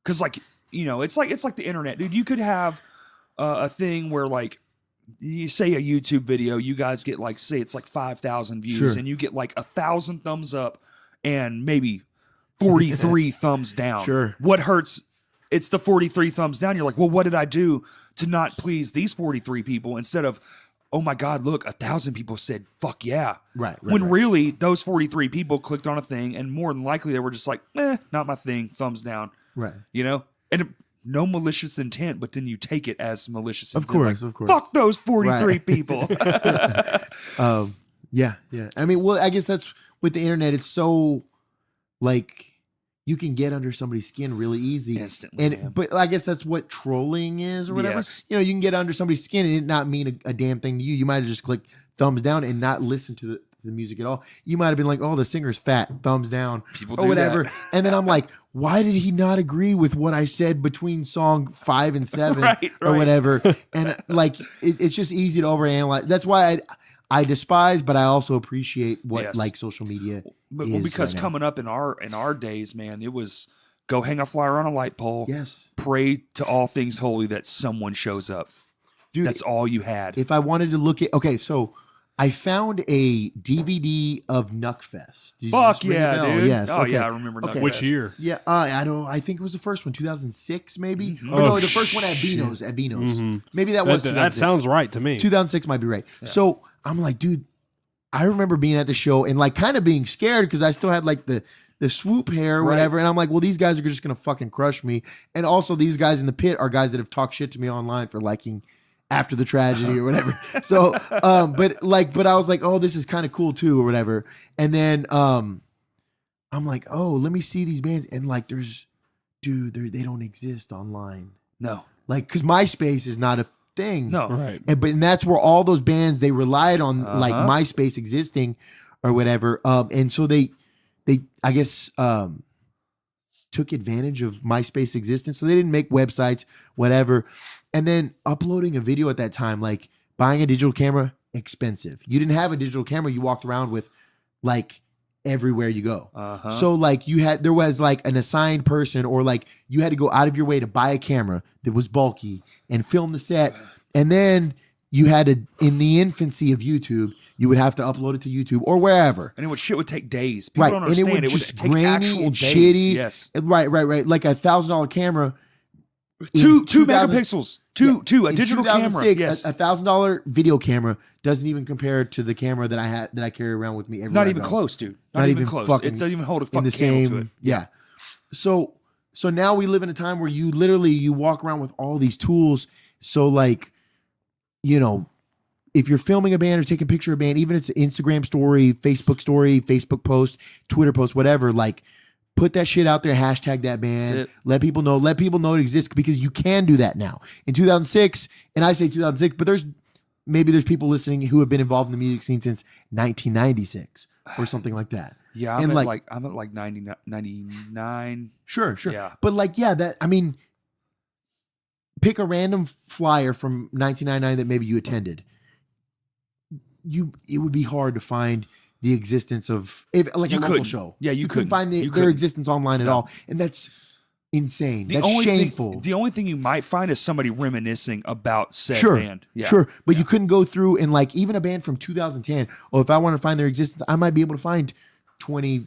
Cause like, you know, it's like the internet, dude. You could have a thing where like, you say a YouTube video, you guys get like, say it's like 5,000 views, Sure. and you get like 1,000 thumbs up and maybe 43 thumbs down. Sure. What hurts? It's the 43 thumbs down. You're like, well, what did I do to not please these 43 people? Instead of, oh my God, look, 1,000 people said, fuck yeah. Right. When really those 43 people clicked on a thing, and more than likely they were just like, not my thing, thumbs down. Right. You know? And no malicious intent, but then you take it as malicious intent. Of course, like, of course. Fuck those 43 Right. people. Yeah. I mean, well, I guess that's with the internet. It's so like you can get under somebody's skin really easy. Instantly, man. But I guess that's what trolling is or whatever. Yes. You know, you can get under somebody's skin and it not mean a damn thing to you. You might have just clicked thumbs down and not listen to the music at all. You might have been like, oh, the singer's fat, thumbs down, People or do whatever. that. And then I'm like, why did he not agree with what I said between song 5 and 7 Right. or whatever? And like, it's just easy to overanalyze. That's why I despise, but I also appreciate what like social media But is because right now. coming up in our days, man, it was go hang a flyer on a light pole. Yes. Pray to all things holy that someone shows up. Dude, That's all you had. if I wanted to look at, okay, so I found a DVD of Nuckfest. Did you Fuck just ring a yeah, bell? dude. Yes. Oh okay. yeah, I remember Okay. Nuckfest. Which year? Yeah, I think it was the first one, 2006 maybe. Mhm. Or no, Oh, the first one at shit. Beano's. Mhm. Maybe that was That 2006. sounds right to me. 2006 might be right. So I'm like, dude, I remember being at the show and like kind of being scared because I still had like the swoop hair or Right. whatever. And I'm like, well, these guys are just going to fucking crush me. And also these guys in the pit are guys that have talked shit to me online for liking After the Tragedy or whatever. So, but I was like, oh, this is kind of cool too or whatever. And then I'm like, oh, let me see these bands. And like, they don't exist online. No. Like, cause MySpace is not a thing. No. Right. And that's where all those bands they relied on like Uh-huh. MySpace existing or whatever. And so they I guess took advantage of MySpace existence. So they didn't make websites, whatever. And then uploading a video at that time, like buying a digital camera, expensive. You didn't have a digital camera you walked around with like everywhere you go. Uh-huh. So like there was like an assigned person or like you had to go out of your way to buy a camera that was bulky and film the set. And then you had to, in the infancy of YouTube, you would have to upload it to YouTube or wherever. and shit would take days. People Right. don't And it understand. would just take grainy actual and days. shitty. Yes. Right. Like a $1,000 camera. in Two 2000 megapixels. Two. A in digital camera. 2006, Yes. a $1,000 video camera doesn't even compare to the camera that I carry around with me everywhere. Not I even go. close, dude. Not even close. It fucking doesn't even hold a in fucking the candle to it. same. Yeah. So now we live in a time where you walk around with all these tools. So like, you know, if you're filming a band or taking a picture of a band, even if it's an Instagram story, Facebook post, Twitter post, whatever, like put that shit out there, hashtag that That's band, it. let people know it exists because you can do that now. In 2006, and I say 2006, but there's people listening who have been involved in the music scene since 1996 or something like that. Yeah, And I'm at like 99. Sure. Yeah. But like, yeah, pick a random flyer from 1999 that maybe you attended. it would be hard to find the existence of a local show. Yeah, you couldn't couldn't. find their existence online at all, and that's insane. That's shameful. The only thing you might find is somebody reminiscing about said band. Yeah. Sure, but you couldn't go through and like even a band from 2010. Oh, if I want to find their existence, I might be able to find 20,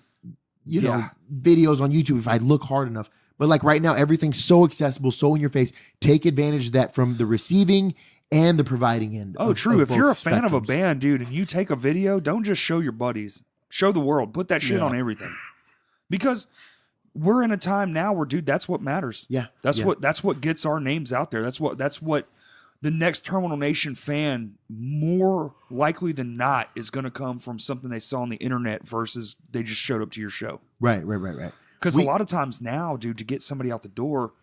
videos on YouTube if I look hard enough. But like right now, everything's so accessible, so in your face. Take advantage of that from the receiving and the providing end. Oh, true. Of If you're a both fan of a spectrums. band, dude, and you take a video, don't just show your buddies. Show the world. Put that shit on everything. Because we're in a time now where, dude, that's what matters. Yeah. That's what gets our names out there. That's what the next Terminal Nation fan, more likely than not, is going to come from something they saw on the internet versus they just showed up to your show. Right. Because a lot of times now, dude, to get somebody out the door,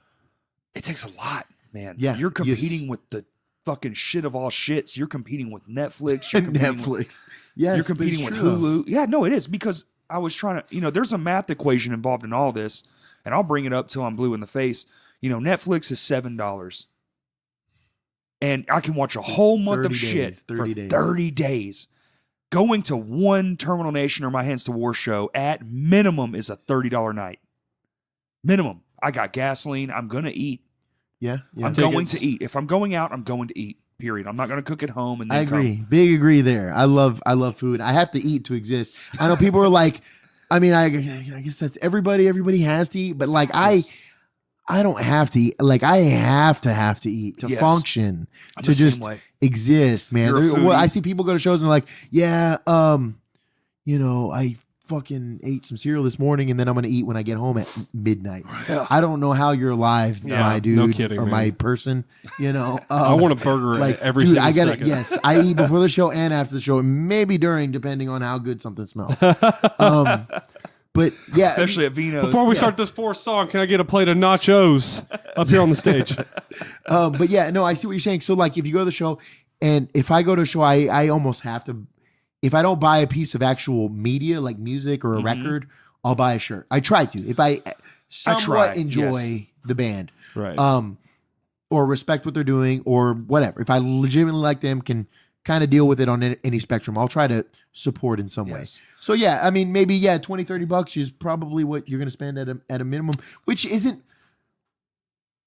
it takes a lot, man. Yeah, You're competing with the fucking shit of all shits. You're competing with Netflix. You're competing Netflix. Yes, you're competing with Hulu. Yeah, no, it is, because I was trying to, there's a math equation involved in all this, and I'll bring it up till I'm blue in the face. Netflix is $7. And I can watch a whole month of shit for 30 days. Going to one Terminal Nation or My Hands to War show at minimum is a $30 night. Minimum. I got gasoline. I'm going to eat. Yeah. I'm going to eat. If I'm going out, I'm going to eat. Period. I'm not going to cook at home. And then I agree. Big agree there. I love food. I have to eat to exist. I know people are like, I mean, I guess that's everybody. Everybody has to eat, but like I don't have to eat. Like I have to eat to function, to just exist, man. I see people go to shows and they're like, yeah, I fucking ate some cereal this morning and then I'm going to eat when I get home at midnight. Yeah. I don't know how you're alive, my dude, no kidding, or man. My person, I want a burger every single second. Yes, I eat before the show and after the show, and maybe during, depending on how good something smells. But yeah, especially at Vino's. Before we start this fourth song, can I get a plate of nachos up here on the stage? But yeah, no, I see what you're saying. So like, if you go to the show, and if I go to a show, I almost have to. If I don't buy a piece of actual media like music or a record, I'll buy a shirt. I try to. If I somewhat enjoy the band, right, or respect what they're doing, or whatever. If I legitimately like them, can kind of deal with it on any spectrum, I'll try to support in some way. So yeah, I mean, maybe $20-$30 is probably what you're going to spend at a minimum, which isn't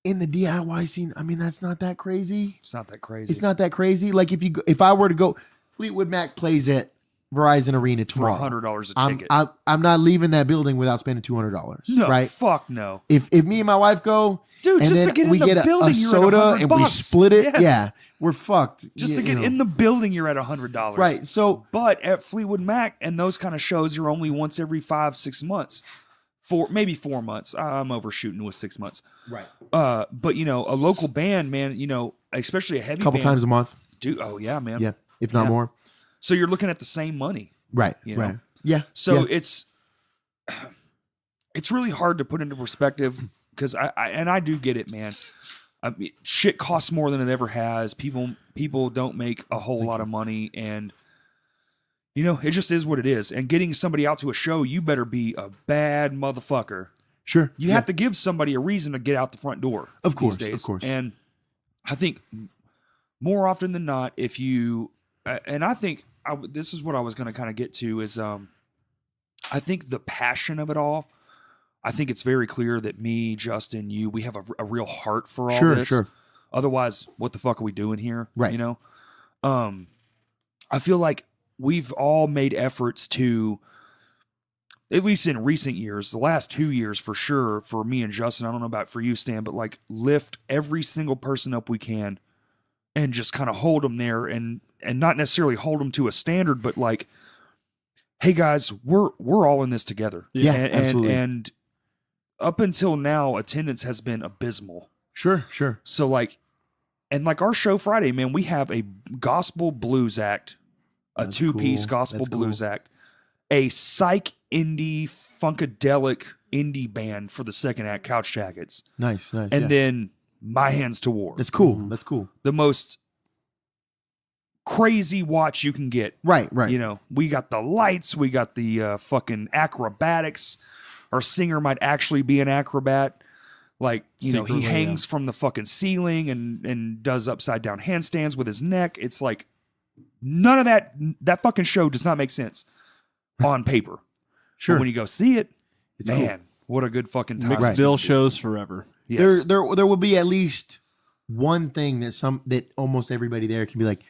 in the DIY scene. I mean, that's not that crazy. It's not that crazy. It's not that crazy. Like if I were to go, Fleetwood Mac plays at Verizon Arena tomorrow for $100 a ticket. I'm not leaving that building without spending $200. No, right? Fuck no. If me and my wife go, dude, and just then to get in we the get building, a you're soda at $100. and we split it, Yes. yeah, we're fucked. Just to get in the building, you're at $100. Right. So, but at Fleetwood Mac and those kind of shows, you're only once every 5-6 months, maybe 4 months. I'm overshooting with 6 months. Right. But a local band, man, especially a heavy couple band, times a month. Dude, oh yeah, man. Yeah, if not more. So you're looking at the same money. Right. Right. Yeah. So it's really hard to put into perspective because I do get it, man. I mean, shit costs more than it ever has. People don't make a whole lot of money, and it just is what it is. And getting somebody out to a show, you better be a bad motherfucker. Sure. You have to give somebody a reason to get out the front door. Of course. These days. Of course. And I think more often than not, if you and I think this is what I was going to kind of get to is I think the passion of it all. I think it's very clear that me, Justin, we have a real heart for all this. Sure. Otherwise, what the fuck are we doing here? Right. I feel like we've all made efforts to, at least in recent years, the last 2 years for sure, for me and Justin, I don't know about for you, Stan, but like lift every single person up we can and just kind of hold them there and not necessarily hold them to a standard, but like, hey guys, we're all in this together. Yeah, absolutely. And up until now, attendance has been abysmal. Sure. So like our show Friday, man, we have a gospel blues act, a two-piece gospel blues act, a psych indie funkadelic indie band for the second act, Couch Jackets. Nice. And then My Hands to War. That's cool. That's cool. The most crazy watch you can get. Right. We got the lights, we got the fucking acrobatics. Our singer might actually be an acrobat. Like, he hangs from the fucking ceiling and does upside down handstands with his neck. It's like None of that fucking show does not make sense on paper. Sure. But when you go see it, It's man, what a good fucking time. Mixed Dill shows forever. Yes. There will be at least one thing that almost everybody there can be like,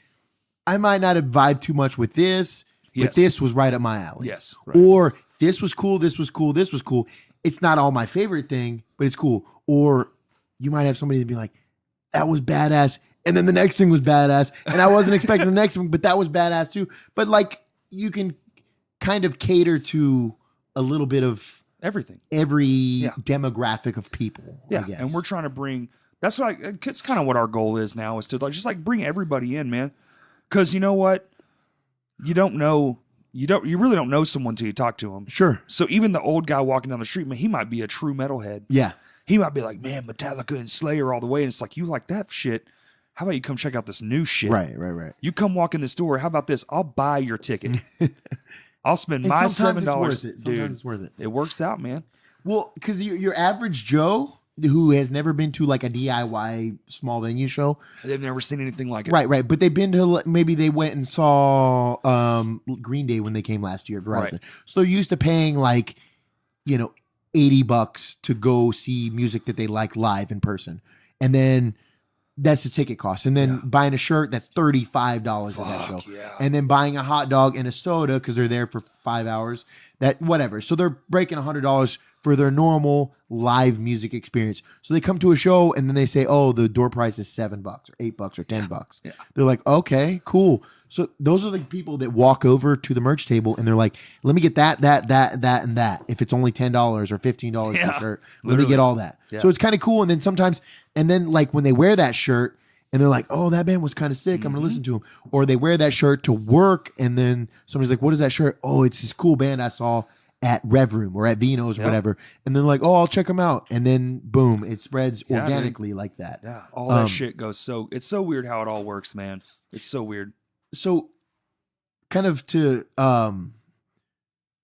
I might not have vibed too much with this, but Yes. this was right up my alley. Yes. Or this was cool, this was cool, this was cool. It's not all my favorite thing, but it's cool. Or you might have somebody to be like, that was badass. And then the next thing was badass. And I wasn't expecting the next one, but that was badass too. But like you can kind of cater to a little bit of Everything. every demographic of people. I Yeah. guess. And we're trying to bring, that's like, it's kind of what our goal is now, is to like, just like bring everybody in, man. Because you know what? You really don't know someone till you talk to them. Sure. So even the old guy walking down the street, man, he might be a true metalhead. Yeah. He might be like, man, Metallica and Slayer all the way. And it's like, you like that shit. How about you come check out this new shit? Right. You come walk in this door. How about this? I'll buy your ticket. I'll spend And my sometimes $7. it's worth it. Sometimes Dude, it's worth it. it works out, man. Well, because your average Joe who has never been to like a DIY small venue show, They've never seen anything like it. right, but they've been to, maybe they went and saw Green Day when they came last year at Verizon. Right. So they're used to paying like, $80 to go see music that they like live in person, and then that's the ticket cost, and then buying a shirt that's $35 at that show, yeah. and then buying a hot dog and a soda because they're there for 5 hours. That whatever. So they're breaking $100 for their normal live music experience. So they come to a show and then they say, "Oh, the door price is $7 or $8 or $10." Yeah. They're like, "Okay, cool." So those are the people that walk over to the merch table and they're like, "Let me get that, and that. If it's only $10 or $15 per shirt, let me get all that." Yeah. So it's kind of cool. And then sometimes, like when they wear that shirt, and they're like, "Oh, that band was kind of sick. I'm going to listen to them." Or they wear that shirt to work, and then somebody's like, "What is that shirt?" "Oh, it's this cool band I saw at Rev Room or at Vino's or whatever." And then like, "Oh, I'll check them out." And then boom, it spreads organically like that. Yeah. All that shit goes it's so weird how it all works, man. It's so weird. So kind of to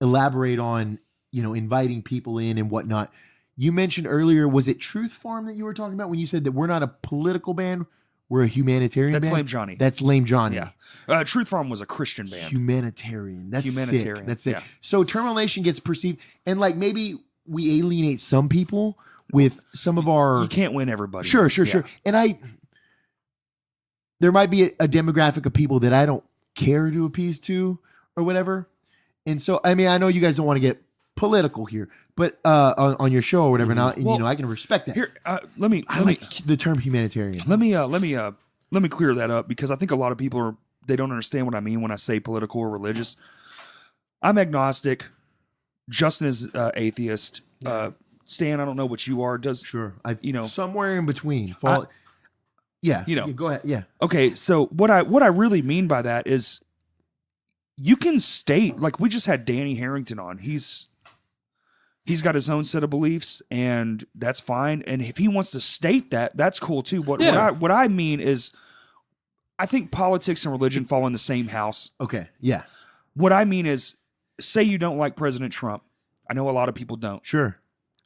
elaborate on, inviting people in and whatnot. You mentioned earlier, was it Truth Farm that you were talking about when you said that we're not a political band? We're a humanitarian That's band? Lame Johnny. That's Lame Johnny. Yeah. Truth Farm was a Christian band. Humanitarian. That's Humanitarian, sick. That's it. yeah. So Terminal Nation gets perceived, and like maybe we alienate some people with some of our. You can't win everybody. Sure. Yeah. And there might be a demographic of people that I don't care to appease to or whatever. And so, I mean, I know you guys don't want to get political here, but on your show or whatever, now, Well, I can respect that. Here, I let me like the term humanitarian. let me clear that up, because I think a lot of people they don't understand what I mean when I say political or religious. I'm agnostic. Justin is atheist. Stan, I don't know what you are. Sure. Somewhere in between. Go ahead. Yeah. Okay, so what I really mean by that is you can state, like we just had Danny Harrington on. He's got his own set of beliefs, and that's fine. And if he wants to state that, that's cool too. But what I mean is, I think politics and religion fall in the same house. Okay. Yeah. What I mean is, say you don't like President Trump. I know a lot of people don't. Sure.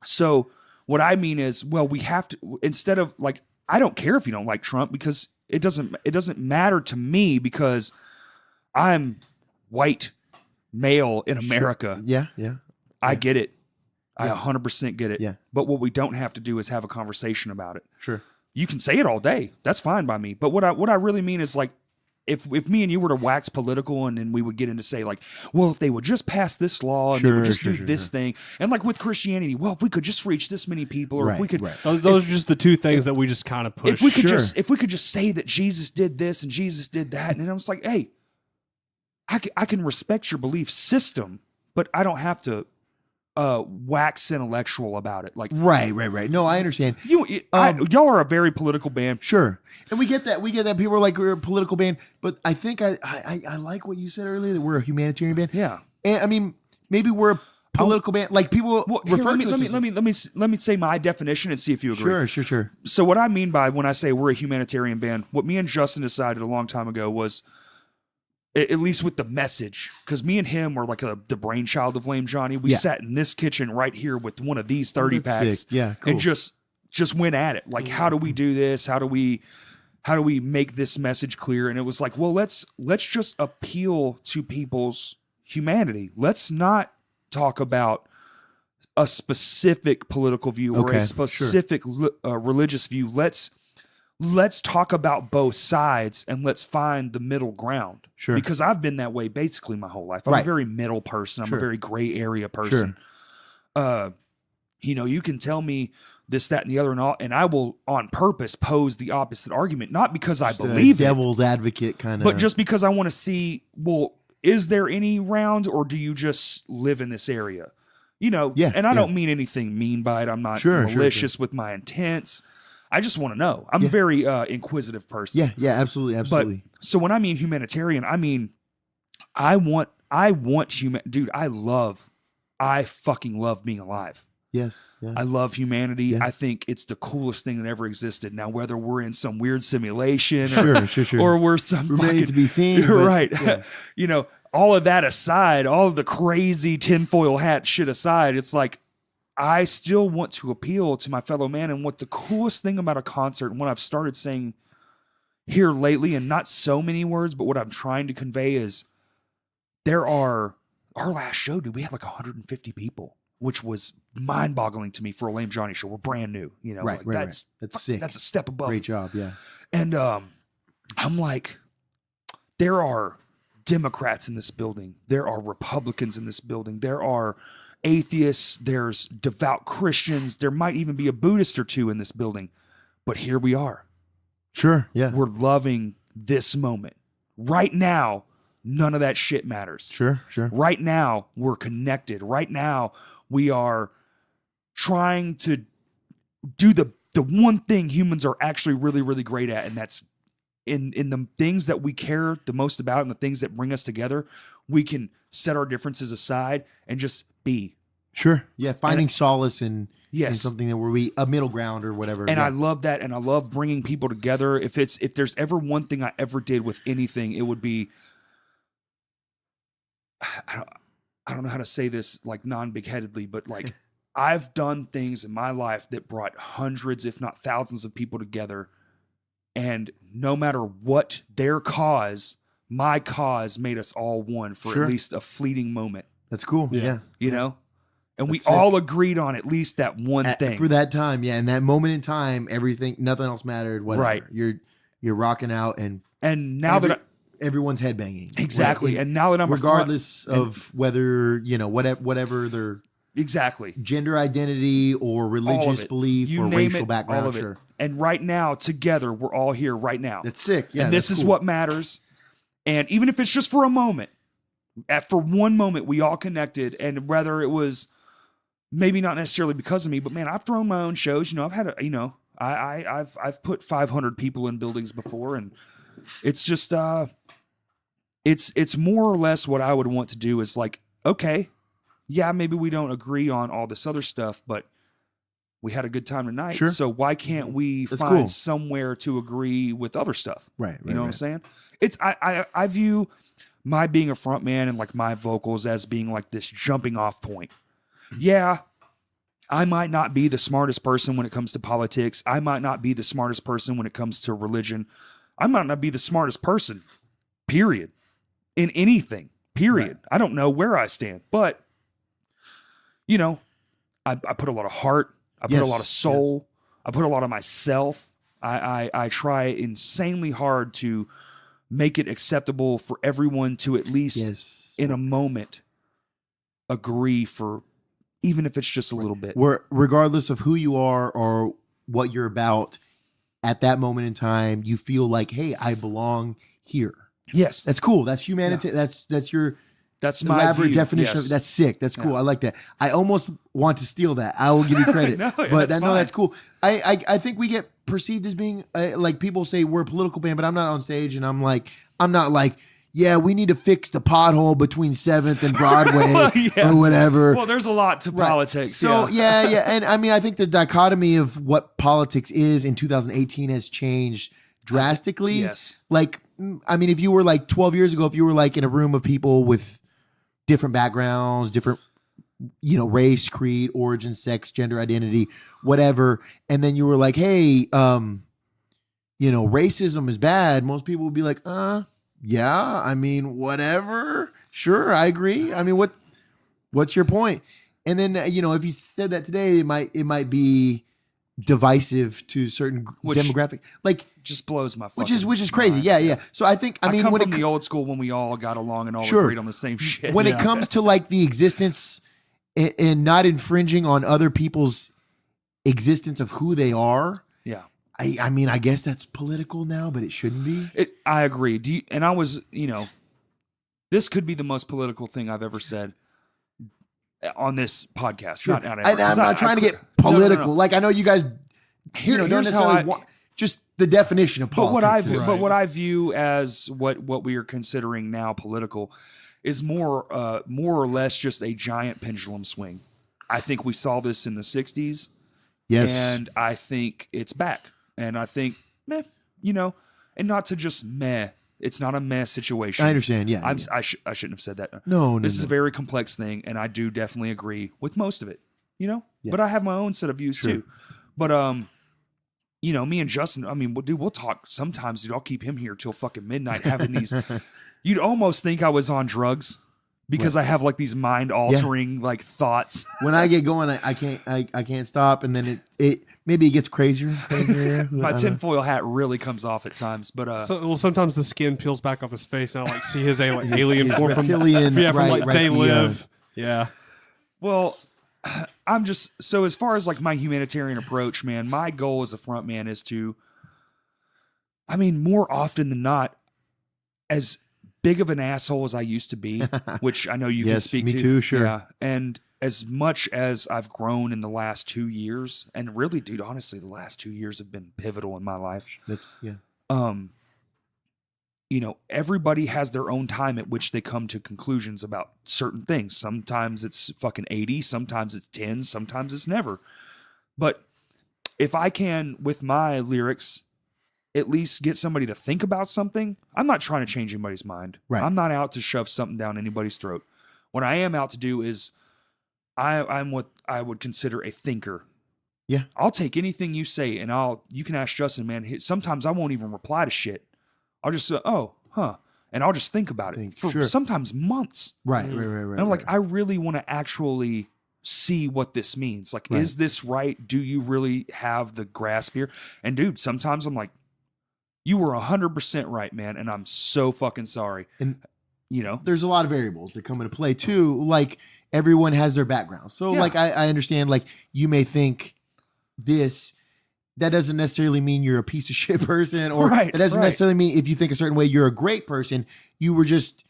So what I mean is, well, we have to, instead of like, I don't care if you don't like Trump, because it doesn't matter to me, because I'm white male in America. Sure. Yeah. I get it. I 100% get it. Yeah. But what we don't have to do is have a conversation about it. Sure. You can say it all day. That's fine by me. But what I really mean is, like, if me and you were to wax political, and then we would get into say like, well, if they would just pass this law and they would just do this thing, and like with Christianity, well, if we could just reach this many people, or if we could, Those are just the two things that we just kind of push. if we could just say that Jesus did this and Jesus did that, and then I was like, hey, I can respect your belief system, but I don't have to wax intellectual about it. Like, Right. No, I understand. Y'all are a very political band. Sure. And we get that. People are like, we're a political band, but I think I like what you said earlier, that we're a humanitarian band. Yeah. And I mean, maybe we're a political band. Like people refer to us. Let me say my definition and see if you agree. Sure. So what I mean by when I say we're a humanitarian band, what me and Justin decided a long time ago was, at least with the message, because me and him were like the brainchild of Lame Johnny. We sat in this kitchen right here with one of these 30 packs, sick. Yeah, cool. and just went at it. Like, how do we do this? How do we how do we make this message clear? And it was like, well, let's just appeal to people's humanity. Let's not talk about a specific political view or a specific religious view. Let's talk about both sides and let's find the middle ground. Sure. Because I've been that way basically my whole life. I'm a very middle person. I'm a very gray area person. You can tell me this, that, and the other, and I will on purpose pose the opposite argument, not because I believe it, devil's advocate kind of, but just because I want to see, well, is there any round, or do you just live in this area? And I don't mean anything mean by it. I'm not malicious with my intents. I just want to know. I'm a very inquisitive person. Yeah, absolutely. But so when I mean humanitarian, I mean I want human. Dude, I fucking love being alive. Yes. I love humanity. Yeah. I think it's the coolest thing that ever existed. Now, whether we're in some weird simulation or we're some remains to be seen, right? Yeah. All of that aside, all of the crazy tinfoil hat shit aside, it's like I still want to appeal to my fellow man. And what the coolest thing about a concert, and what I've started saying here lately, and not so many words, but what I'm trying to convey is our last show, dude, we had like 150 people. Which was mind-boggling to me for a Lame Johnny show. We're brand new, Right. That's sick. That's a step above. Great job, yeah. And I'm like, there are Democrats in this building. There are Republicans in this building. There are atheists. There's devout Christians. There might even be a Buddhist or two in this building. But here we are. Sure, yeah. We're loving this moment. Right now, none of that shit matters. Sure. Right now, we're connected. Right now, we are trying to do the one thing humans are actually really, really great at, and that's in the things that we care the most about and the things that bring us together, we can set our differences aside and just be. Sure. Yeah, finding solace in something that a middle ground or whatever. And I love that, and I love bringing people together. If there's ever one thing I ever did with anything, it would be I don't know how to say this like non-big-headedly, but like I've done things in my life that brought hundreds, if not thousands of people together. And no matter what their cause, my cause made us all one for at least a fleeting moment. That's cool. Yeah. And we all agreed on at least that one thing. For that time, yeah. In that moment in time, nothing else mattered. Whatever. Right. You're rocking out and now everyone's headbanging. Exactly. And now that I'm regardless of whether, whatever their gender identity or religious belief or racial background. All of it. And right now, together, we're all here right now. That's sick. Yeah. And this is what matters. And even if it's just for a moment, for one moment, we all connected. And whether it was maybe not necessarily because of me, but man, I've thrown my own shows. I've had I've put 500 people in buildings before, and it's just it's more or less what I would want to do is like, okay, yeah, maybe we don't agree on all this other stuff, but we had a good time tonight. Sure. So why can't we find somewhere to agree with other stuff? Right. You know what I'm saying? I view my being a front man and like my vocals as being like this jumping off point. Yeah, I might not be the smartest person when it comes to politics. I might not be the smartest person when it comes to religion. I might not be the smartest person, period, in anything, period. Right. I don't know where I stand, but, I put a lot of heart. I put a lot of soul. I put a lot of myself. I try insanely hard to make it acceptable for everyone to at least in a moment agree for, even if it's just a little bit. Regardless of who you are or what you're about, at that moment in time, you feel like, hey, I belong here. Yes. That's cool. That's humanity. Yeah. That's my elaborate definition of that's sick. That's cool. I like that. I almost want to steal that. I will give you credit. That's cool. I think we get perceived as being like people say we're a political band, but I'm not on stage and I'm not like, yeah, we need to fix the pothole between 7th and Broadway or whatever. Well, there's a lot to politics. So yeah. And I mean, I think the dichotomy of what politics is in 2018 has changed drastically. Yes. Like, I mean, if you were like 12 years ago, if you were like in a room of people with different backgrounds, different, race, creed, origin, sex, gender identity, whatever. And then you were like, hey, racism is bad, most people would be like, yeah, I mean, whatever. Sure, I agree. I mean, what's your point? And then, if you said that today, it might be divisive to certain demographic. Like, just blows my fucking which is crazy. mind. Yeah. So I think, I come when from the old school when we all got along and all Sure. agreed on the same shit. when it comes to like the existence and not infringing on other people's existence of who they are. Yeah. I mean, I guess that's political now, but it shouldn't be. I agree. And I was, this could be the most political thing I've ever said on this podcast. Sure. Not ever. I'm not trying to get political. No. Like, I know you guys, don't here's how necessarily want just the definition of politics. But what I view as what we are considering now political is more or less just a giant pendulum swing. I think we saw this in the 60s. Yes. And I think it's back. And I think, and not to just it's not a meh situation. I understand. Yeah. I shouldn't have said that. No. This is a very complex thing, and I do definitely agree with most of it. Yeah. But I have my own set of views too. But me and Justin, I mean, we'll talk sometimes. Dude, I'll keep him here till fucking midnight having these. You'd almost think I was on drugs because I have like these mind altering like thoughts. When I get going, I can't stop, and then it maybe it gets crazier. My tinfoil hat really comes off at times, but sometimes the skin peels back off his face, and I like see his alien form from reptilian, from They Live. Yeah. Well, I'm just so as far as like my humanitarian approach, man. My goal as a front man is to, I mean, more often than not, as big of an asshole as I used to be, which I know you can speak to. Me too, sure. Yeah, and as much as I've grown in the last 2 years, and really, dude, honestly, the last 2 years have been pivotal in my life. Everybody has their own time at which they come to conclusions about certain things. Sometimes it's fucking 80, sometimes it's 10, sometimes it's never. But if I can, with my lyrics, at least get somebody to think about something, I'm not trying to change anybody's mind. Right. I'm not out to shove something down anybody's throat. What I am out to do is I'm what I would consider a thinker. Yeah. I'll take anything you say and you can ask Justin, man. Sometimes I won't even reply to shit. I'll just say, and I'll just think about it for sometimes months. Right. And I'm like, I really want to actually see what this means. Like, is this right? Do you really have the grasp here? And dude, sometimes I'm like, you were 100% right, man. And I'm so fucking sorry. And there's a lot of variables that come into play too. Like, everyone has their background. So like, I understand, like, you may think this, that doesn't necessarily mean you're a piece of shit person, or that doesn't necessarily mean if you think a certain way, you're a great person. You were just,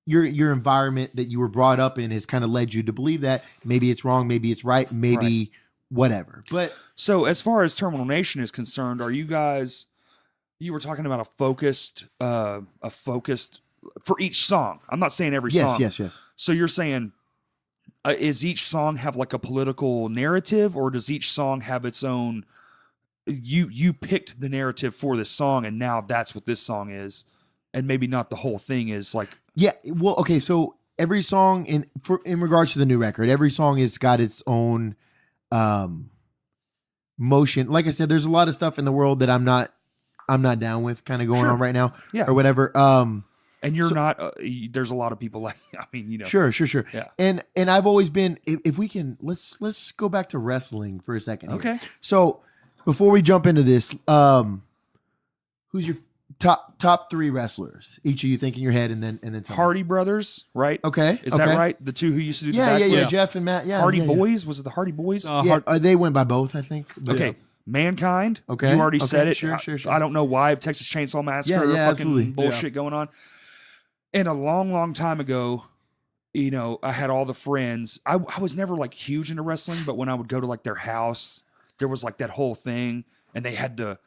your environment that you were brought up in has kind of led you to believe that. Maybe it's wrong, maybe it's right, maybe whatever. But so as far as Terminal Nation is concerned, are you guys, you were talking about a focused for each song. I'm not saying every song. Yes. So you're saying, is each song have like a political narrative, or does each song have its own? You picked the narrative for this song, and now that's what this song is, and maybe not the whole thing is like. Yeah, well, okay, so every song in regards to the new record, every song has got its own motion. Like I said, there's a lot of stuff in the world that I'm not down with, kind of going on right now, or whatever. And you're not. There's a lot of people like. I mean, Sure. Yeah. And I've always been. If we can, let's go back to wrestling for a second. Here. Okay. So before we jump into this, who's your top three wrestlers? Each of you think in your head, and then tell Hardy Brothers, right? Okay. Is that right? The two who used to do the yeah, backflips? Jeff and Matt. Yeah. Hardy Boys. Was it the Hardy Boys? They went by both, I think. Okay. Mankind. Okay. You already said it. Sure. I don't know why. Texas Chainsaw Massacre. Yeah, fucking absolutely. bullshit going on. And a long, long time ago, I had all the friends. I was never like huge into wrestling, but when I would go to like their house, there was like that whole thing, and they had the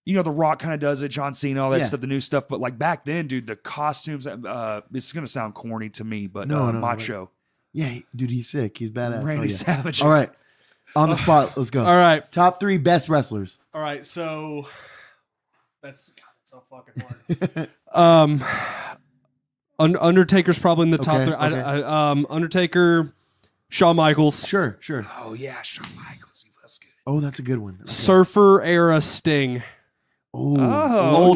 Rock kind of does it, John Cena, all that stuff, the new stuff. But like back then, dude, the costumes. This is gonna sound corny to me, but Macho. Yeah, dude, he's sick. He's badass. Randy Savage. All right, on the spot. Let's go. All right, top three best wrestlers. All right, so that's so fucking hard. Undertaker's probably in the top three. Undertaker, Shawn Michaels. Sure. Oh yeah, Shawn Michaels. He was good. Oh, that's a good one. Okay. Surfer era Sting. Old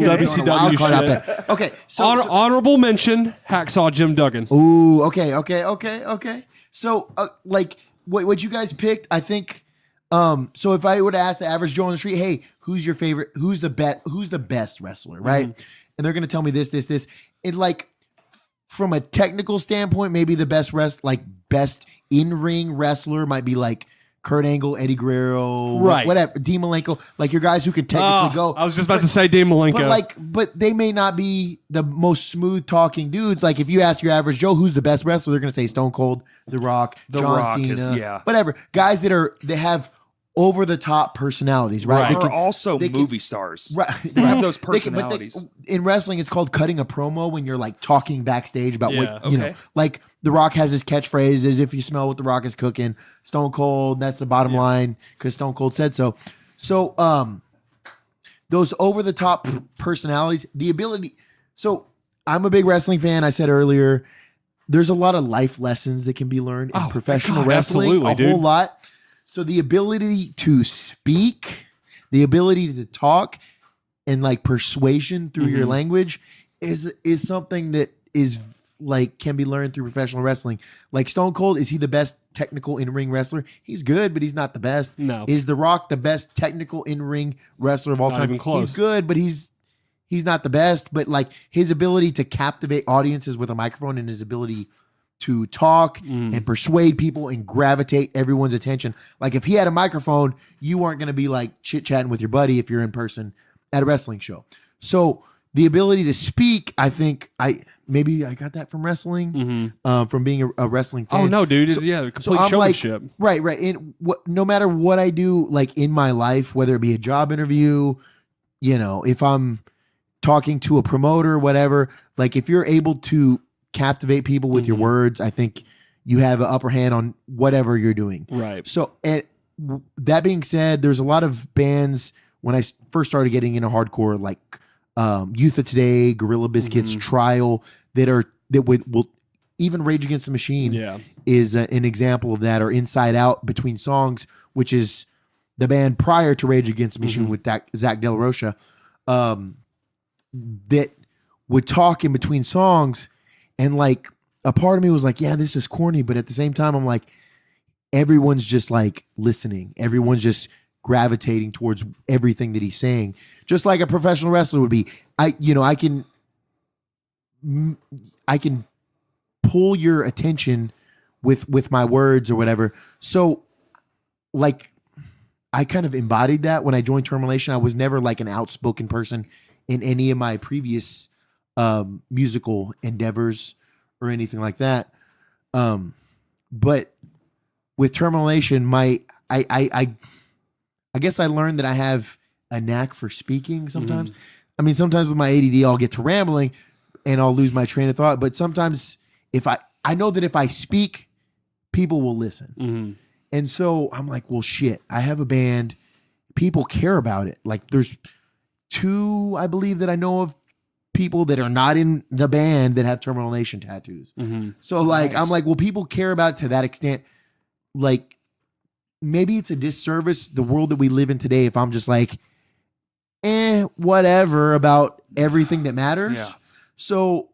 okay. WCW Wild card out shit. there. Okay, so Honorable mention: Hacksaw Jim Duggan. ooh, okay. So, like, what you guys picked, I think. So if I were to ask the average Joe on the street, hey, who's your favorite? Who's the best wrestler, right? And they're gonna tell me this. It like from a technical standpoint, maybe the best best in ring wrestler might be like Kurt Angle, Eddie Guerrero, Right. whatever, Dean Malenko, like your guys who can technically go. I was just about to say Dean Malenko. But they may not be the most smooth talking dudes. Like if you ask your average Joe who's the best wrestler, they're gonna say Stone Cold, The Rock, John Rock Cena, is whatever. Guys that have over the top personalities, right? Right. They Or can- also they can- movie stars. Right. They have those They can- personalities. in wrestling, it's called cutting a promo when you're like talking backstage about Yeah. what you know. Okay. Like The Rock has his catchphrase is if you smell what The Rock is cooking, Stone Cold, that's the bottom line because Stone Cold said so. So those over the top personalities, the ability. So I'm a big wrestling fan. I said earlier, there's a lot of life lessons that can be learned in professional God, wrestling. absolutely, A dude. whole lot. So the ability to speak, the ability to talk, and like persuasion through your language is something that is like can be learned through professional wrestling. Like Stone Cold, is he the best technical in-ring wrestler? He's good, but he's not the best. No. Is The Rock the best technical in-ring wrestler of all Not time? even close. He's good, but he's not the best. But like his ability to captivate audiences with a microphone and his ability to talk and persuade people and gravitate everyone's attention. Like if he had a microphone, you weren't going to be like chit-chatting with your buddy if you're in person at a wrestling show. So the ability to speak, I think I got that from wrestling, from being a wrestling fan. Oh no, dude! So- Complete I'm like, showmanship. right. And no matter what I do, like in my life, whether it be a job interview, you know, if I'm talking to a promoter, whatever, like if you're able to captivate people with your words, I think you have an upper hand on whatever you're doing. Right. So, that being said, there's a lot of bands when I first started getting into hardcore, like Youth of Today, Gorilla Biscuits, Trial, that will even Rage Against the Machine Yeah. is an example of that, or Inside Out Between Songs, which is the band prior to Rage Against the Machine with Zach De La Rocha, that would talk in between songs. And like a part of me was like, yeah, this is corny. But at the same time, I'm like, everyone's just like listening. Everyone's just gravitating towards everything that he's saying. Just like a professional wrestler would be. I can pull your attention with my words or whatever. So like I kind of embodied that when I joined Termination. I was never like an outspoken person in any of my previous musical endeavors or anything like that. But with Termination, I guess I learned that I have a knack for speaking sometimes. I mean, sometimes with my ADD, I'll get to rambling and I'll lose my train of thought. But sometimes if I know that if I speak, people will listen. And so I'm like, well, shit, I have a band. People care about it. Like there's 2, I believe, that I know of people that are not in the band that have Terminal Nation tattoos. So like, Nice. I'm like, well, people care about it to that extent. Like maybe it's a disservice, the world that we live in today, if I'm just like, whatever about everything that matters. Yeah. So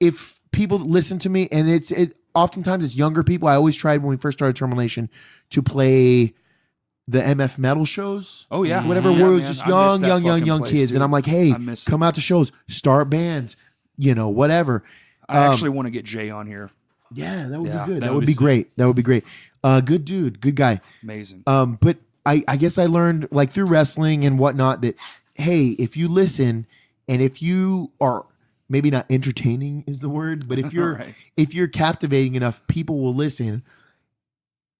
if people listen to me, and oftentimes it's younger people. I always tried when we first started Termination to play the MF metal shows. Oh yeah, Whatever, yeah, where it was man. just I miss that young fucking place, kids. dude. And I'm like, hey, I miss come out to shows, start bands, whatever. I actually want to get Jay on here. Yeah, that would Yeah, be good. that That would would be be great. That would be great. Good dude, good guy. Amazing. But I guess I learned like through wrestling and whatnot that, hey, if you listen and if you are maybe not entertaining is the word, but if you're Right. if you're captivating enough, people will listen.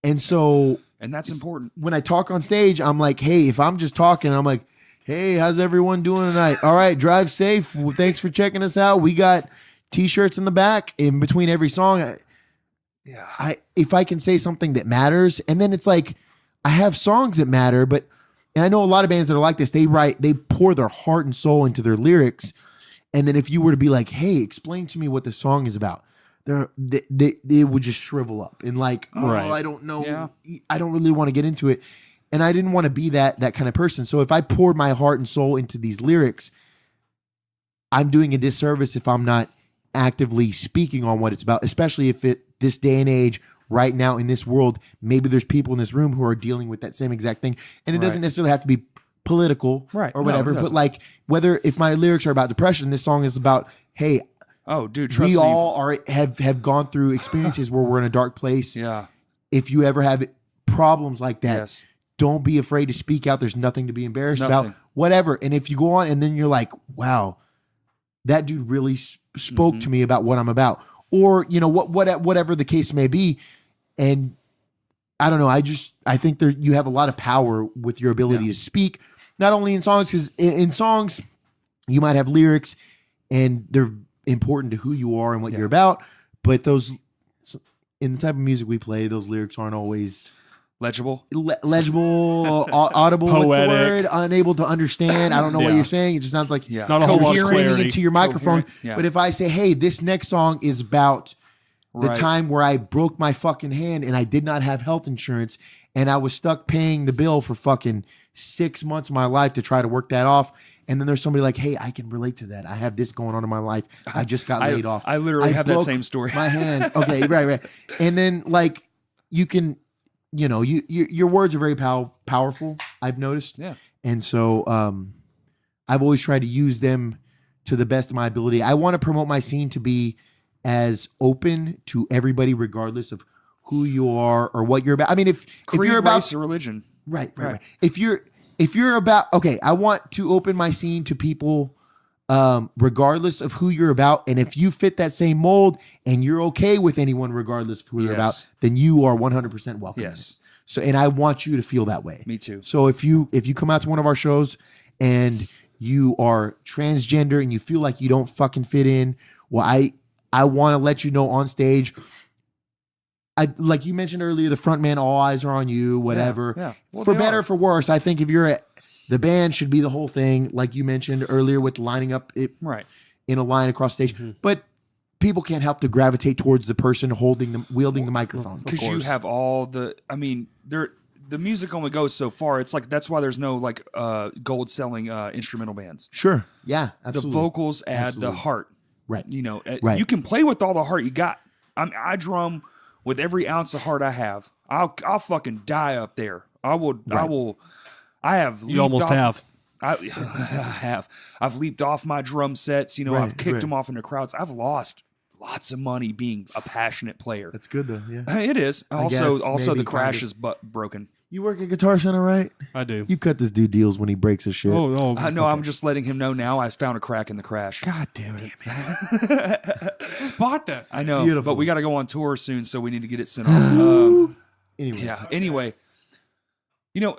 And so And that's important. when I talk on stage, I'm like, hey, if I'm just talking, I'm like, hey, how's everyone doing tonight? All right, drive safe. Well, thanks for checking us out. We got t-shirts in the back in between every song. If I can say something that matters, and then it's like I have songs that matter, but and I know a lot of bands that are like this. They pour their heart and soul into their lyrics, and then if you were to be like, hey, explain to me what the song is about, they would just shrivel up and like, oh, Right. I don't know. Yeah. I don't really want to get into it. And I didn't want to be that kind of person. So if I poured my heart and soul into these lyrics, I'm doing a disservice if I'm not actively speaking on what it's about, especially if this day and age, right now in this world, maybe there's people in this room who are dealing with that same exact thing. And it doesn't necessarily have to be political or whatever, but like if my lyrics are about depression, this song is about, hey, oh dude, trust we me. all have gone through experiences where we're in a dark place. Yeah. If you ever have problems like that, Yes. don't be afraid to speak out. There's nothing to be embarrassed Nothing. about, whatever. And if you go on and then you're like, wow, that dude really spoke to me about what I'm about, or, you know, whatever the case may be. And I don't know. I think you have a lot of power with your ability to speak, not only in songs, because in songs you might have lyrics and they're important to who you are and what you're about. But those, in the type of music we play, those lyrics aren't always legible, audible, Poetic. what's the word? Unable to understand. I don't know what Yeah. you're saying. It just sounds like Not a whole lot of coherent clarity. into your microphone. Coherent, yeah. But if I say, hey, this next song is about the Right. time where I broke my fucking hand and I did not have health insurance and I was stuck paying the bill for fucking 6 months of my life to try to work that off. And then there's somebody like, hey, I can relate to that. I have this going on in my life. I just got laid off. I literally have that broke same story. My hand. Okay, right. And then like you can, you know, your words are very powerful, I've noticed. Yeah. And so I've always tried to use them to the best of my ability. I want to promote my scene to be as open to everybody, regardless of who you are or what you're about. I mean, if you're about race, or religion, right. If you're about, okay, I want to open my scene to people, regardless of who you're about. And if you fit that same mold and you're okay with anyone, regardless of who you're about, then you are 100% welcome. Yes. So, and I want you to feel that way. Me too. So if you come out to one of our shows and you are transgender and you feel like you don't fucking fit in, well, I want to let you know on stage, like you mentioned earlier, the front man, all eyes are on you, whatever. Yeah. Well, for they better are. or for worse, I think if you're the band should be the whole thing, like you mentioned earlier with lining up it Right. in a line across stage. But people can't help to gravitate towards the person wielding the microphone. Because you have all the, I mean, the music only goes so far. It's like, that's why there's no like gold selling instrumental bands. Sure. Yeah, absolutely. The vocals add Absolutely. the heart. Right. You know, Right. you can play with all the heart you got. I drum with every ounce of heart I have. I'll fucking die up there. I have. You almost have. I have. I've leaped off my drum sets. You know, I've kicked them off into crowds. I've lost lots of money being a passionate player. That's good though. Yeah. It is. guess Also maybe the crash kind of- is broken. You work at Guitar Center, right? I do. You cut this dude deals when he breaks his shit. Oh, No, I'm just letting him know now. I found a crack in the crash. God damn it. Just bought that. I know, Beautiful. but we got to go on tour soon, so we need to get it sent off. Anyway. Yeah. Anyway, you know,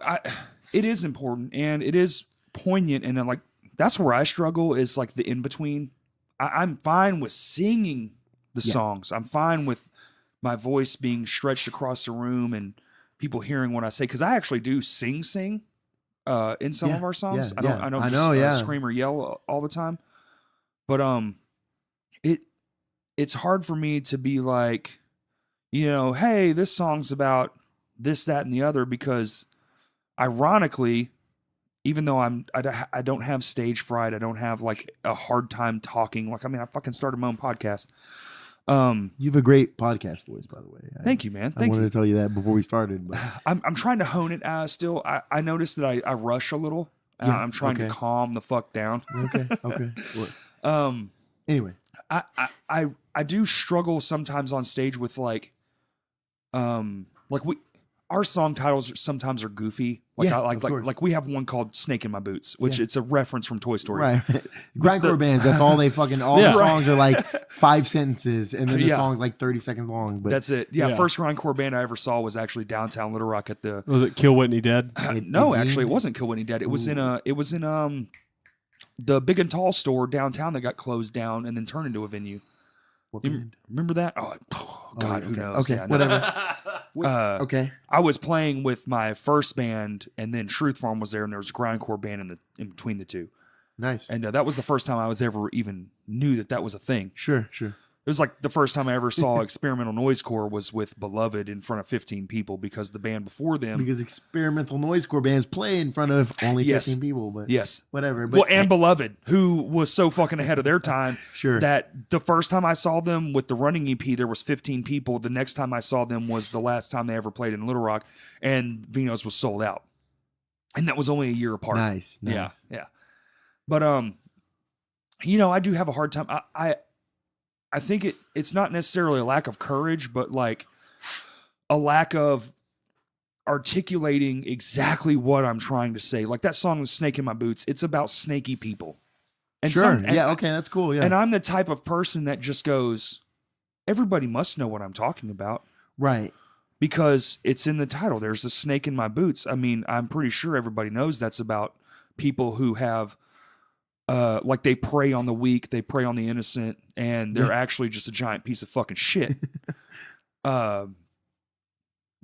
it is important and it is poignant, and then, like, that's where I struggle is like the in between. I'm fine with singing the songs. I'm fine with my voice being stretched across the room and people hearing what I say, because I actually do sing in some of our songs. I don't just scream or yell all the time. But it's hard for me to be like, you know, hey, this song's about this, that, and the other, because ironically, even though I don't have stage fright, I don't have like a hard time talking. Like, I mean, I fucking started my own podcast. You have a great podcast voice, by the way. Thank you, man. I Thank wanted you. to tell you that before we started. But. I'm trying to hone it still. I noticed that I rush a little. I'm trying to calm the fuck down. Okay. Anyway, I do struggle sometimes on stage with like our song titles sometimes are goofy. Like we have one called "Snake in My Boots," which it's a reference from Toy Story. right. Grindcore bands. That's all they fucking. All the songs are like 5 sentences, and then the song's like 30 seconds long. But That's it. Yeah, first grindcore band I ever saw was actually downtown Little Rock at the. Was it Kill Whitney Dead? No, actually, it wasn't Kill Whitney Dead. It was in the Big and Tall store downtown that got closed down and then turned into a venue. Remember that? Oh God, who knows? Okay, Yeah, no. whatever. Okay. I was playing with my first band, and then Truth Farm was there, and there was a grindcore band in between the two. Nice. And that was the first time I was ever even knew that was a thing. Sure. It was like the first time I ever saw experimental noisecore was with Beloved in front of 15 people because the band before them. Because experimental noisecore bands play in front of only Yes. 15 people, but Yes. whatever. But Well, and Beloved, who was so fucking ahead of their time Sure. that the first time I saw them with the Running EP, there was 15 people. The next time I saw them was the last time they ever played in Little Rock, and Vino's was sold out. And that was only a year apart. nice. Yeah, yeah. But you know, I do have a hard time. I think it's not necessarily a lack of courage, but like a lack of articulating exactly what I'm trying to say. Like that song, "Snake in My Boots," it's about snaky people. And Sure. and- Yeah. Okay. That's cool. Yeah. And I'm the type of person that just goes, everybody must know what I'm talking about right. because it's in the title. There's a snake in my boots. I mean, I'm pretty sure everybody knows that's about people who have, like they prey on the weak, they prey on the innocent, and they're actually just a giant piece of fucking shit.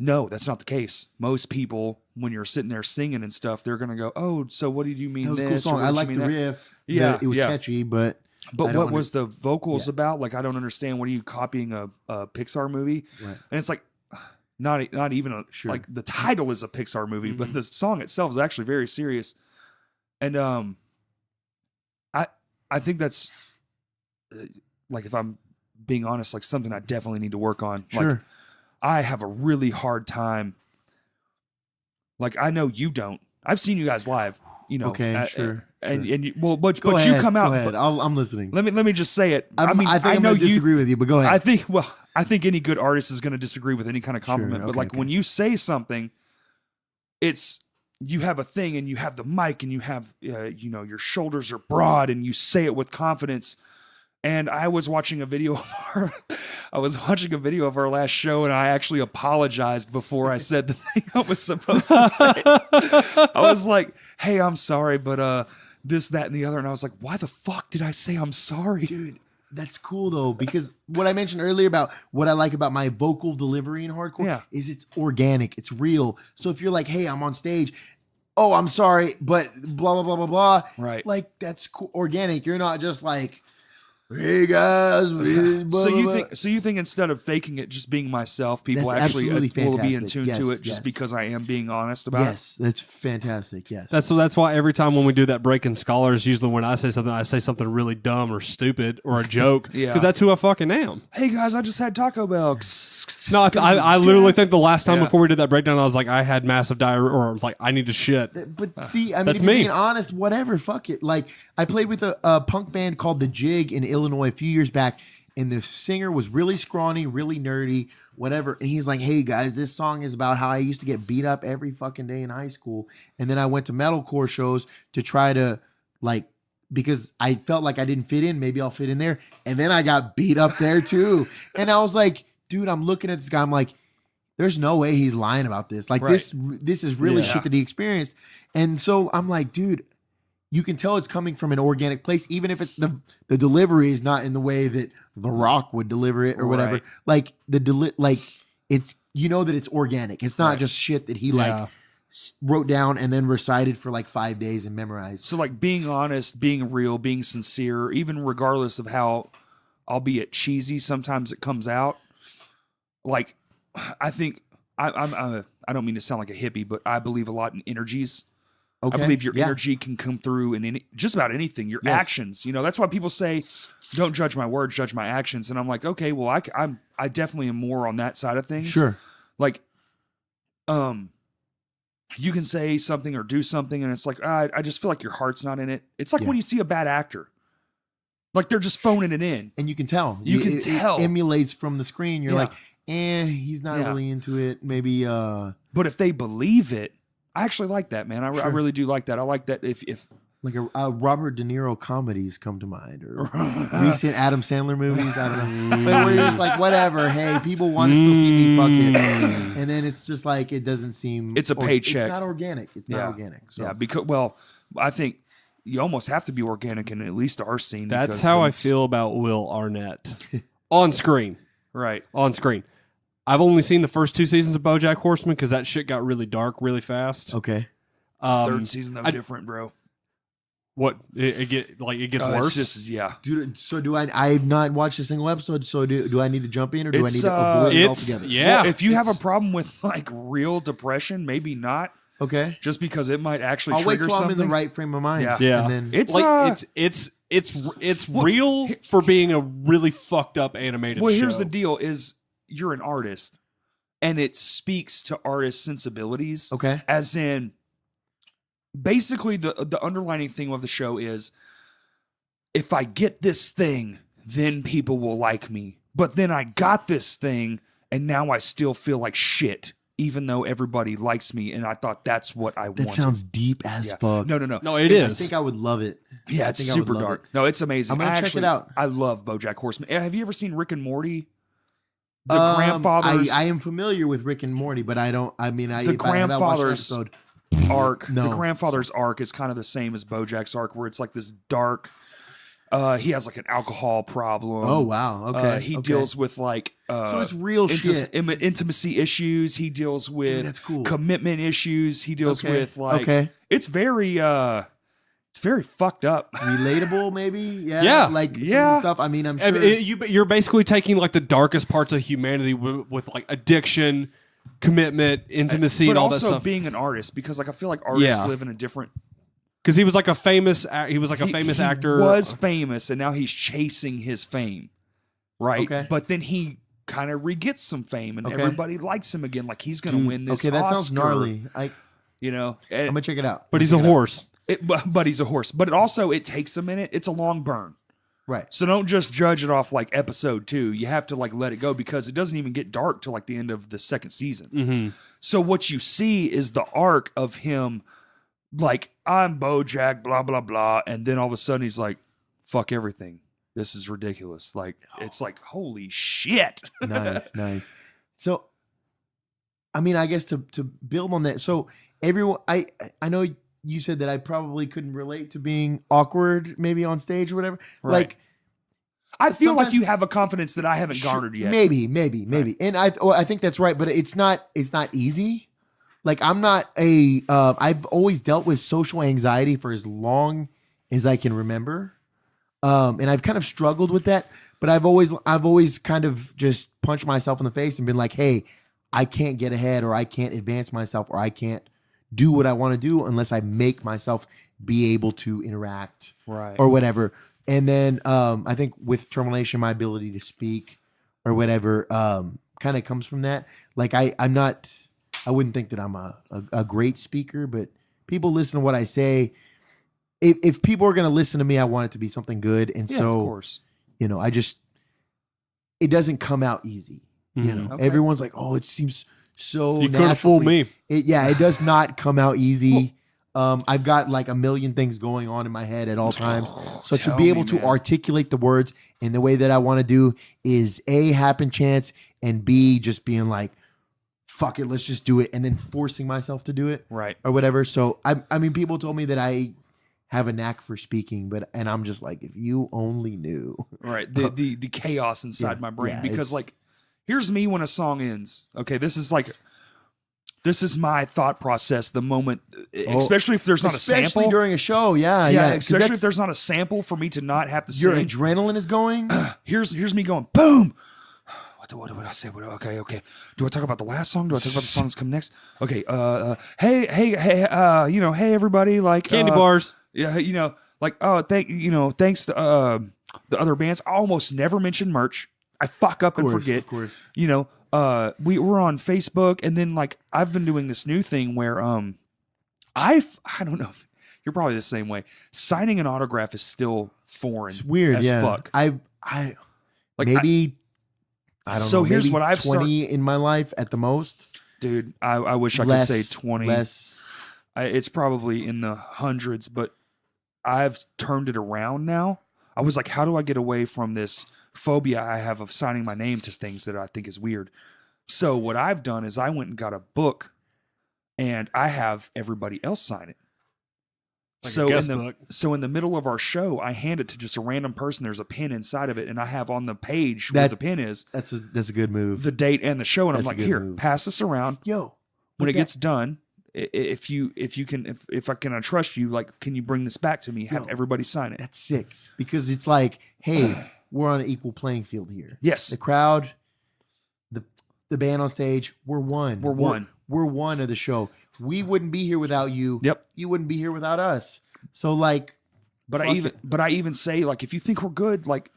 No, that's not the case. Most people, when you're sitting there singing and stuff, they're gonna go, "Oh, so what did you mean That was a this?" cool or song. what I did you like mean the that?" riff. Yeah, It was yeah. catchy, but But I what don't was the vocals Yeah. about? Like, I don't understand. What are you copying a Pixar movie? Right. And it's like, not even a Sure. like the title is a Pixar movie, but the song itself is actually very serious. And I think that's like, if I'm being honest, like something I definitely need to work on. Like, Sure. I have a really hard time. Like, I know you don't. I've seen you guys live. You know, Okay, sure, and sure. and you, well, but Go you ahead, come out. Go ahead. but I'm listening. let me just say it. I think I I'm know going to you. disagree with you, but go ahead. I think any good artist is going to disagree with any kind of compliment. But okay, like okay. when you say something, it's you have a thing and you have the mic and you have you know, your shoulders are broad and you say it with confidence. And I was watching a video of our last show, and I actually apologized before I said the thing I was supposed to say. I was like, "Hey, I'm sorry, but this, that, and the other." And I was like, "Why the fuck did I say I'm sorry?" Dude, that's cool though, because what I mentioned earlier about what I like about my vocal delivery in hardcore Yeah. is it's organic, it's real. So if you're like, hey, I'm on stage, oh, I'm sorry, but blah blah blah blah blah, Right. Like that's organic. You're not just like, hey guys, blah, So you blah, think instead of faking it, just being myself, people That's actually absolutely will be in fantastic. tune to Yes, it just yes. because I am being honest blah. about it? Yes, that's fantastic. Yes, That's why every time when we do that breaking scholars, usually when I say something really dumb or stupid or a joke, Yeah. because that's who I fucking am. Hey guys, I just had Taco Bell. No, I literally think the last time Yeah. before we did that breakdown, I was like, I had massive diarrhea, or I was like, I need to shit. But see, I mean, That's if you're me. being honest, whatever, fuck it. Like, I played with a punk band called The Jig in Illinois a few years back, and the singer was really scrawny, really nerdy, whatever. And he's like, hey guys, this song is about how I used to get beat up every fucking day in high school. And then I went to metalcore shows to try to, like, because I felt like I didn't fit in, maybe I'll fit in there. And then I got beat up there too. And I was like, dude, I'm looking at this guy, I'm like, there's no way he's lying about this. Like, Right. this is really Yeah. shit that he experienced. And so I'm like, dude, you can tell it's coming from an organic place, even if the delivery is not in the way that The Rock would deliver it or whatever. Right. Like it's, you know, that it's organic. It's not Right. just shit that he Yeah. like wrote down and then recited for like 5 days and memorized. So like being honest, being real, being sincere, even regardless of how, albeit cheesy, sometimes it comes out. Like, I think I don't mean to sound like a hippie, but I believe a lot in energies. Okay. I believe your Yeah. energy can come through in just about anything. Your Yes. actions, you know, that's why people say, "Don't judge my words, judge my actions." And I'm like, okay, well, I definitely am more on that side of things. Sure. Like, you can say something or do something, and it's like, I just feel like your heart's not in it. It's like Yeah. when you see a bad actor, like they're just phoning it in. And you can tell. You can It tell. emulates from the screen. You're Yeah. like, he's not Yeah. really into it. Maybe But if they believe it, I actually like that, man. I Sure. really do like that. I like that if like a Robert De Niro comedies come to mind, or recent Adam Sandler movies. I don't know, but we're just like, whatever. Hey, people want to still see me fuck it, and then it's just like it doesn't seem. It's a paycheck. It's not organic. It's not Yeah. organic. So yeah, because well, I think you almost have to be organic in at least our scene. That's because how the- I feel about Will Arnett on screen. right. On screen. I've only seen the first 2 seasons of BoJack Horseman because that shit got really dark really fast. okay, Um, Third season though I- different, bro. What it gets It's worse. just yeah. Dude, so do I? I've not watched a single episode. So do I need to jump in, or do I It's, need to avoid it it's altogether? yeah. Well, if you have a it's- problem with like real depression, maybe not. Okay. Just because it might actually I'll wait trigger till I'm something. in the right frame of mind. Yeah. Yeah. And then It's like it's real for being a really fucked up animated well. show. Here's the deal: is you're an artist, and it speaks to artist sensibilities. okay. As in, basically, the underlining theme of the show is, if I get this thing, then people will like me. But then I got this thing, and now I still feel like shit, even though everybody likes me. And I thought that's what I That wanted. sounds deep as Yeah. fuck. No. No, it I is. think I would love it. Yeah, I it's think I would super love dark. it. No, it's amazing. I'm gonna check it out. I love BoJack Horseman. Have you ever seen Rick and Morty? The Um, grandfather's I am familiar with Rick and Morty, but I don't. I mean, The if I have watched an grandfather's episode. arc. No. The grandfather's arc is kind of the same as BoJack's arc, where it's like this dark. He has like an alcohol problem. Oh wow. Okay. He okay. deals with like So it's real shit. intimacy issues. He deals with that's cool. commitment issues. He deals Okay, with like okay. it's very fucked up. Relatable, maybe. Yeah. Yeah. Like some of Yeah. the stuff. I mean, I'm I sure. mean, you're basically taking like the darkest parts of humanity with like addiction, commitment, intimacy, But and all that also stuff. being an artist, because like I feel like artists Yeah. live in a different. Because he was like a famous actor. He was famous, and now he's chasing his fame, right? Okay. But then he kind of re-gets some fame, and Okay. everybody likes him again. Like he's going to win this. okay, that sounds Oscar, gnarly. I'm You know, gonna check it out. but he's a horse. but he's a horse. But it takes a minute. It's a long burn. Right. So don't just judge it off like episode 2. You have to like let it go, because it doesn't even get dark till like the end of the second season. Mm-hmm. So what you see is the arc of him, like, I'm BoJack, blah, blah, blah. And then all of a sudden he's like, fuck everything. This is ridiculous. Like, it's like, holy shit. Nice. So, I mean, I guess to build on that. So everyone, I know you said that I probably couldn't relate to being awkward, maybe on stage or whatever. Right. Like, I feel like sometimes- you have a confidence that I haven't garnered yet. Maybe. And I think that's right, but it's not easy. Like I'm not I've always dealt with social anxiety for as long as I can remember. And I've kind of struggled with that, but I've always kind of just punched myself in the face and been like, hey, I can't get ahead, or I can't advance myself, or I can't do what I want to do unless I make myself be able to interact Right. or whatever. And then I think with termination, my ability to speak or whatever kind of comes from that. Like I wouldn't think that I'm a great speaker, but people listen to what I say. If people are going to listen to me, I want it to be something good. And Yeah, so, of course. you know, it doesn't come out easy. You know, Okay. everyone's like, oh, it seems so You couldn't fool naturally- me. It does not come out easy. I've got like a million things going on in my head at all times. So to tell be able me, to man. articulate the words in the way that I want to do is A, happen chance, and B, just being like, fuck it, let's just do it. And then forcing myself to do it Right. or whatever. So I mean, people told me that I have a knack for speaking, and I'm just like, if you only knew. Right. The chaos inside Yeah, my brain. yeah, Because it's- like, here's me when a song ends. Okay, this is my thought process the moment, especially if there's not a Especially sample. during a show. Yeah. yeah, 'cause especially if that's- there's not a sample for me to not have to your sing. adrenaline is going. Here's me going, boom. What do I say? Okay. Do I talk about the last song? Do I talk about the song that's coming next? Okay. Hey, hey, everybody, like Candy bars. Yeah, like thanks to the other bands. I almost never mention merch. I fuck up and forget. Of course. We were on Facebook, and then like I've been doing this new thing where I don't know if you're probably the same way. Signing an autograph is still foreign. It's weird. as Yeah. fuck. I Like, maybe I don't So know. here's maybe what I've 20 in my life at the most. dude, I wish I Less, could say 20. Less. It's probably in the hundreds, but I've turned it around now. I was like, how do I get away from this phobia I have of signing my name to things that I think is weird? So what I've done is I went and got a book, and I have everybody else sign it. Like a guest book. So in the middle of our show, I hand it to just a random person. There's a pin inside of it, and I have on the page where the pin is That's a good move. the date and the show, and I'm That's a like, good here, move. pass this around. Yo, When but it gets done, if I can trust you, like, can you bring this back to me? Have everybody sign it. That's sick because it's like, hey, we're on an equal playing field here. Yes. The crowd, the band on stage, we're one. We're one. We're one of the show. We wouldn't be here without you. Yep. You wouldn't be here without us. So like, but I even say, like, if you think we're good, like,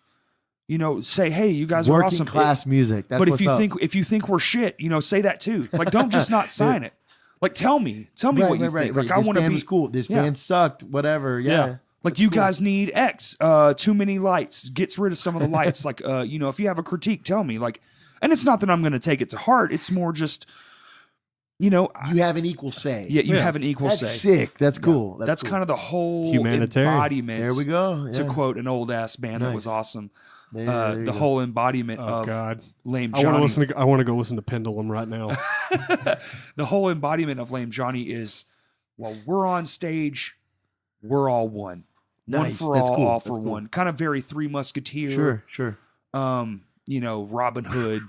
you know, say, hey, you guys are working awesome. class music. That's but what's up. if you think we're shit, you know, say that too. Like, don't just not sign it. Like, tell me what you think. Like, I want to be. This band was cool. This band sucked. Whatever. Yeah. Like, you guys need X. Too many lights. Gets rid of some of the lights. Like, you know, if you have a critique, tell me. Like, and it's not that I'm going to take it to heart. It's more just, you know, you have an equal say. Yeah, you have an equal That's say. Sick. That's cool. That's cool. kind of the whole Humanitarian. embodiment. There we go. To quote an old ass band that was awesome. There you The go. whole embodiment of God. Lame I Johnny. want to go listen to Pendulum right now. The whole embodiment of Lame Johnny is, while we're on stage, we're all one. One Nice. for That's all, cool. all That's for cool. one. Kind of very Three Musketeer. Sure. You know, Robin Hood.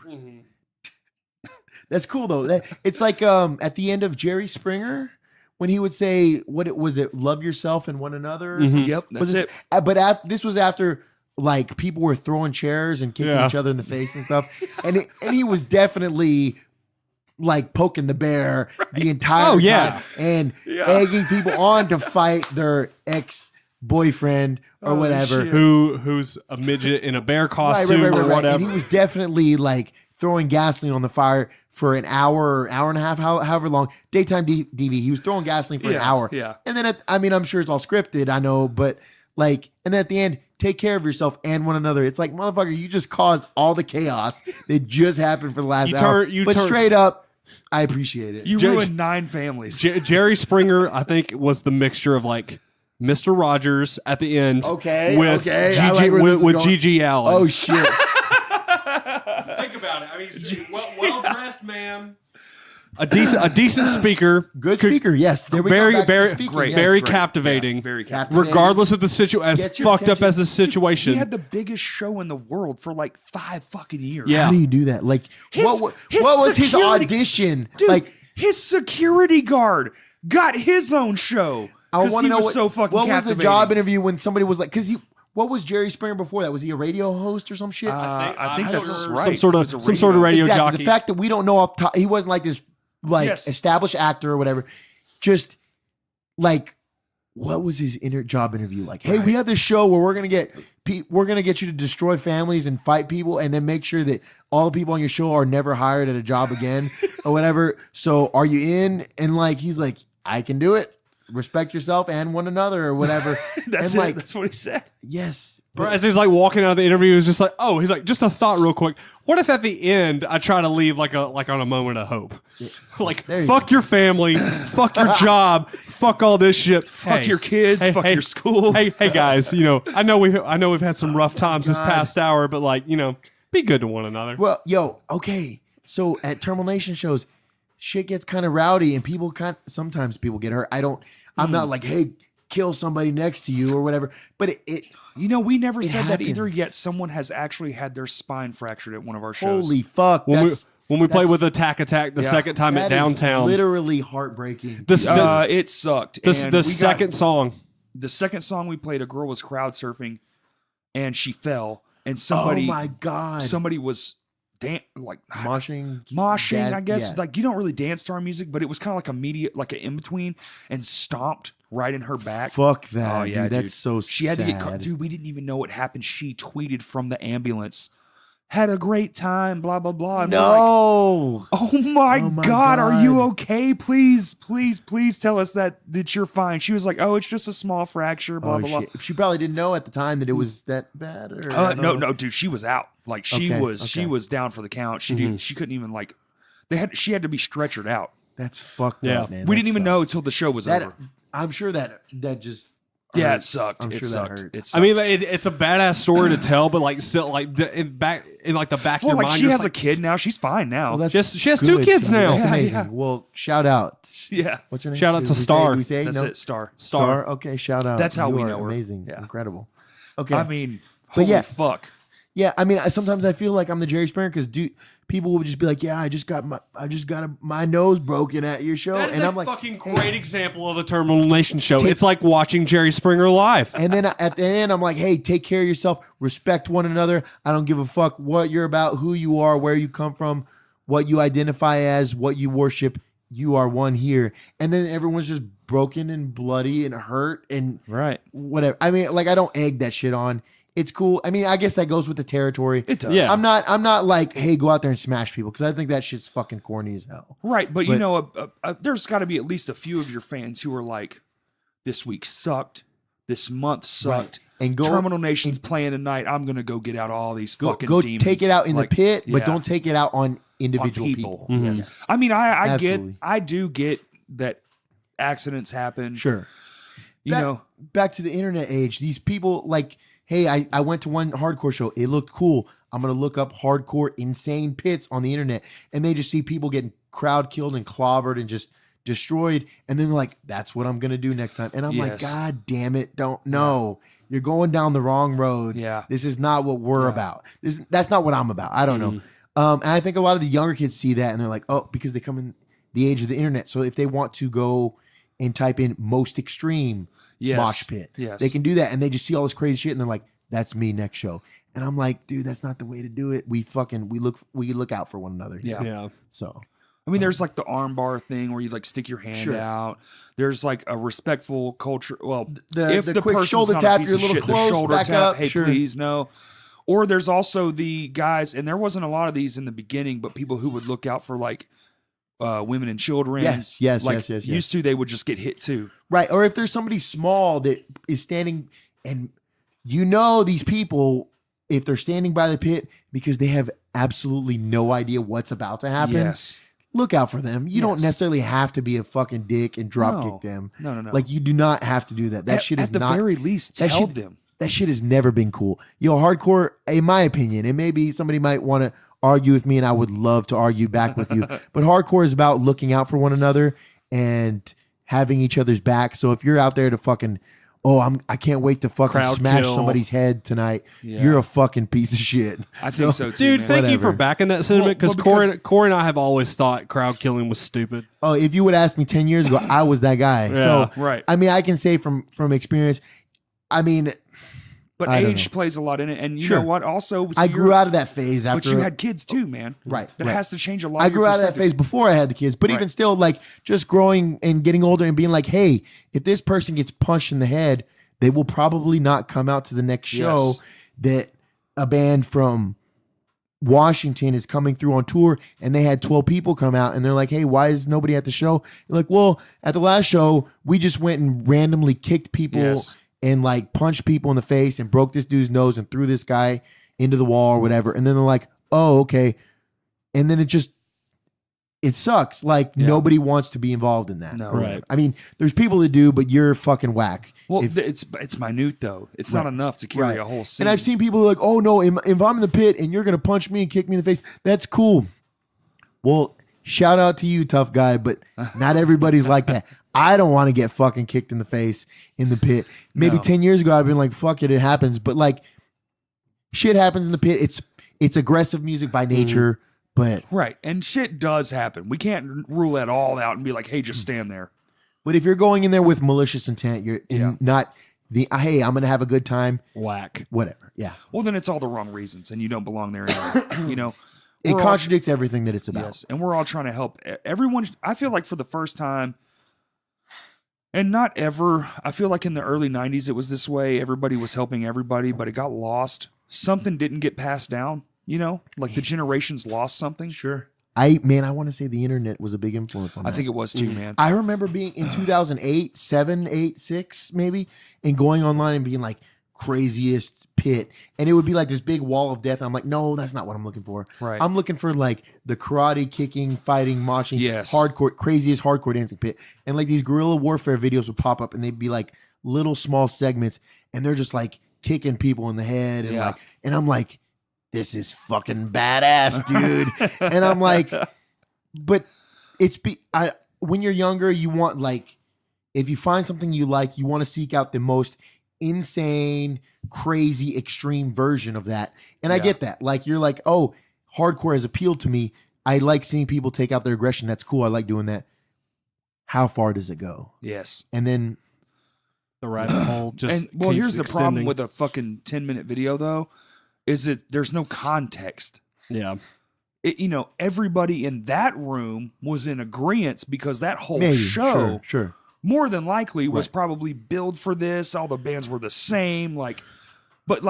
That's cool though. It's like at the end of Jerry Springer when he would say, "What it was it? Love yourself and one another." or something? Yep, that's Was it. But this was after like people were throwing chairs and kicking Yeah. each other in the face and stuff, and he was definitely like poking the bear the entire Oh, yeah. time and egging people on to fight their ex-boyfriend or whatever. shit. Who's a midget in a bear costume or whatever. And he was definitely like throwing gasoline on the fire for an hour or hour and a half, however long. Daytime DV. He was throwing gasoline for an hour. Yeah. And then, I'm sure it's all scripted, I know, but like, and then at the end, take care of yourself and one another. It's like, motherfucker, you just caused all the chaos that just happened for the last hour. But straight up, I appreciate it. You ruined 9 families. Jerry Springer, I think, was the mixture of like Mr. Rogers at the end. Okay, With okay. I Gigi, like where this is with going. Gigi Allen. Oh, shit. Think about it. I mean, he's well dressed man. A decent speaker. Good speaker, yes. There we Very, go. Back to very, speaking, great. yes. very Great. captivating. Yeah, very captivating. Regardless of the situation, as Gets your fucked up attention. as the situation. He had the biggest show in the world for like 5 fucking years. Yeah. How do you do that? Like, what was his security- audition? Dude, Like, his security guard got his own show. I want to he know was so fucking what was the captivating. job interview when somebody was like, because what was Jerry Springer before that? Was he a radio host or some shit? I think that's Some right. sort He of was a some radio exactly. jockey. The fact that we don't know off top, he wasn't like this like Yes. established actor or whatever. Just like, what was his job interview like? Hey, we have this show where we're gonna get you to destroy families and fight people, and then make sure that all the people on your show are never hired at a job again or whatever. So, are you in? And like, he's like, I can do it. Respect yourself and one another or whatever. That's and it. like, That's what he said. yes. Bro, as he's like walking out of the interview, he was just like, "Oh, he's like, just a thought, real quick. What if at the end I try to leave like on a moment of hope, like There you fuck your family, fuck your job, fuck all this shit, Fuck your kids, fuck your school. Hey guys, you know, I know we've had some rough times this past hour, but like, you know, be good to one another. Well, okay. So at Terminal Nation shows, shit gets kind of rowdy and sometimes people get hurt. I'm not like, hey, kill somebody next to you or whatever. But You know, we never said that either, happens. yet someone has actually had their spine fractured at one of our shows. holy fuck. When we played that's- with Attack the second time at that is downtown, literally heartbreaking. It sucked. And the we got- second song. the second song we played, a girl was crowd surfing and she fell, and somebody oh my God. somebody was Moshing. moshing, I guess. Yeah. Like, you don't really dance to our music, but it was kind of like immediate, like an in between, and stomped right in her back. Fuck that. Oh yeah, dude. dude. That's so She had sad. to get dude. We didn't even know what happened. She tweeted from the ambulance, "Had a great time." Blah blah blah. And we're like, No. oh my Oh my God, are you God. okay? Please tell us that you're fine. She was like, oh, it's just a small fracture. Blah Oh, blah shit. She probably didn't know at the time that it was that bad. Or, blah. I don't know. No, dude, she was out. Like she Okay. was down for the count. She didn't. She couldn't even like. She had to be stretchered out. That's fucked Yeah. up, man. We That didn't even know sucks. until the show was That. over. I'm sure that just. Yeah, it hurts. sucked. I'm It sure sucked. that hurts. It sucked. I mean, it's a badass story to tell, but like still, like in the back of well, your like mind, she you're has just a kid now. She's fine now. Well, that's She has good, 2 kids Johnny. now. That's Yeah, amazing. yeah. Well, shout out. yeah, What's her name? Shout out Do to we say- Star. do we say that's no? it. Star. Star. Okay, shout out. That's how You we are know her. Amazing. Yeah. Incredible. Okay. I mean, But holy yeah. fuck. Yeah, I mean, sometimes I feel like I'm the Jerry Springer because people will just be like, "Yeah, I just got my nose broken at your show," That is and a I'm like, fucking "Hey." great example of a Terminal Nation show. It's like watching Jerry Springer live. And then at the end, I'm like, "Hey, take care of yourself. Respect one another. I don't give a fuck what you're about, who you are, where you come from, what you identify as, what you worship. You are one here." And then everyone's just broken and bloody and hurt and Right. whatever. I mean, like I don't egg that shit on. It's cool. I mean, I guess that goes with the territory. It does. Yeah. I'm not like, hey, go out there and smash people because I think that shit's fucking corny as hell. Right, but you know, there's got to be at least a few of your fans who are like, "This week sucked. This month sucked." Right. And go Terminal Nation's playing tonight. I'm gonna go get out all these fucking go demons. take it out in Like, the pit, but yeah, don't take it out on on individual people. Mhm. Yes. I mean, I get, Absolutely. I do get that accidents happen. Sure. You back, know, back to the internet age. These people like, hey, I went to one hardcore show. It looked cool. I'm gonna look up hardcore insane pits on the internet, and they just see people getting crowd killed and clobbered and just destroyed, and then they're like, that's what I'm gonna do next time. And I'm like, Yes. God damn it, don't know. You're going down the wrong road. Yeah. This is not what we're about. That's not what I'm about. I don't know. And I think a lot of the younger kids see that and they're like, oh, because they come in the age of the internet. So if they want to go and type in most extreme Yes. mosh pit, Yes. they can do that. And they just see all this crazy shit and they're like, that's me next show. And I'm like, dude, that's not the way to do it. We look out for one another. Yeah. Yeah. So I mean, there's like the armbar thing where you like stick your hand Sure. out. There's like a respectful culture. Well, The- if the the quick person's shoulder not tap, a piece you're of a little shit, close, the shoulder back tap, up, hey, sure. please, no. Or there's also the guys, and there wasn't a lot of these in the beginning, but people who would look out for like women and children. Yes, like yes. Used to, they would just get hit too. right. Or if there's somebody small that is standing and these people, if they're standing by the pit because they have absolutely no idea what's about to happen, Yes. look out for them. You don't Yes. necessarily have to be a fucking dick and drop No. kick them. No. Like you do not have to do that. That shit is at the not very least, that tell shit- them. that shit has never been cool. Hardcore, in my opinion, and maybe somebody might want to argue with me and I would love to argue back with you, but hardcore is about looking out for one another and having each other's back. So if you're out there to fucking, I can't wait to fucking Crowd smash kill. somebody's head tonight, Yeah. you're a fucking piece of shit. I think so too, Dude, man. thank you for Whatever. backing that sentiment Well, because Corey and I have always thought crowd killing was stupid. Oh, if you would ask me 10 years ago, I was that guy. Yeah, So, right. I mean, I can say from experience, I mean, But I don't age plays a lot in it, and you Sure. know what? Also, so I grew out of that phase after. but you had kids too, man. Right, That right. has to change a lot. I of your grew out of that perspective. phase before I had the kids, but Right. even still, like just growing and getting older and being like, hey, if this person gets punched in the head, they will probably not come out to the next show Yes. that a band from Washington is coming through on tour and they had 12 people come out and they're like, hey, why is nobody at the show? You're like, well, at the last show, we just went and randomly kicked people Yes. and like punched people in the face and broke this dude's nose and threw this guy into the wall or whatever. And then they're like, oh, okay. And then it sucks. Like Yeah. nobody wants to be involved in that. No. or whatever. Right. I mean, there's people that do, but you're fucking whack. Well, If- it's minute though. It's not Right. enough to carry Right. a whole scene. and I've seen people who are like, oh no, if I'm in the pit and you're going to punch me and kick me in the face, that's cool. Well, shout out to you, tough guy, but not everybody's like that. I don't want to get fucking kicked in the face in the pit. Maybe No. 10 years ago, I'd been like, fuck it, it happens. But like, shit happens in the pit. It's aggressive music by nature, but right, and shit does happen. We can't rule that all out and be like, hey, just stand there. if you're going in there with malicious intent, you're Yeah. not the, hey, I'm going to have a good time, Whack. whatever. Yeah. Well, then it's all the wrong reasons, and you don't belong there anyway. You know, It We're all- contradicts everything that it's about. Yes, and we're all trying to help everyone. I feel like for the first time, and not ever, I feel like in the early 90s it was this way. Everybody was helping everybody, but it got lost. Something didn't get passed down, you know? Like the generations lost something. Sure. I want to say the internet was a big influence on I that. think it was too, man. I remember being in 2008, 7, 8, 6 maybe, and going online and being like craziest pit. And it would be like this big wall of death. I'm like, no, that's not what I'm looking for. Right. I'm looking for like the karate, kicking, fighting, moshing, Yes. hardcore, craziest hardcore dancing pit. And like these guerrilla warfare videos would pop up and they'd be like little small segments and they're just like kicking people in the head. And Yeah. like, and I'm like, this is fucking badass, dude. And I'm like, but when you're younger, you want like, if you find something you like, you want to seek out the most insane, crazy, extreme version of that. And I get that. Like, you're like, oh, hardcore has appealed to me. I like seeing people take out their aggression. That's cool. I like doing that. How far does it go? Yes. And then The rabbit hole just and well, keeps here's the problem extending. with a fucking 10-minute video though, is that there's no context. Yeah. Everybody in that room was in agreement because that whole maybe, show sure. more than likely was Right. probably billed for this. All the bands were the same, but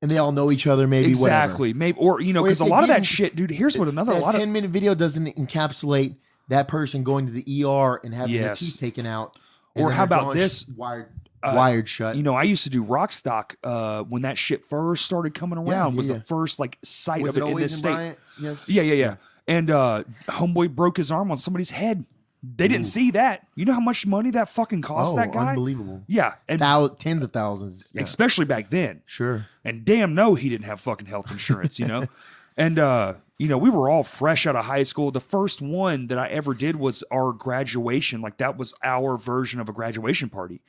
And they all know each other, maybe, exactly, maybe, or because if a they lot of that didn't- shit, dude. Here's what whatever. a lot That of 10-minute video doesn't encapsulate that person going to the ER and having their Yes. teeth taken out. and Or then how their about jaw this? Wired shut. I used to do rock stock when that shit first started coming around. Was yeah. the first sight Was of it it in always this in state. Bryant? Yes. Yeah. And homeboy broke his arm on somebody's head. They didn't see that. You know how much money that fucking cost that guy? Unbelievable. Yeah, and Tens of thousands. Yeah. especially back then. Sure. And damn, no, he didn't have fucking health insurance. And we were all fresh out of high school. The first one that I ever did was our graduation. Like that was our version of a graduation party.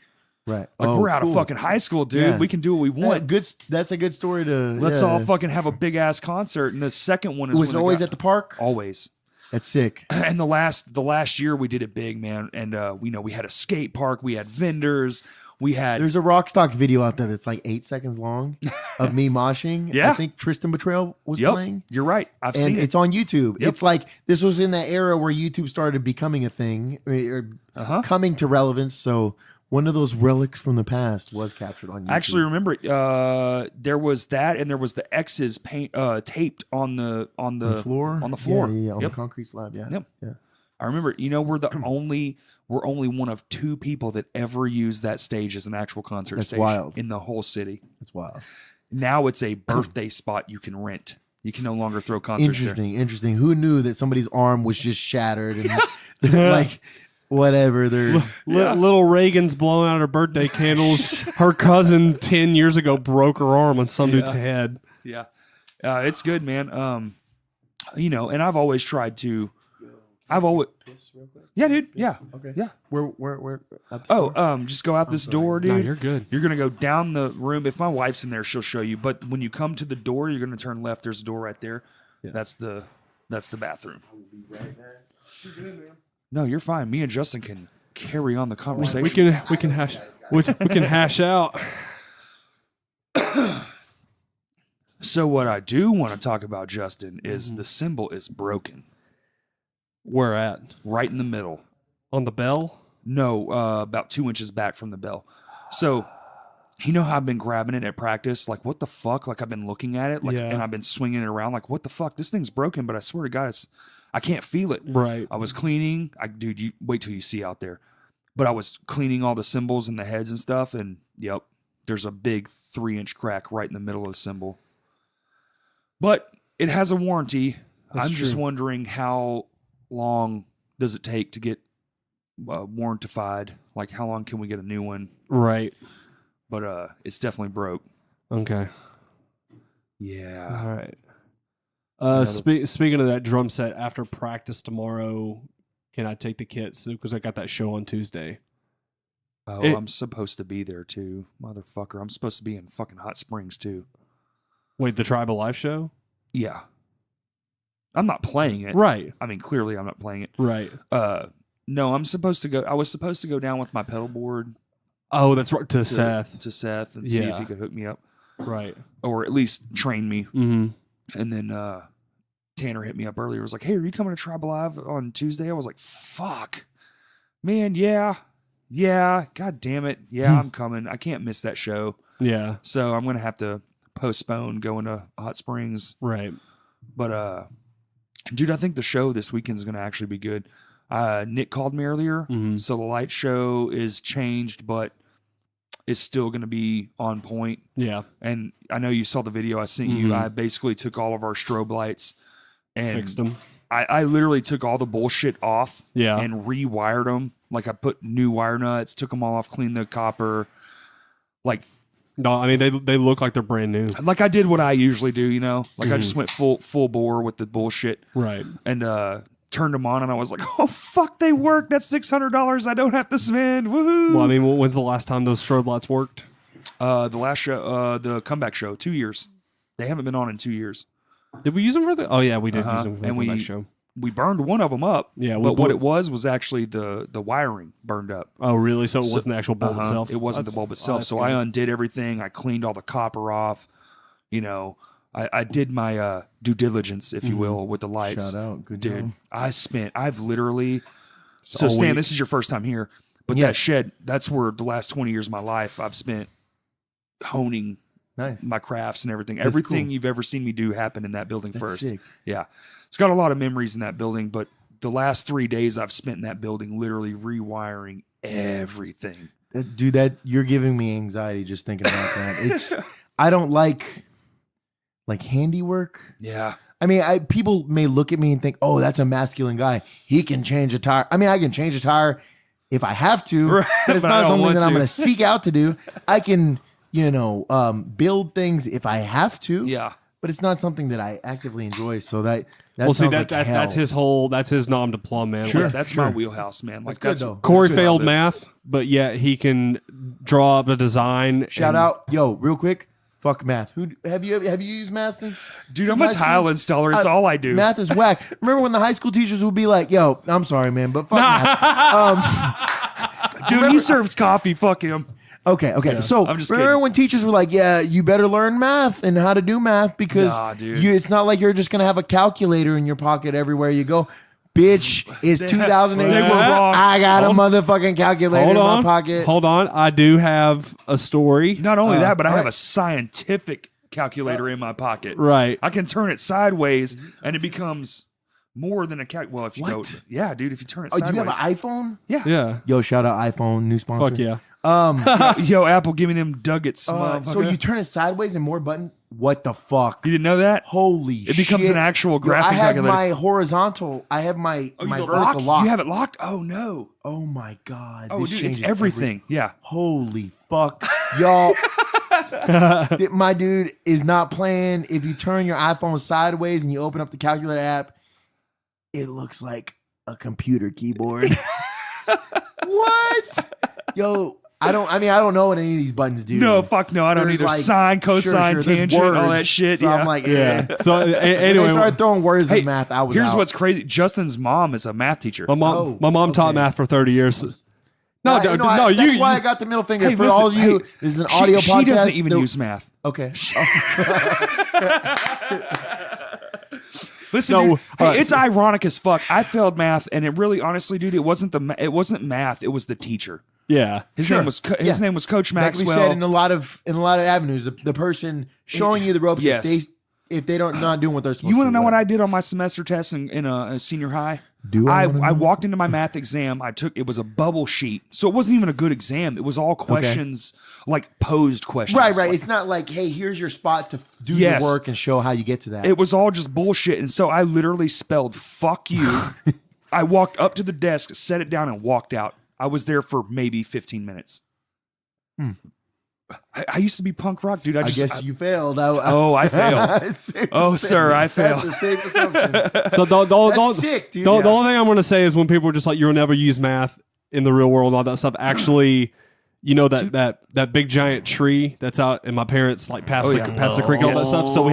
Right. Like we're out of fucking high school, dude. Yeah. We can do what we want. That's a good story to. Let's yeah. all fucking have a big ass concert. And the second one is Was it when always at the park? always. That's sick. And the last year we did it big, man. And we had a skate park, we had vendors, we had There's a Rockstock video out there that's like 8 seconds long of me moshing. Yeah. I think Tristan Betrayal was Yep, playing. you're right. I've And seen it's it. on YouTube. Yep. It's like this was in that era where YouTube started becoming a thing or coming to relevance. So one of those relics from the past was captured on YouTube. I actually remember it. There was that, and there was the X's taped on the floor. On the floor. Yeah, on Yep. the concrete slab. Yeah. Yep. Yeah. I remember. We're only one of two people that ever used that stage as an actual concert That's stage wild. in the whole city. That's wild. Now it's a birthday spot you can rent. You can no longer throw concerts there. Interesting. Who knew that somebody's arm was just shattered and like whatever? They're Little Reagan's blowing out her birthday candles. Her cousin 10 years ago broke her arm on some dude's head. Yeah. It's good, man. And I've always tried to. Yeah, dude. Yeah. okay. Yeah. Where at the store? Just go out this door, dude. No, you're good. You're gonna go down the room. If my wife's in there, she'll show you. But when you come to the door, you're gonna turn left. There's a door right there. Yeah. That's the bathroom. No, you're fine. Me and Justin can carry on the conversation. We can hash out. So what I do want to talk about, Justin, Mm-hmm. is the cymbal is broken Where at? right in the middle. On the bell? No, about 2 inches back from the bell. So, how I've been grabbing it at practice? Like, what the fuck? Like, I've been looking at it, Yeah. and I've been swinging it around. Like, what the fuck? This thing's broken, but I swear to God, I can't feel it. Right. I was cleaning. Dude, you wait till you see out there. But I was cleaning all the cymbals and the heads and stuff, and yep, there's a big 3-inch crack right in the middle of the cymbal. But it has a warranty. That's I'm just true. wondering how long does it take to get warrantified? Like, how long can we get a new one? Right. But it's definitely broke. Okay. Yeah. All right. Speaking of that drum set, after practice tomorrow, can I take the kits? Because I got that show on Tuesday. Oh, I'm supposed to be there too, motherfucker. I'm supposed to be in fucking Hot Springs too. Wait, the Tribal Life show? Yeah. I'm not playing it. Right. I mean, clearly I'm not playing it. Right. No, I'm supposed to go. I was supposed to go down with my pedal board Oh, that's right. To Seth. to Seth and see if Yeah. he could hook me up Right. or at least train me. Mm-hmm. And then Tanner hit me up earlier. Was like, "Hey, are you coming to Tribal Live on Tuesday?" I was like, "Fuck, man, yeah, god damn it, yeah, I'm coming. I can't miss that show, Yeah. so I'm gonna have to postpone going to Hot Springs." Right. But dude, I think the show this weekend is gonna actually be good. Nick called me earlier, Mhm. so the light show is changed, but it's still gonna be on point. Yeah. And I know you saw the video I sent you. I basically took all of our strobe lights and Fixed them. I literally took all the bullshit off Yeah. and rewired them. Like I put new wire nuts, took them all off, cleaned the copper. Like No, I mean they look like they're brand new. I did what I usually do, Like I just went full bore with the bullshit Right. and turned them on and I was like, "Oh fuck, they work. That's $600 I don't have to spend. Woohoo." Well, I mean, when's the last time those strobe lights worked? The last show, the comeback show, 2 years. They haven't been on in 2 years. Did we use them for the? Oh yeah, we did use them for the And comeback show. We burned one of them up. Yeah, but what it was actually the wiring burned up. Oh really? So it wasn't the actual bulb itself. It wasn't the bulb itself. So good. I undid everything. I cleaned all the copper off. You know, I did my due diligence, if you will, with the lights. Shout out. Good Dude, job. I've literally. So Stan, this is your first time here, but Yeah. that shed, that's where the last 20 years of my life I've spent honing Nice. my crafts and everything. That's Everything cool. you've ever seen me do happened in that building That's first. sick. Yeah. It's got a lot of memories in that building, but the last 3 days I've spent in that building literally rewiring everything. Dude, that you're giving me anxiety just thinking about that. It's I don't like handiwork. Yeah. I mean, people may look at me and think, "Oh, that's a masculine guy. He can change a tire." I mean, I can change a tire if I have to, Right, but it's but I not don't something want that I'm to. going to seek out to do. I can, build things if I have to. Yeah. But it's not something that I actively enjoy. So that Well, see sounds that, like that hell. that's his nom de plume, man. Sure. Like, That's sure. my wheelhouse, man. Like That's good, though. Corey that's where I failed live. math, but yet he can draw up a design. Shout and- out, yo, real quick. Fuck math. Who have you used math since? Dude, since I'm a high school? tile installer. It's all I do. Math is whack. Remember when the high school teachers would be like, "Yo, I'm sorry, man, but fuck math." Dude, he serves coffee. Fuck him. Okay. So I'm just remember kidding. when teachers were like, "Yeah, you better learn math and how to do math because Nah, dude. it's not like you're just gonna have a calculator in your pocket everywhere you go." Bitch, it's 2008. They were wrong. I got a motherfucking calculator Hold in on, my pocket. hold on. I do have a story. Not only that, but I have right. a scientific calculator in my pocket. Right. I can turn it sideways and it becomes more than a Well, if you go, What? yeah, dude, if you turn it Oh, do sideways. you have an iPhone? Yeah. Yeah. Yo, shout out iPhone, new sponsor. Fuck yeah. Yo, Apple, give me them Duggets. So motherfucker. you turn it sideways and more button. What the fuck? You didn't know that? Holy shit. It becomes an actual Yo, graphic I have calculator. my horizontal. I have my Oh, my you vertical lock. You have it locked? Oh, no. Oh my god. Oh, this dude, it's changes everything. Yeah. Holy fuck. Y'all. My dude is not playing. If you turn your iPhone sideways and you open up the calculator app, it looks like a computer keyboard. What? Yo, I don't know what any of these buttons do. No, fuck no. I don't There's either. like- Sine, cosine, there's tangent, all words. that shit. So yeah. I'm like, yeah. So When anyway, they started throwing words Hey, in math, I was here's out. what's crazy. Justin's mom is a math teacher. my mom taught okay. math for 30 years. No, I- no, that's you. why I got the middle finger. Hey, For listen, all you, hey, this is an audio podcast. She doesn't even There- use math. Okay. Listen, No, dude, hey, all right, it's ironic as fuck. I failed math, and it really, honestly, dude, it wasn't math. It was the teacher. Yeah. His Sure. name was Yeah. name was Coach That can be Maxwell. said in a lot of avenues. The person showing you the ropes, Yes. if they don't not doing what they're supposed You to. want to know what whatever. I did on my semester test in a senior high? Do I I wanna know? walked into my math exam. It was a bubble sheet, so it wasn't even a good exam. It was all questions, like posed questions. Right. Like, It's not like, hey, here's your spot to do Yes. the work and show how you get to that. It was all just bullshit, and so I literally spelled "fuck you." I walked up to the desk, set it down, and walked out. I was there for maybe 15 minutes. I used to be punk rock, dude. I guess you failed. Oh, I failed. It's safe Oh, to say. sir, I failed. That's a safe assumption. So That's sick, dude. The Yeah. only thing I'm going to say is when people are just like, you'll never use math in the real world and all that stuff. Actually, you know that big giant tree that's out in my parents like past the creek and all that stuff. So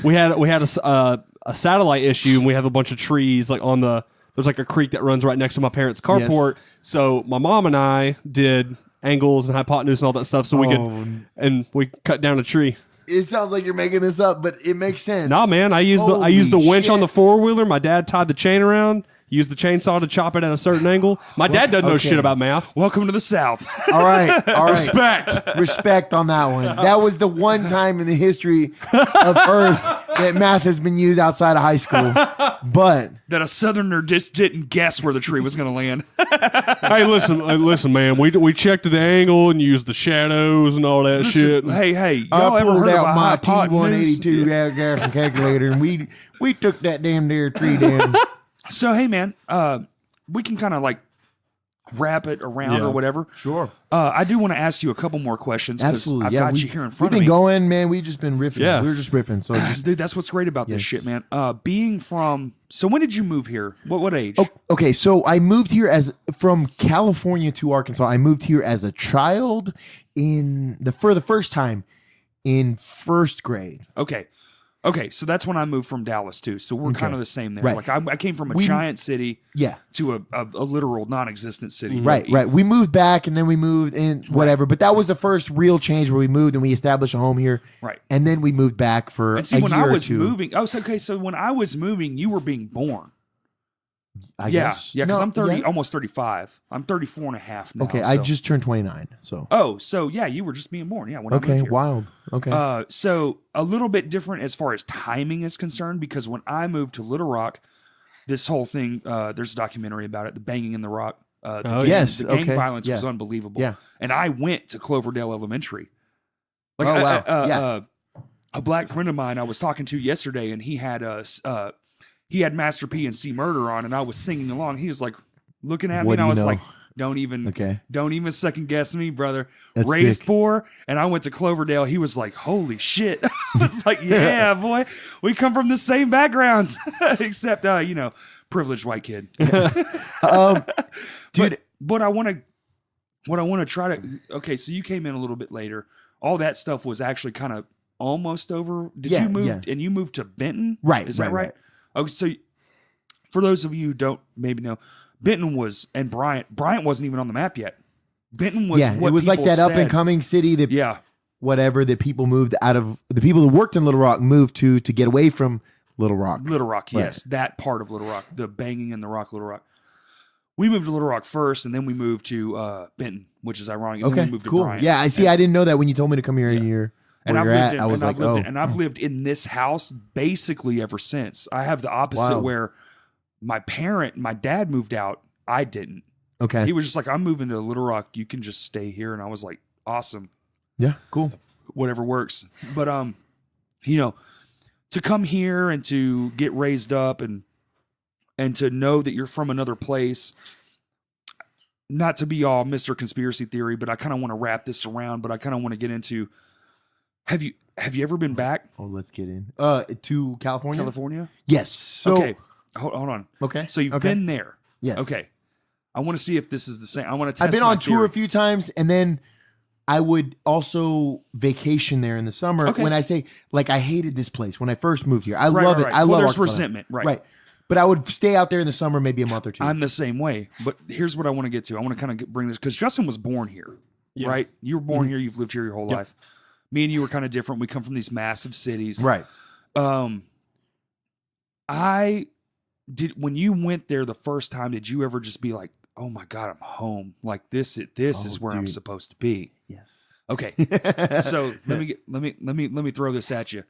we had a satellite issue and we have a bunch of trees like on there's like a creek that runs right next to my parents' carport. Yes. So my mom and I did angles and hypotenuse and all that stuff so we we cut down a tree. It sounds like you're making this up, but it makes sense. Nah, man, I used the Holy winch on shit. the four-wheeler. My dad tied the chain around, used the chainsaw to chop it at a certain angle. My dad doesn't know okay. shit about math. Welcome to the South. All right. Respect. On that one. That was the one time in the history of Earth that math has been used outside of high school. But That a Southerner just didn't guess where the tree was going to land. Hey, listen, man. We checked the angle and used the shadows and all that shit. Hey, y'all I ever pulled heard of out a my hypotenuse? T182 gas calculator, and we took that damn there tree down. So, hey, man, we can kind of like wrap it around Yeah. or whatever. Sure. I do want to ask you a couple more questions because Absolutely. I've Yeah, got we- you here in front We've of been me. going, man. We've just been riffing. Yeah. We were just riffing. So just Dude, that's what's great about this Yes. shit, man. Being from, so when did you move here? What age? okay. So I moved here from California to Arkansas. I moved here as a child for the first time in first grade. Okay, so that's when I moved from Dallas too. So we're kind of the same there. Right. Like I came from a giant city to a literal non-existent city. Right. We moved back and then we moved in whatever. But that was the first real change where we moved and we established a home here. Right. And then we moved back for and see, a when year I was or two. moving, so when I was moving, you were being born. I guess. Yeah, because No, I'm 30, almost 35. I'm 34 and a half now. Okay, so. I just turned 29. So. Oh, so yeah, you were just being born. Yeah, when I Okay, moved here. wild. Okay. So a little bit different as far as timing is concerned, because when I moved to Little Rock, this whole thing, there's a documentary about it, the banging in the rock. The gang violence was unbelievable. Yeah. And I went to Cloverdale Elementary. Like, Oh, wow. A black friend of mine I was talking to yesterday, and he had Master P and C Murder on, and I was singing along. He was like looking at me, and I was like, don't even second guess me, brother. That's Raised sick. poor, and I went to Cloverdale. He was like, holy shit. I was like, yeah, boy, we come from the same backgrounds, except, privileged white kid. Dude, But what I want to try to, okay, so you came in a little bit later. All that stuff was actually kind of almost over. Did you move, and you moved to Benton? Right, Is that right. right? Okay, so for those of you who don't maybe know, Benton and Bryant wasn't even on the map yet. Benton was what it was like people that up and said. coming city that Yeah, that people moved out of, the people that worked in Little Rock moved to get away from Little Rock. Little Rock, yes, that part of Little Rock, the banging in the rock, Little Rock. We moved to Little Rock first, and then we moved to Benton, which is ironic. And then we moved to cool. Bryant. Yeah, I see. I didn't know that when you told me to come here. You're And where I've you're lived at. I was like, oh. And I've lived in this house basically ever since. I have the opposite Wow. where my dad moved out. I didn't. Okay. He was just like, I'm moving to Little Rock. You can just stay here. And I was like, awesome. Yeah, cool. Whatever works. But, to come here and to get raised up and to know that you're from another place, not to be all Mr. Conspiracy Theory, but I kind of want to wrap this around, but I kind of want to get into, have you ever been back? Oh, let's get in. To California? California? Yes. So, okay. Hold on. Okay. So you've been there. Yes. Okay. I want to see if this is the same. I want to test I've been my on tour theory. a few times, and then I would also vacation there in the summer. Okay. When I say, like, I hated this place when I first moved here. I Right, love right, it. right. I Well, love there's Arkansas. resentment. Right. But I would stay out there in the summer, maybe a month or two. I'm the same way. But here's what I want to get to. I want to kind of bring this because Justin was born here, right? You were born here. You've lived here your whole life. Me and you were kind of different. We come from these massive cities. Right. When you went there the first time, did you ever just be like, oh my God, I'm home. Like this is where I'm dude. supposed to be. Yes. Okay. So let me throw this at you.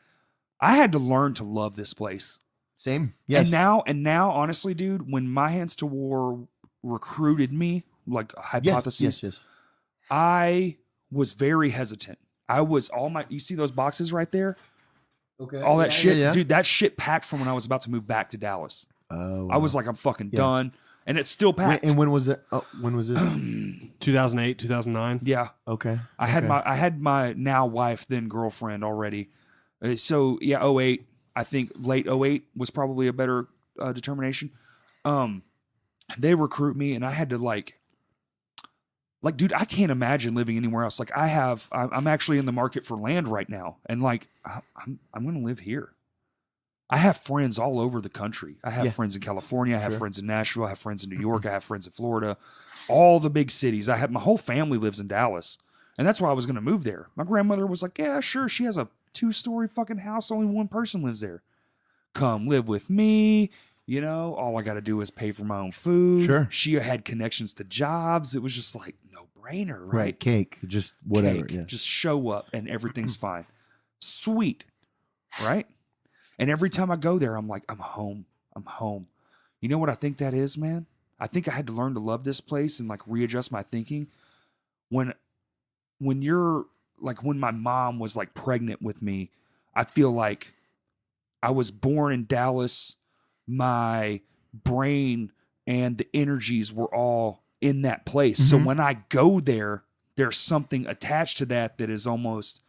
I had to learn to love this place. Same. Yes. And now, honestly, dude, when My Hands to War recruited me, like Hypotheses, Yes. I was very hesitant. You see those boxes right there? Okay. All that shit, yeah. dude, that shit packed from when I was about to move back to Dallas. Oh, wow. I was like, I'm fucking done. And it's still packed. And when was it? Oh, when was this? 2008, 2009. Yeah. Okay. I had my now wife, then girlfriend already. So yeah, 08. I think late 08 was probably a better determination. They recruit me, and I had to like, dude, I can't imagine living anywhere else. Like I'm actually in the market for land right now, and like I'm going to live here. I have friends all over the country. I have friends in California. I have friends in Nashville. I have friends in New York. I have friends in Florida. All the big cities. My whole family lives in Dallas, and that's why I was going to move there. My grandmother was like, "Yeah, sure." She has a 2-story fucking house. Only one person lives there. Come live with me. You know, all I got to do is pay for my own food. Sure. She had connections to jobs. It was just like no brainer, right? Right. Cake. Just whatever. Cake. Yeah. Just show up and everything's fine. Sweet. Right? And every time I go there, I'm like, I'm home. I'm home. You know what I think that is, man? I think I had to learn to love this place and like readjust my thinking. When you're like, when my mom was like pregnant with me, I feel like I was born in Dallas. My brain and the energies were all in that place. So when I go there, there's something attached to that is almost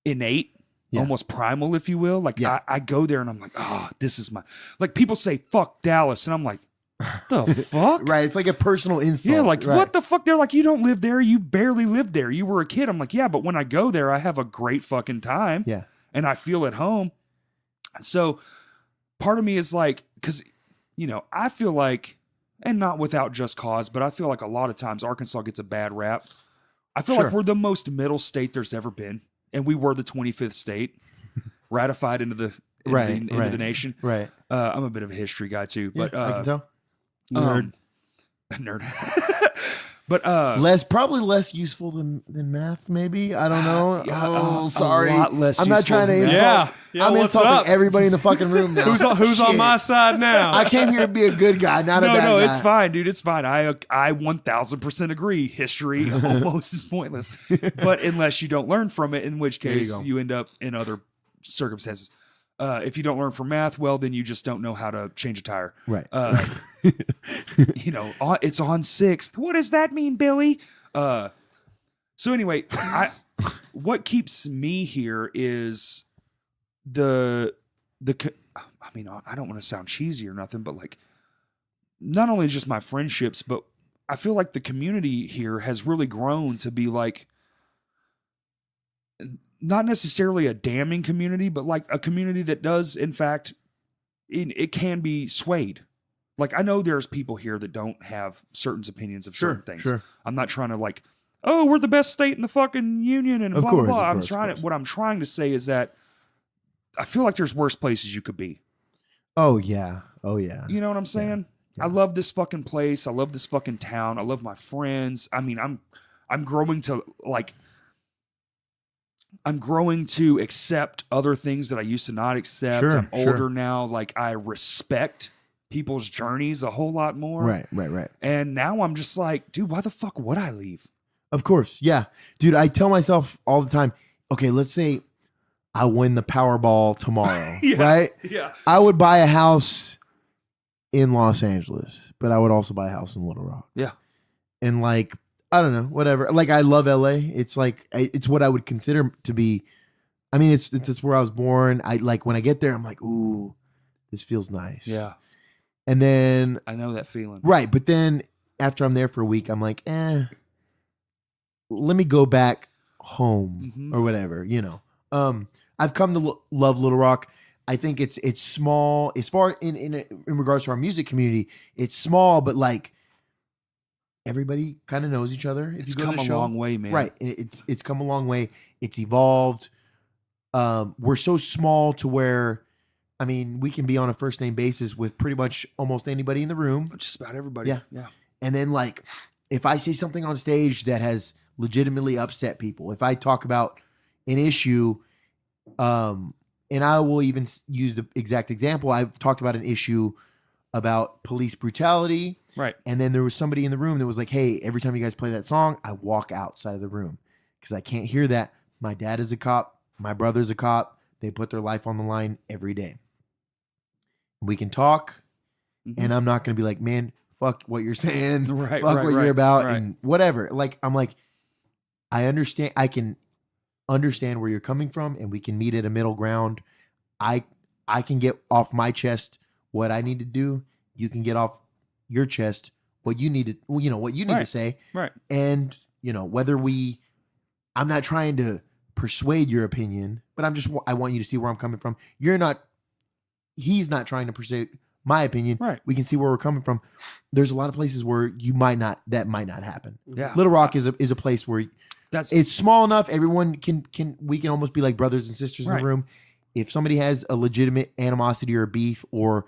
innate. Almost primal, if you will. Like I go there and I'm like, oh, this is my, like people say, fuck Dallas. And I'm like, The fuck? Right. It's like a personal insult. Yeah, like right. what the fuck? They're like, you don't live there. You barely lived there. You were a kid. I'm like, yeah, but when I go there, I have a great fucking time. Yeah. And I feel at home. So part of me is like, because, I feel like, and not without just cause, but I feel like a lot of times Arkansas gets a bad rap. I feel like we're the most middle state there's ever been. And we were the 25th state ratified into the nation. Right. I'm a bit of a history guy too, but I can tell. Nerd. But probably less useful than math, maybe. I don't know. Sorry. A lot less I'm not useful trying to than insult. Yeah, I'm what's insulting up? everybody in the fucking room now. Who's on my side now? I came here to be a good guy, not a bad guy. No, it's fine, dude. It's fine. I 1000% agree. History almost is pointless, but unless you don't learn from it, in which case you end up in other circumstances. If you don't learn from math, well, then you just don't know how to change a tire. Right. It's on 6th. What does that mean, Billy? So anyway, what keeps me here is I don't want to sound cheesy or nothing, but like, not only just my friendships, but I feel like the community here has really grown to be like, not necessarily a damning community, but like a community that does, in fact, it can be swayed. Like, I know there's people here that don't have certain opinions of certain things. Sure. I'm not trying to like, oh, we're the best state in the fucking union and Of blah, course, blah, of blah. course. What I'm trying to say is that I feel like there's worse places you could be. Oh, yeah. You know what I'm saying? Yeah. I love this fucking place. I love this fucking town. I love my friends. I mean, I'm growing to accept other things that I used to not accept. Sure, I'm older now. Like, I respect people's journeys a whole lot more. Right. And now I'm just like, dude, why the fuck would I leave? Of course. Yeah. Dude, I tell myself all the time, okay, let's say I win the Powerball tomorrow, right? Yeah. I would buy a house in Los Angeles, but I would also buy a house in Little Rock. Yeah. And like, I don't know, whatever. Like, I love LA. It's like, it's what I would consider to be, I mean, it's where I was born. I like, when I get there, I'm like, ooh, this feels nice. Yeah. And then, I know that feeling. right. But then after I'm there for a week, I'm like, let me go back home or whatever, I've come to love Little Rock. I think it's small as far in regards to our music community. It's small, but like, everybody kind of knows each other. It's come a long way, man. Right. It's come a long way. It's evolved. We're so small to where, I mean, we can be on a first name basis with pretty much almost anybody in the room. Just about everybody. Yeah. And then like, if I say something on stage that has legitimately upset people, if I talk about an issue, and I will even use the exact example. I've talked about an issue about police brutality. Right. And then there was somebody in the room that was like, hey, every time you guys play that song, I walk outside of the room because I can't hear that. My dad is a cop. My brother's a cop. They put their life on the line every day. We can talk, and I'm not going to be like, man, fuck what you're saying. Fuck what you're about and whatever. Like, I'm like, I understand. I can understand where you're coming from, and we can meet at a middle ground. I can get off my chest what I need to do. You can get off your chest what you need to, what you need to say. Right. And, whether I'm not trying to persuade your opinion, but I want you to see where I'm coming from. He's not trying to persuade my opinion. Right. We can see where we're coming from. There's a lot of places where that might not happen. Yeah. Little Rock is a place where it's small enough. Everyone we can almost be like brothers and sisters in the room. If somebody has a legitimate animosity or beef or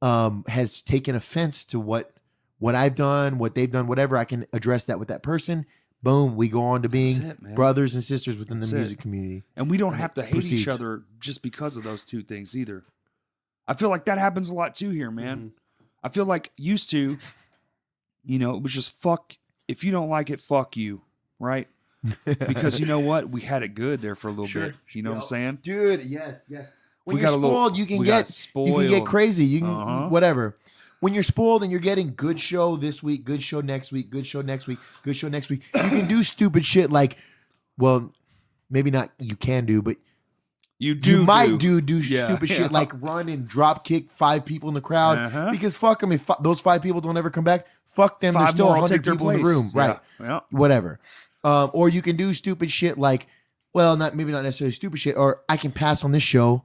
has taken offense to what I've done, what they've done, whatever, I can address that with that person. Boom, we go on to being brothers and sisters within the music community. And we don't have to hate each other just because of those two things either. I feel like that happens a lot too here, man. I feel like used to, it was just fuck. If you don't like it, fuck you, right? Because you know what? We had it good there for a little bit. You know what I'm saying? Dude, yes. When We you're got a little- spoiled, you can we got spoiled. get crazy. You can whatever. When you're spoiled and you're getting good show this week, good show next week, good show next week, good show next week, you can do stupid shit like, well, maybe not you can do, but You might do Yeah. stupid shit like run and drop kick 5 people in the crowd because fuck them. If those 5 people don't ever come back, fuck them. There's 5 still more will 100 take their people in the place. room, right? Yeah. Whatever. Or you can do stupid shit like, well, maybe not necessarily stupid shit. Or I can pass on this show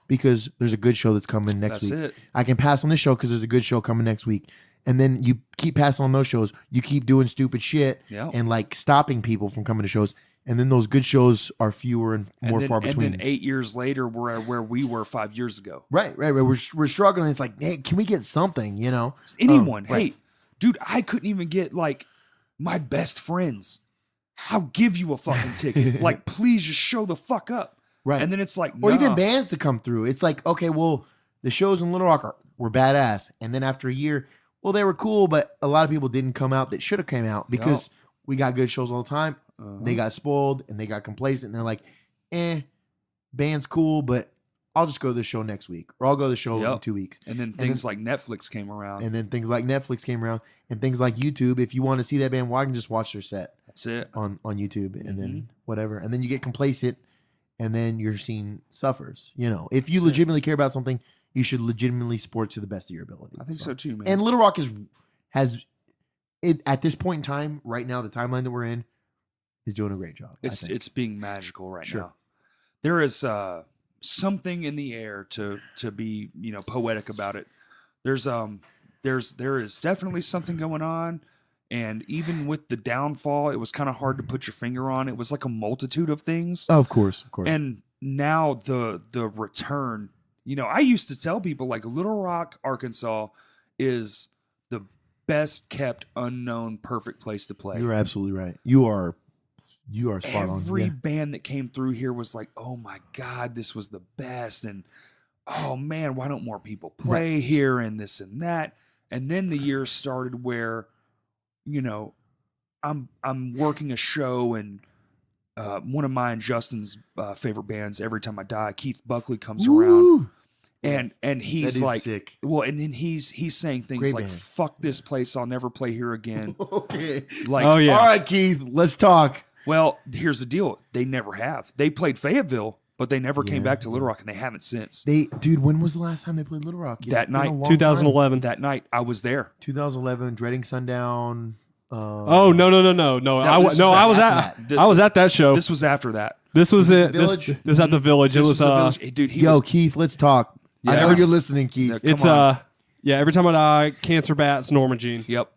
because there's a good show that's coming next week. That's it. I can pass on this show because there's a good show coming next week. And then you keep passing on those shows. You keep doing stupid shit and like stopping people from coming to shows. And then those good shows are fewer and more far between. And then 8 years later, we're where we were 5 years ago. Right. We're struggling. It's like, hey, can we get something? You know, Anyone? Right. Hey, dude, I couldn't even get like my best friends. I'll give you a fucking ticket. Like, please just show the fuck up. Right. And then it's like, or nah. even bands to come through. It's like, okay, well, the shows in Little Rock were badass, and then after a year, well, they were cool, but a lot of people didn't come out that should have came out because we got good shows all the time. They got spoiled and they got complacent, and they're like, band's cool, but I'll just go to the show next week, or I'll go to the show in 2 weeks. And then things like Netflix came around. And then things like Netflix came around, and things like YouTube. If you want to see that band, well, I can just watch their set. That's it. On YouTube, and then whatever. And then you get complacent, and then your scene suffers. You know, if you legitimately care about something, you should legitimately support to the best of your ability. I think so too, man. And Little Rock has it at this point in time, right now, the timeline that we're in, is doing a great job. It's being magical right now. There is something in the air to be, poetic about it. There is definitely something going on, and even with the downfall, it was kind of hard to put your finger on. It was like a multitude of things. Oh, of course. And now the return. I used to tell people like Little Rock, Arkansas is the best kept unknown perfect place to play. You're absolutely right. You are spot on. Every band that came through here was like, oh my God, this was the best. And oh man, why don't more people play here and this and that? And then the year started where, I'm working a show, and one of mine, Justin's favorite bands, Every Time I Die, Keith Buckley comes around. And he's like, sick. Well, and then he's saying things Great like, band. fuck this place, I'll never play here again. Okay. Like, oh yeah. All right, Keith, let's talk. Well, here's the deal. They never have. They played Fayetteville, but they never came back to Little Rock, and they haven't since. Dude, when was the last time they played Little Rock? That night, 2011. That night, I was there. 2011, Dreading Sundown. Oh no! I was at that show. This was after that. This was it. Village? This was at the Village. This It was was the Village. Hey, dude, Yo, Keith, let's talk. I Yeah. know you're listening, Keith. Yeah, it's come on. Every Time I Die, Cancer Bats, Norma Jean. Yep.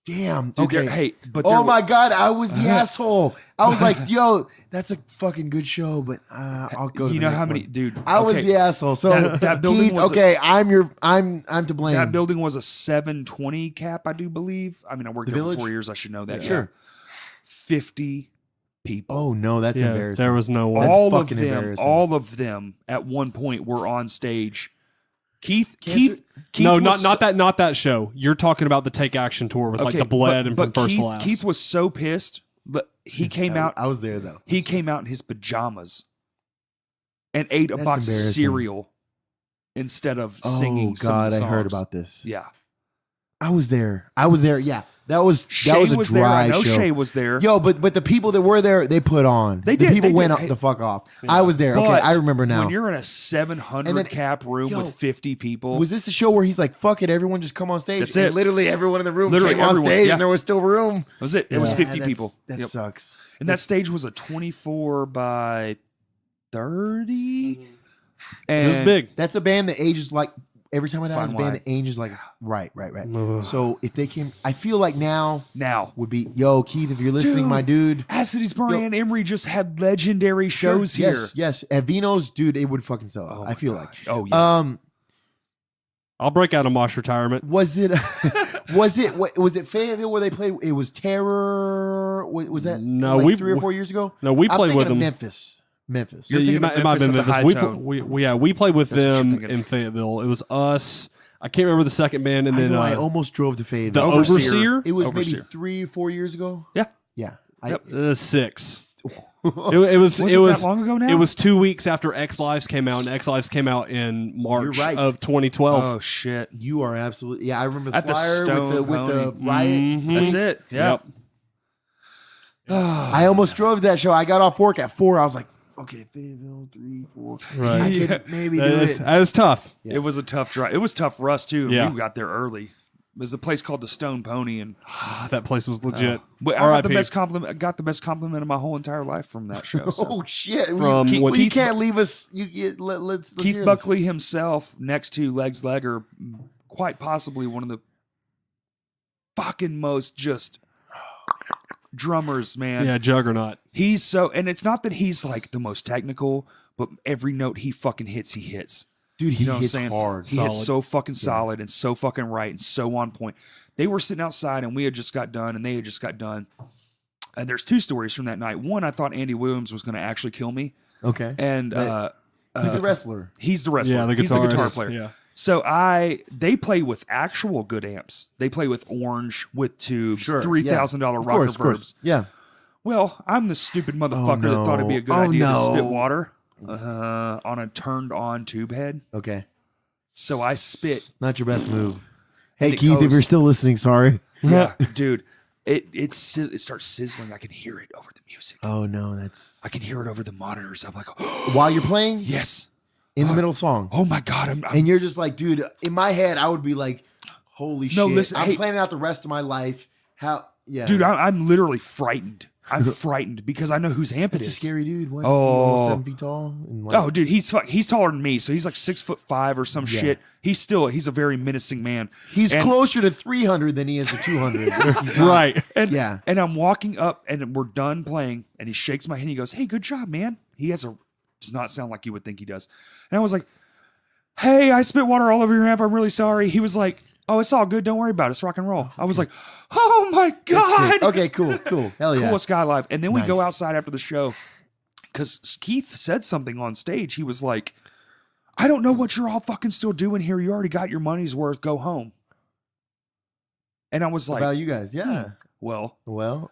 Damn. Dude, Okay. hey, but Oh my God, I was the asshole. I was like, yo, that's a fucking good show, but I'll go. To You the know next how many, one. dude? I was okay, the asshole. So That building Keith, was okay, I'm to blame. That building was a 720 cap, I do believe. I mean, I worked The there for Village? 4 years. I should know that. Sure. 50 people. Oh no, that's embarrassing. There was no way. That's all of fucking them, embarrassing. all of them at one point were on stage. Keith No, was not that show. You're talking about the Take Action tour with like the Bled and From First to Last. Keith was so pissed that he came out. I was there though. He came out in his pajamas and ate a That's box of embarrassing. cereal instead of singing. Oh some of God, the I heard songs. about this. Yeah, I was there. Yeah, that was Shay a was there. I dry know show. Shay was there. Yo, but the people that were there, they put on. They The did, people they went did. up Hey. the fuck off. I was there. Okay, But I remember now. When you're in a 700 And then- cap room yo, with 50 people, Was this the show where he's like, "Fuck it, everyone just come on stage"? That's And it. literally everyone in the room Literally came on everyone, stage, yeah. and there was still room. that was it. It was Yeah, 50 that's- people. That Yep. sucks. And that stage was a 24 by 30. And It was big. That's a band that ages like Every Time I Die. Fine Is a band wine. that ages like right. Ugh. So if they came, I feel like now Now, would be yo Keith, if you're listening, my dude. City's Brian Emery just had legendary shows Sure, here. Yes. At Vino's, dude, it would fucking sell out. Oh I my feel God. like. Oh yeah. I'll break out of Mosh retirement. Was it Fayetteville where they played? It was Terror. Was that No, like we 3 or 4 years ago? No, we I'm played thinking with of them. Memphis. You're It thinking might of have been Memphis at the Memphis. High Tone. We played with That's what you're them thinking. in Fayetteville. It was us. I can't remember the second band, and I then know I almost drove to the Fayetteville. Overseer. It was Overseer. maybe 3 or 4 years ago. Yeah. Yeah. Yep. 6. It was that long ago now? It was 2 weeks after X Lives came out, and X Lives came out in March You're right. of 2012. Oh shit. You are absolutely. Yeah, I remember the At the flyer Stone with the Pony. riot. Mhm. That's it. Yeah. Yep. I almost drove to that show. I got off work at 4. I was like, okay, Fayetteville, 3, 4. Right. I could maybe do That it. is tough. Yeah. It was a tough drive. It was tough for us too. Yeah. We got there early. There's a place called the Stone Pony, and That place was legit. but I got R.I.P. the best compliment. I got the best compliment of my whole entire life from that show. So. Oh shit! From we, what- you Keith- can't leave us. Let's Keith hear this. Buckley himself, next to Legs Legger, quite possibly one of the fucking most just drummers, man. Yeah, juggernaut. He's so, and it's not that he's like the most technical, but every note he fucking hits, he hits. Dude, he You know what I'm hits saying? hard. He hits Solid. so fucking solid and so fucking right and so on point. They were sitting outside and we had just got done and they had just got done. And there's two stories from that night. One, I thought Andy Williams was going to actually kill me. Okay, And he's the wrestler. he's the wrestler. Yeah, the He's the guitarist. guitar player. Yeah. So they play with actual good amps. They play with orange, with tubes, Sure, $3,000 Of rocker course, of course. verbs. Yeah. Well, I'm the stupid motherfucker no. that thought it'd be a good Oh, idea to spit no. water on a turned on tube head. Okay. So I spit. Not your best move. Hey it Keith, if goes- you're still listening, sorry. Yeah, dude. It starts sizzling. I can hear it over the music. Oh no, that's I can hear it over the monitors. I'm like, while you're playing yes. in the middle of the song, Oh my god. I'm and you're just like, dude. In my head, I would be like, holy No, shit! listen, I'm hey- planning out the rest of my life. How? Yeah, dude. I'm literally frightened. I'm frightened because I know whose amp it That's a is. scary dude. What? Oh. He's 7 feet tall. And like, Oh, dude, he's taller than me, so he's like 6'5" or some Yeah. shit. He's a very menacing man. he's and- closer to 300 than he is to 200. He's not- Right. And Yeah. and I'm walking up, and we're done playing, and he shakes my hand. He goes, "Hey, good job, man." He does not sound like you would think he does. And I was like, "Hey, I spit water all over your amp. I'm really sorry." He was like, "Oh, it's all good. Don't worry about it. It's rock and roll." I was like, "Oh my god!" Sick. Okay, cool. Hell yeah. Coolest guy alive. And then we go Nice. outside after the show because Keith said something on stage. He was like, "I don't know what you're all fucking still doing here. You already got your money's worth. Go home." And I was like, About you guys, yeah. well, Well,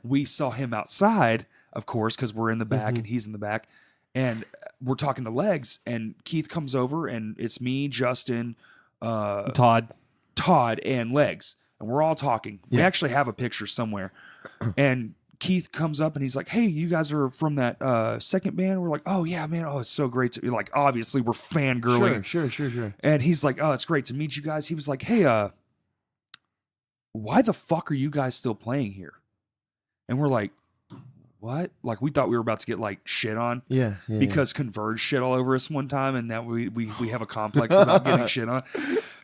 we saw him outside, of course, because we're in the back Mm-hmm. and he's in the back. And we're talking to Legs, and Keith comes over, and it's me, Justin, Todd. Todd, and Legs. And we're all talking. We Yeah. actually have a picture somewhere. And Keith comes up and he's like, "Hey, you guys are from that second band?" We're like, "Oh, yeah, man. Oh, it's so great to be like, obviously, we're fangirling. Sure. And he's like, "Oh, it's great to meet you guys." He was like, "Hey, why the fuck are you guys still playing here?" And we're like, "What?" Like, we thought we were about to get like shit on Yeah. because Converge shit all over us one time, and that we have a complex about getting shit on.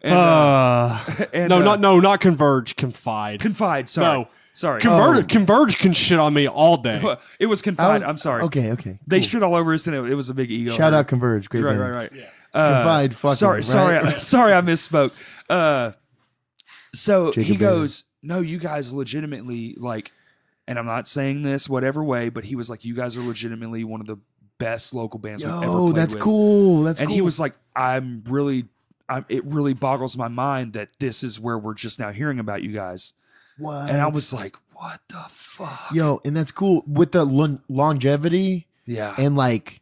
And, and, not Converge. Confide. Confide. Sorry. Sorry. Converge can shit on me all day. It was Confide. I'm sorry. Okay. They cool. shit all over us, and it was a big ego. Shout out Converge. Great Right, band. right. Confide, fucking, sorry, right? sorry, I misspoke. So Jacob he Bader. goes, "No, you guys legitimately like," and I'm not saying this whatever way, but he was like, "You guys are legitimately one of the best local bands we've ever Yo, played that's with." cool. That's And cool. he was like, it really boggles my mind that this is where we're just now hearing about you guys. what? And I was like, what the fuck? Yo, and that's cool with the longevity Yeah. and like,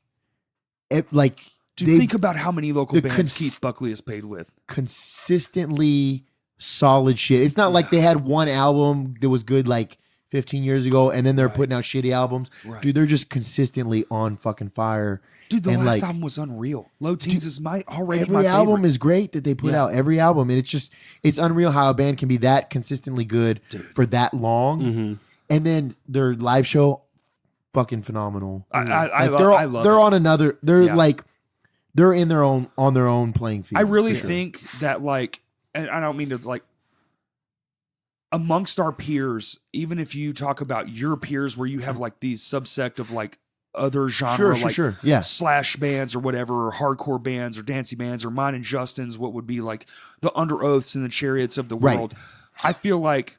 Dude, they think about how many local the bands Keith Buckley has played with. consistently solid shit. It's not like they had one album that was good like 15 years ago and then they're Right. putting out shitty albums. Right. Dude, they're just consistently on fucking fire. Dude, the and, last like, album was unreal. Low Teens is already Every my album favorite. is great that they put Yeah. out. Every album, and it's unreal how a band can be that consistently good Dude. for that long, Mm-hmm. and then their live show, fucking phenomenal. I Like, love they're it. on another. They're Yeah. like they're in their own on their own playing field. I really for sure. think that like, and I don't mean to like, amongst our peers, even if you talk about your peers where you have like these subsect of like other genre, like sure, yeah, slash bands or whatever, or hardcore bands or dancey bands, or mine and Justin's, what would be like the Under Oaths and the Chariots of the Right. world. I feel like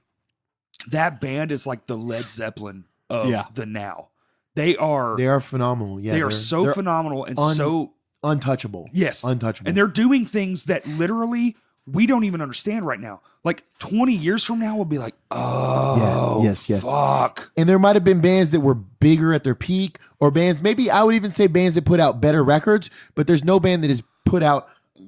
that band is like the Led Zeppelin of Yeah. the now. They are phenomenal. Yeah, they are so they're phenomenal and un- so untouchable. yes, Untouchable. and they're doing things that literally we don't even understand right now. Like 20 years from now, we'll be like, oh, yes. fuck. And there might have been bands that were bigger at their peak, or bands, maybe I would even say bands that put out better records, but there's no band that has put out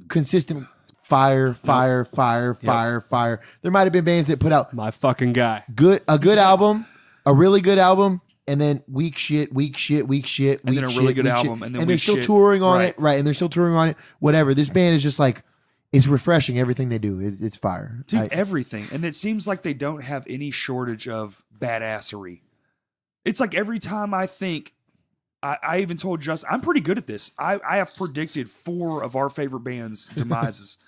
consistent fire. There might have been bands that put out My fucking guy. a good album, a really good album, and then weak shit, weak shit, weak shit, And then a really good album, and then they're weak still shit. touring on Right. it, right? And they're still touring on it. Whatever. This band is just like, it's refreshing. Everything they do, it's fire. Dude, everything. And it seems like they don't have any shortage of badassery. It's like every time I think, I even told Justin, I'm pretty good at this. I have predicted 4 of our favorite bands' demises.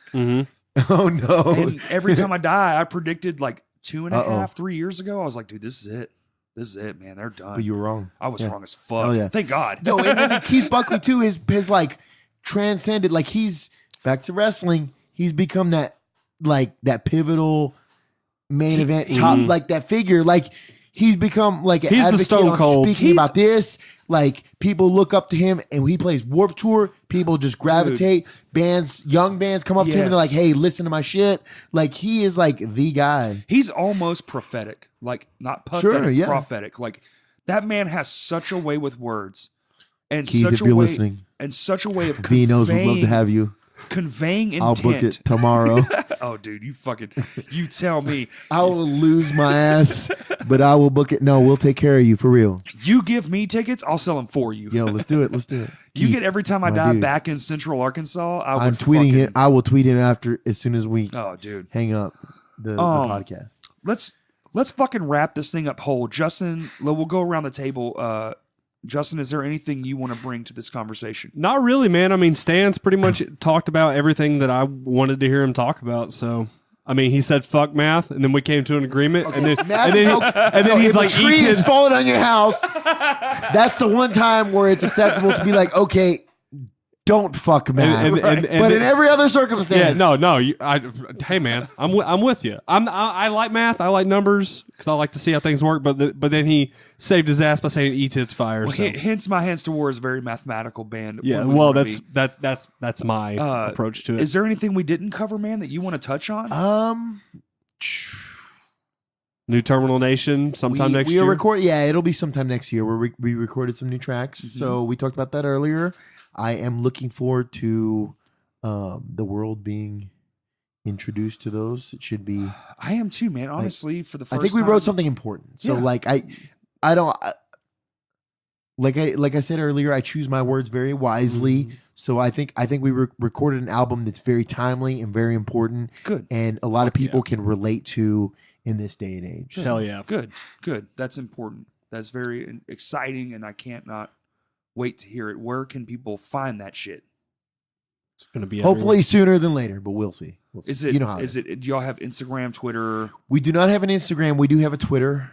Oh no! And every time I die, I predicted like 2.5, 3 years ago. I was like, dude, this is it. This is it, man. They're done. But you were wrong. I was Yeah. wrong as fuck. Oh, yeah. Thank God. No, and then Keith Buckley too has like transcended. Like he's back to wrestling. He's become that pivotal main event top, like that figure. Like he's become like an He's the advocate Stone on Cold. speaking about this. Like people look up to him, and when he plays Warped Tour, people just gravitate. Bands, young bands come up to him and they're like, "Hey, listen to my shit." Like he is like the guy. He's almost prophetic. Like not pathetic, Sure, yeah. prophetic. Like that man has such a way with words. And Keith, such if a you're way listening, and such a way of V knows we'd love to have you. conveying intent. I'll book it tomorrow. Oh, dude, you tell me. I will lose my ass, but I will book it. No, we'll take care of you for real. You give me tickets, I'll sell them for you. Yo, let's do it. Let's do it. You Keith, get every time I my die dude. back in Central Arkansas. I'm tweeting him. I will tweet him after as soon as we Oh, dude, hang up the podcast. let's fucking wrap this thing up whole. Justin, we'll go around the table. Justin, is there anything you want to bring to this conversation? Not really, man. I mean, Stan's pretty much talked about everything that I wanted to hear him talk about. So, I mean, he said "fuck math," and then we came to an agreement, and then he's if like, a tree "Eat is his." falling on your house, that's the one time where it's acceptable to be like, okay, don't fuck man. But in every other circumstance, Yeah, no. Hey, man, I'm with you. I like math. I like numbers because I like to see how things work. But then he saved his ass by saying "eat its fire." Well, So. hence, my Hands to War is a very mathematical band. Yeah, when we well, wanna that's my approach to it. Is there anything we didn't cover, man, that you want to touch on? New Terminal Nation sometime next we year. are recording. Yeah, it'll be sometime next year. Where we recorded some new tracks. Mm-hmm. So we talked about that earlier. I am looking forward to the world being introduced to those. It should be. I am too, man. Honestly, for the first I think we time, wrote something important. So Yeah. like I don't. Like I said earlier, I choose my words very wisely. Mm-hmm. So I think we recorded an album that's very timely and very important, Good. and a lot of people can relate to in this day and age. Hell yeah. Good. That's important. That's very exciting, and I can't not wait to hear it. Where can people find that shit? It's going to be Hopefully sooner than later, but we'll see. We'll see. Is it? You know how is it? Do y'all have Instagram, Twitter? We do not have an Instagram. We do have a Twitter.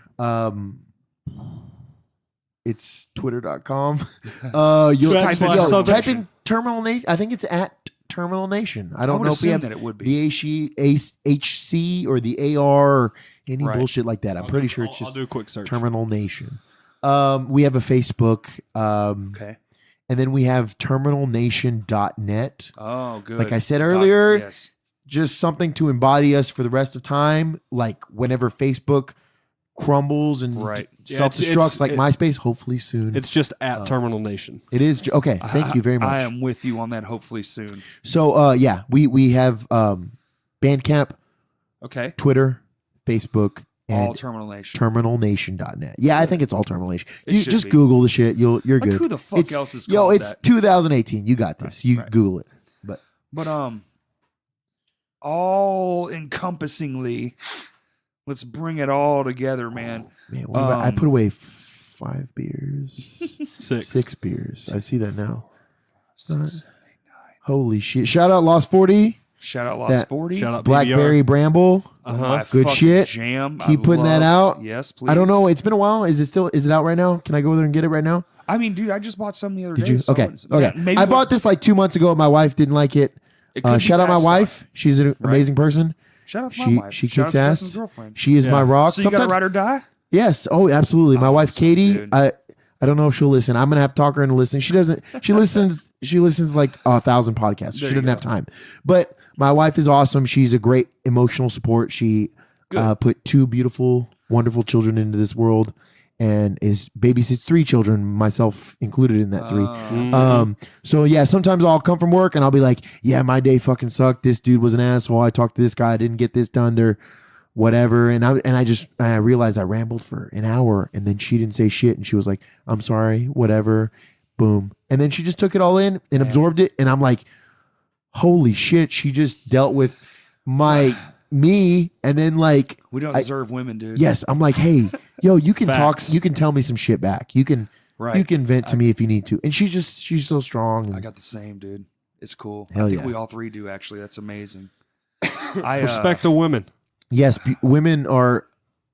It's twitter.com. You'll type in Terminal Nation. I think it's at Terminal Nation. I don't would know if we assume have that it would be. the HC or the AR or any Right. bullshit like that. I'm pretty sure it's I'll just do a quick search. Terminal Nation. We have a Facebook. Okay. And then we have terminalnation.net. Oh, good. Like I said earlier, Yes. just something to embody us for the rest of time. Like whenever Facebook crumbles and Right. Yeah, self-destructs it's- like it- MySpace, hopefully soon. It's just at Terminal Nation. It is. Okay. Thank you very much. I am with you on that. Hopefully soon. So, yeah, we have Bandcamp, Okay. Twitter, Facebook, All and Terminal Nation. terminalnation.net. Yeah, I think it's all Terminal Nation. It You should just be. Google the shit. You're Like, good. who the fuck It's- else is Yo, called it's that? 2018. You got this. You right. Google it. But But all encompassingly, let's bring it all together, man. man, what about, I put away 5 beers, 6. 6 beers. I see that now. Holy shit! Shout out Lost 40, Shout out Lost That- 40. Shout out Blackberry Bramble. My Good fucking shit. Jam. Keep putting that out. Yes, please. I don't know. It's been a while. Is it out right now? Can I go there and get it right now? I mean, dude, I just bought some the other Did day. you? so Okay. it's- Okay. maybe I bought this like 2 months ago. My wife didn't like it. it could be Shout out my backstock. wife. She's an amazing person. Shout out to my She wife. she Shout out kicks to ass. Justin's girlfriend. She is my rock. So you got to ride or die? Yes. Oh, absolutely. My wife Awesome, Katie. dude. I don't know if she'll listen. I'm gonna have to talk her into listening. She doesn't. She listens. She listens like 1,000 podcasts. There She you doesn't go. have time. But my wife is awesome. She's a great emotional support. She put 2 beautiful, wonderful children into this world, and babysits 3 children, myself included in that 3. So yeah, sometimes I'll come from work and I'll be like, yeah, my day fucking sucked. This dude was an asshole. I talked to this guy. I didn't get this done. They're whatever. And I realized I rambled for an hour, and then she didn't say shit, and she was like, I'm sorry, whatever, boom. And then she just took it all in and absorbed it. And I'm like, holy shit, she just dealt with me. And then like, we don't deserve women, dude. Yes. I'm like, hey, yo, you can Facts. talk, you can tell me some shit back. You can vent to me if you need to. And she's so strong. I got the same, dude. It's cool. Hell I think yeah. we all three do, actually. That's amazing. I Respect the women. Yes, women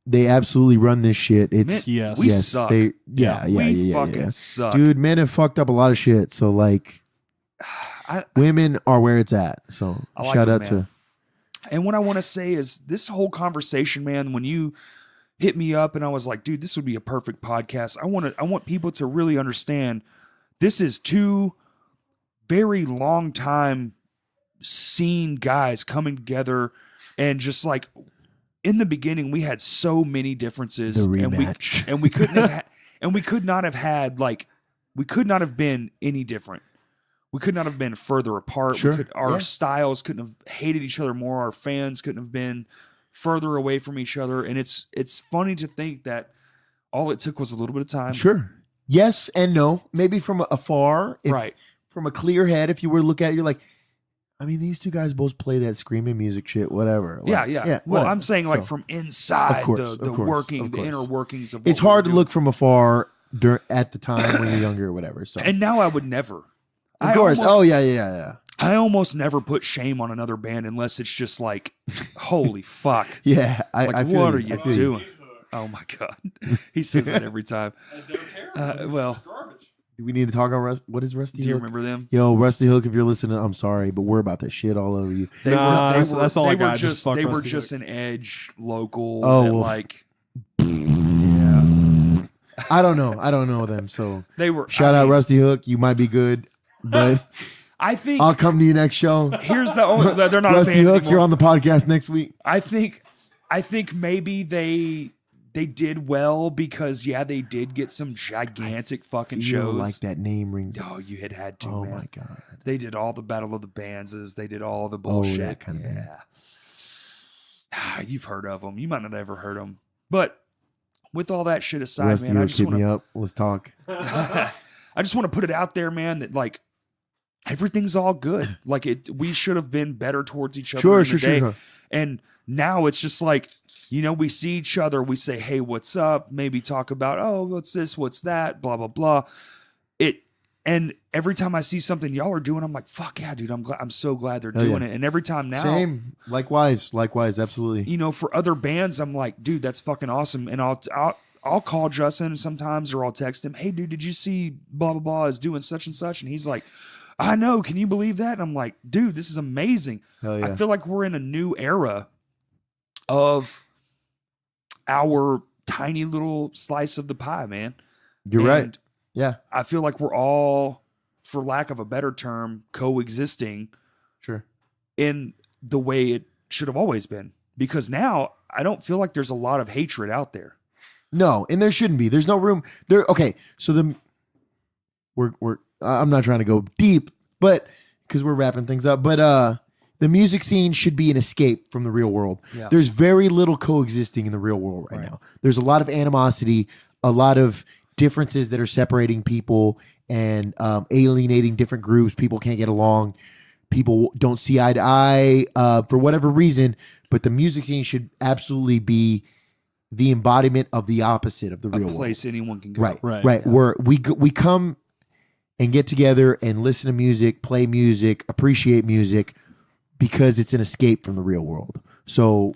they absolutely run this shit. It's Yes. we suck. we fucking suck. Dude, men have fucked up a lot of shit. So like, women are where it's at. So I like shout them, out man. to. And what I want to say is this whole conversation, man, when you hit me up and I was like, dude, this would be a perfect podcast. I want people to really understand this is two very long time scene guys coming together, and just like in the beginning we had so many differences, The rematch. and we couldn't have and we could not have had like we could not have been any different. We could not have been further apart. Sure. Our styles couldn't have hated each other more. Our fans couldn't have been further away from each other. And it's funny to think that all it took was a little bit of time. Sure. Yes and no. Maybe from afar. Right. From a clear head, if you were to look at it, you're like, I mean, these two guys both play that screaming music shit, whatever. Like, Yeah. Well, whatever. I'm saying like So, from inside Of course, the of course, working, of the course. inner workings of what it's hard we to were look doing. from afar at the time when you're younger or whatever. So And now I would never. of course. Yeah. I almost never put shame on another band unless it's just like, holy fuck. Yeah. Like, I feel what are I you feel doing? Oh my God. He says that every time. Well, Do we need to talk on what is Rusty do you Hook? remember them? Yo, Rusty Hook, if you're listening, I'm sorry, but we're about to shit all over you. Nah, that's all I got. Just, fuck they were Rusty just Hook. an edge local. Oh, that, well, like, I don't know them. So they were. shout I out mean, Rusty Hook. You might be good, but I think I'll come to you next show. here's the only. They're not Rusty a band Hook, anymore. you're on the podcast next week. I think maybe they did well because they did get some gigantic fucking Feel shows. like that name rings. Oh, you had to. Oh man. my god. They did all the Battle of the Bands. They did all the Oh, bullshit. that kind of band. You've heard of them. You might not have ever heard them. But with all that shit aside, Rusty man, I Hook, just hit me want up. Let's talk. to I just want to put it out there, man, that like everything's all good. Like we should have been better towards each other. in the day. And now it's just like, we see each other, we say, hey, what's up? Maybe talk about, oh, what's this, what's that, blah, blah, blah. And every time I see something y'all are doing, I'm like, fuck yeah, dude, I'm so glad they're doing it. And every time now, Same. Likewise, absolutely. for other bands, I'm like, dude, that's fucking awesome. And I'll call Justin sometimes, or I'll text him, hey, dude, did you see blah, blah, blah is doing such and such? And he's like, I know, can you believe that? And I'm like, dude, this is amazing. Hell yeah. I feel like we're in a new era of our tiny little slice of the pie, man. You're right. Yeah. I feel like we're all, for lack of a better term, coexisting Sure. in the way it should have always been. Because now I don't feel like there's a lot of hatred out there. No, and there shouldn't be. There's no room there. Okay, so we're I'm not trying to go deep, but because we're wrapping things up, but the music scene should be an escape from the real world. Yeah. There's very little coexisting in the real world right now. There's a lot of animosity, a lot of differences that are separating people and alienating different groups. People can't get along. People don't see eye to eye for whatever reason. But the music scene should absolutely be the embodiment of the opposite of the real A world. place anyone can go. Right. Right. Yeah. Where we come and get together and listen to music, play music, appreciate music because it's an escape from the real world. So,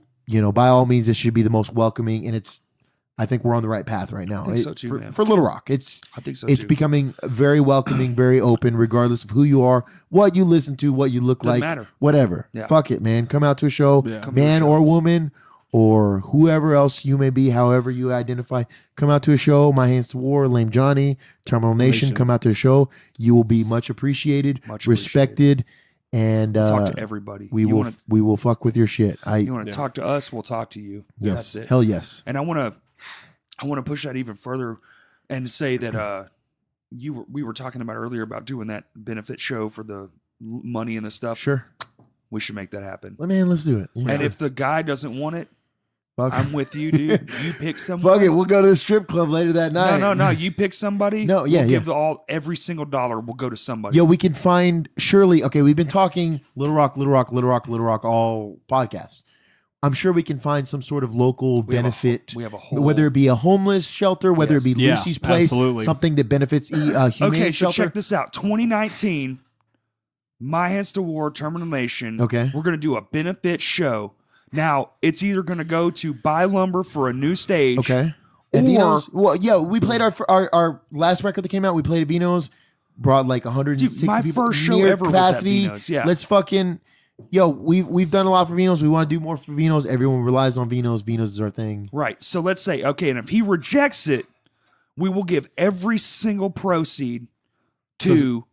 by all means, this should be the most welcoming, and I think we're on the right path right now. I think so too, man. For Little Rock. I think so it's too. becoming very welcoming, very open, regardless of who you are, what you listen to, what you look Doesn't like, matter. whatever. Yeah. Fuck it, man. Come out to a show, Yeah. Come to man a show. or woman, or whoever else you may be, however you identify. Come out to a show. My Hands to War, Lame Johnny, Terminal Nation. Come out to a show. You will be much appreciated, Much respected, and talk to everybody. we will fuck with your shit. You want to talk to us? We'll talk to you. Yes. That's it. Hell yes. And I want to push that even further and say that we were talking about earlier about doing that benefit show for the money and the stuff. Sure. We should make that happen. Man, let's do it. And if the guy doesn't want it, I'm with you, dude. You pick somebody. Fuck it, we'll go to the strip club later that night. No. You pick somebody. No, yeah, we'll yeah. give every single dollar will go to somebody. Yeah, we can find surely. Okay, we've been talking Little Rock, all podcasts. I'm sure we can find some sort of local benefit. We have a whole, whether it be a homeless shelter, whether it be Yeah, Lucy's Place, absolutely. something that benefits humane okay, so shelter. check this out. 2019, My Hands to War, Terminal Nation. Okay. We're going to do a benefit show. Now, it's either going to go to buy lumber for a new stage. Okay. Or, At Vino's? Well, yeah, we played our last record that came out. We played at Vino's, brought like 160 Dude, my people. first show near ever was at capacity. Vino's, yeah. Let's fucking, we've done a lot for Vino's. We want to do more for Vino's. Everyone relies on Vino's. Vino's is our thing. right. So let's say, okay, and if he rejects it, we will give every single proceed to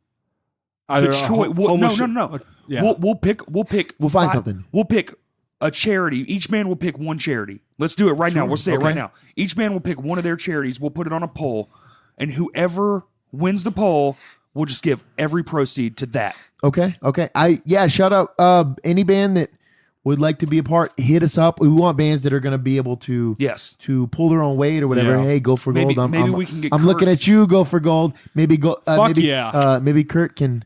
Either the choice. No. Yeah. We'll pick. We'll find something. We'll pick a charity. Each man will pick one charity. Let's do it right now. We'll say it right now. Each man will pick one of their charities. We'll put it on a poll, and whoever wins the poll, we'll just give every proceed to that. Okay. Shout out any band that would like to be a part. Hit us up. We want bands that are going to be able to Yes. to pull their own weight or whatever. Yeah. Hey, go for Maybe- gold. maybe we can get I'm Kurt. looking at you. Go for gold. Maybe go. Fuck yeah. Maybe Kurt can.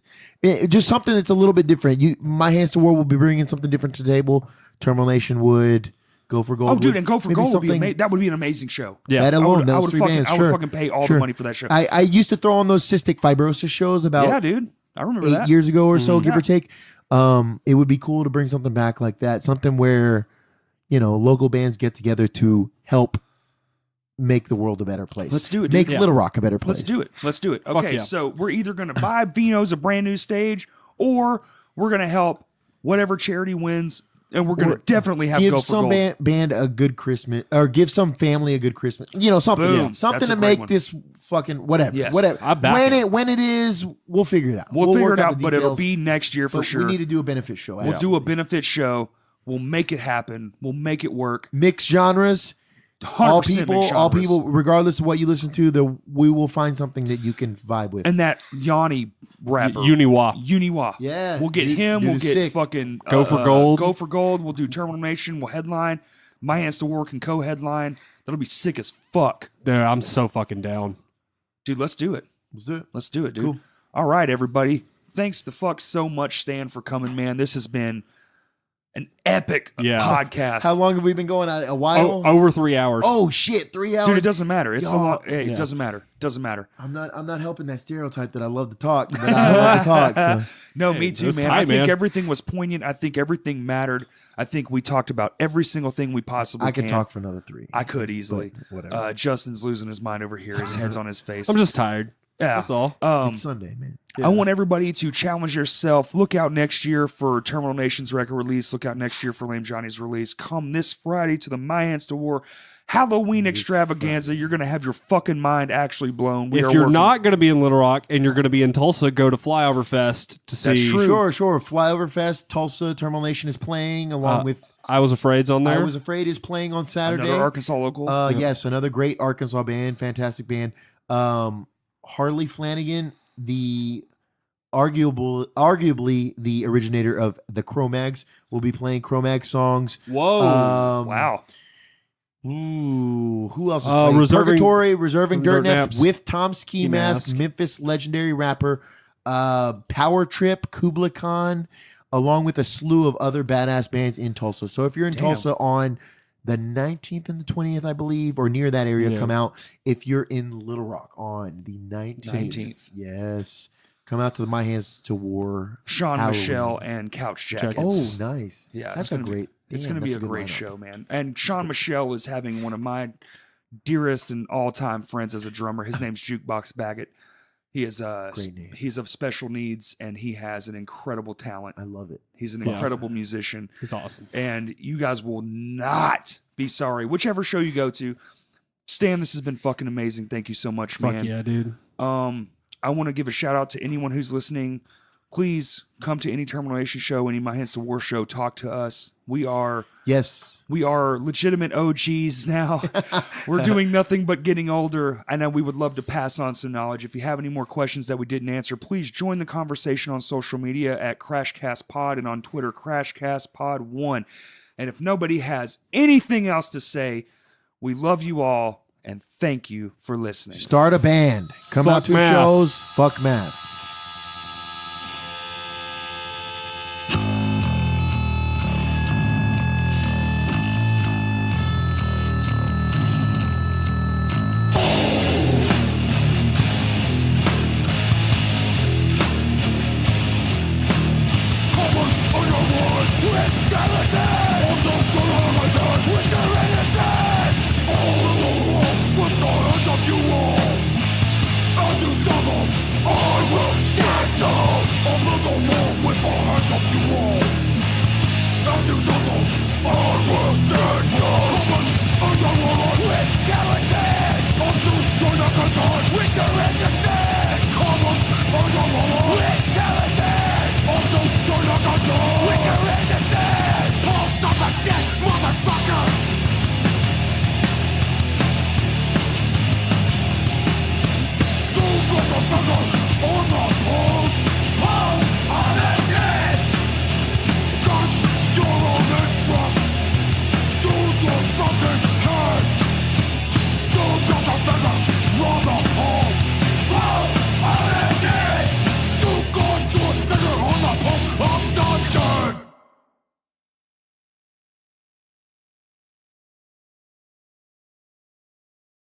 Just something that's a little bit different. My Hands to War will be bringing something different to the table. Terminal Nation would go for gold. Oh, dude, would- and Go for maybe Gold would be something- that would be an amazing show. Yeah. That I alone, would, I those would three fucking, bands. I Sure. would fucking pay all Sure. the money for that show. I used to throw on those cystic fibrosis shows about Yeah, dude, I remember 8 that. years ago or so, give Yeah. or take. It would be cool to bring something back like that. Something where, local bands get together to help make the world a better place. Let's do it, dude. Make Yeah. Little Rock a better place. Let's do it. Okay, yeah. so we're either going to buy Vino's a brand new stage, or we're going to help whatever charity wins, and we're going to definitely have Give Go for some Gold. band a good Christmas, or give some family a good Christmas. Something, Boom. something That's a to great make one. this fucking whatever, Yes. whatever. I back it. When it is, we'll figure it out. We'll figure work it out, the but it'll details, be next year for but sure. We need to do a benefit show. We'll do a benefit show. We'll make it happen. We'll make it work. mixed genres. 100% All mixed people, genres. regardless of what you listen to, we will find something that you can vibe with. And that Yanni rapper. Uniwa. Yeah. We'll get Dude- him. dude We'll is get sick. fucking Go for Gold. Go for Gold. We'll do Terminal Nation. We'll headline. My Hands to Work and co-headline. That'll be sick as fuck. Dude, I'm so fucking down. Dude, let's do it. Let's do it. Let's do it, dude. Cool. All right, everybody. Thanks the fuck so much, Stan, for coming, man. This has been an epic podcast. How long have we been going? A while. Over 3 hours. Oh shit, 3 hours. Dude, it doesn't matter. It's a Y'all- lot. Hey, Yeah. it doesn't matter. Doesn't matter. I'm not helping that stereotype that I love to talk, but I love to talk. So. No, Hey, me too, it's man. tight, I think man. everything was poignant. I think everything mattered. I think we talked about every single thing we possibly I could can. talk for another 3. I could easily. But whatever. Justin's losing his mind over here. His head's on his face. I'm just tired. yeah. That's all. It's Sunday, man. I want everybody to challenge yourself. Look out next year for Terminal Nation's record release. Look out next year for Lame Johnny's release. Come this Friday to the My Hands to War Halloween extravaganza. You're going to have your fucking mind actually blown. We If are you're working- not going to be in Little Rock and you're going to be in Tulsa, go to Flyover Fest to see. That's true. Sure. Flyover Fest, Tulsa, Terminal Nation is playing along with I Was Afraid's on there. I Was Afraid is playing on Saturday. another Arkansas local. Yes, another great Arkansas band, fantastic band. Harley Flanagan, the arguably the originator of the Cro-Mags, will be playing Cro-Mag songs. Whoa. Wow. Ooh, who else is playing? Reserving Reserving Dirt Naps with Tom Ski Mask, Memphis legendary rapper, Power Trip, Kubla Khan, along with a slew of other badass bands in Tulsa. So if you're in Tulsa on the 19th and the 20th, I believe, or near that area, come out. If you're in Little Rock on the 19th. Yes. Come out to the My Hands to War. Sean Halloween. Michelle and Couch Jackets. Oh, nice. Yeah, that's it's gonna great. It's damn, going to be that's a good great lineup. show, man. And Sean Michelle is having one of my dearest and all-time friends as a drummer. His name's Jukebox Baggett. He is Great name. he's of special needs, and he has an incredible talent. I love it. He's an incredible musician, He's awesome. and you guys will not be sorry. Whichever show you go to, Stan, this has been fucking amazing. Thank you so much, man. Fuck yeah, dude. I want to give a shout out to anyone who's listening. please come to any Termination show, any My Hands to War show. Talk to us. We are legitimate OGs now. We're doing nothing but getting older. I know we would love to pass on some knowledge. If you have any more questions that we didn't answer, please join the conversation on social media at CrashCastPod and on Twitter, CrashCastPod1. And if nobody has anything else to say, we love you all and thank you for listening. Start a band. Come out to math. shows. Fuck math. With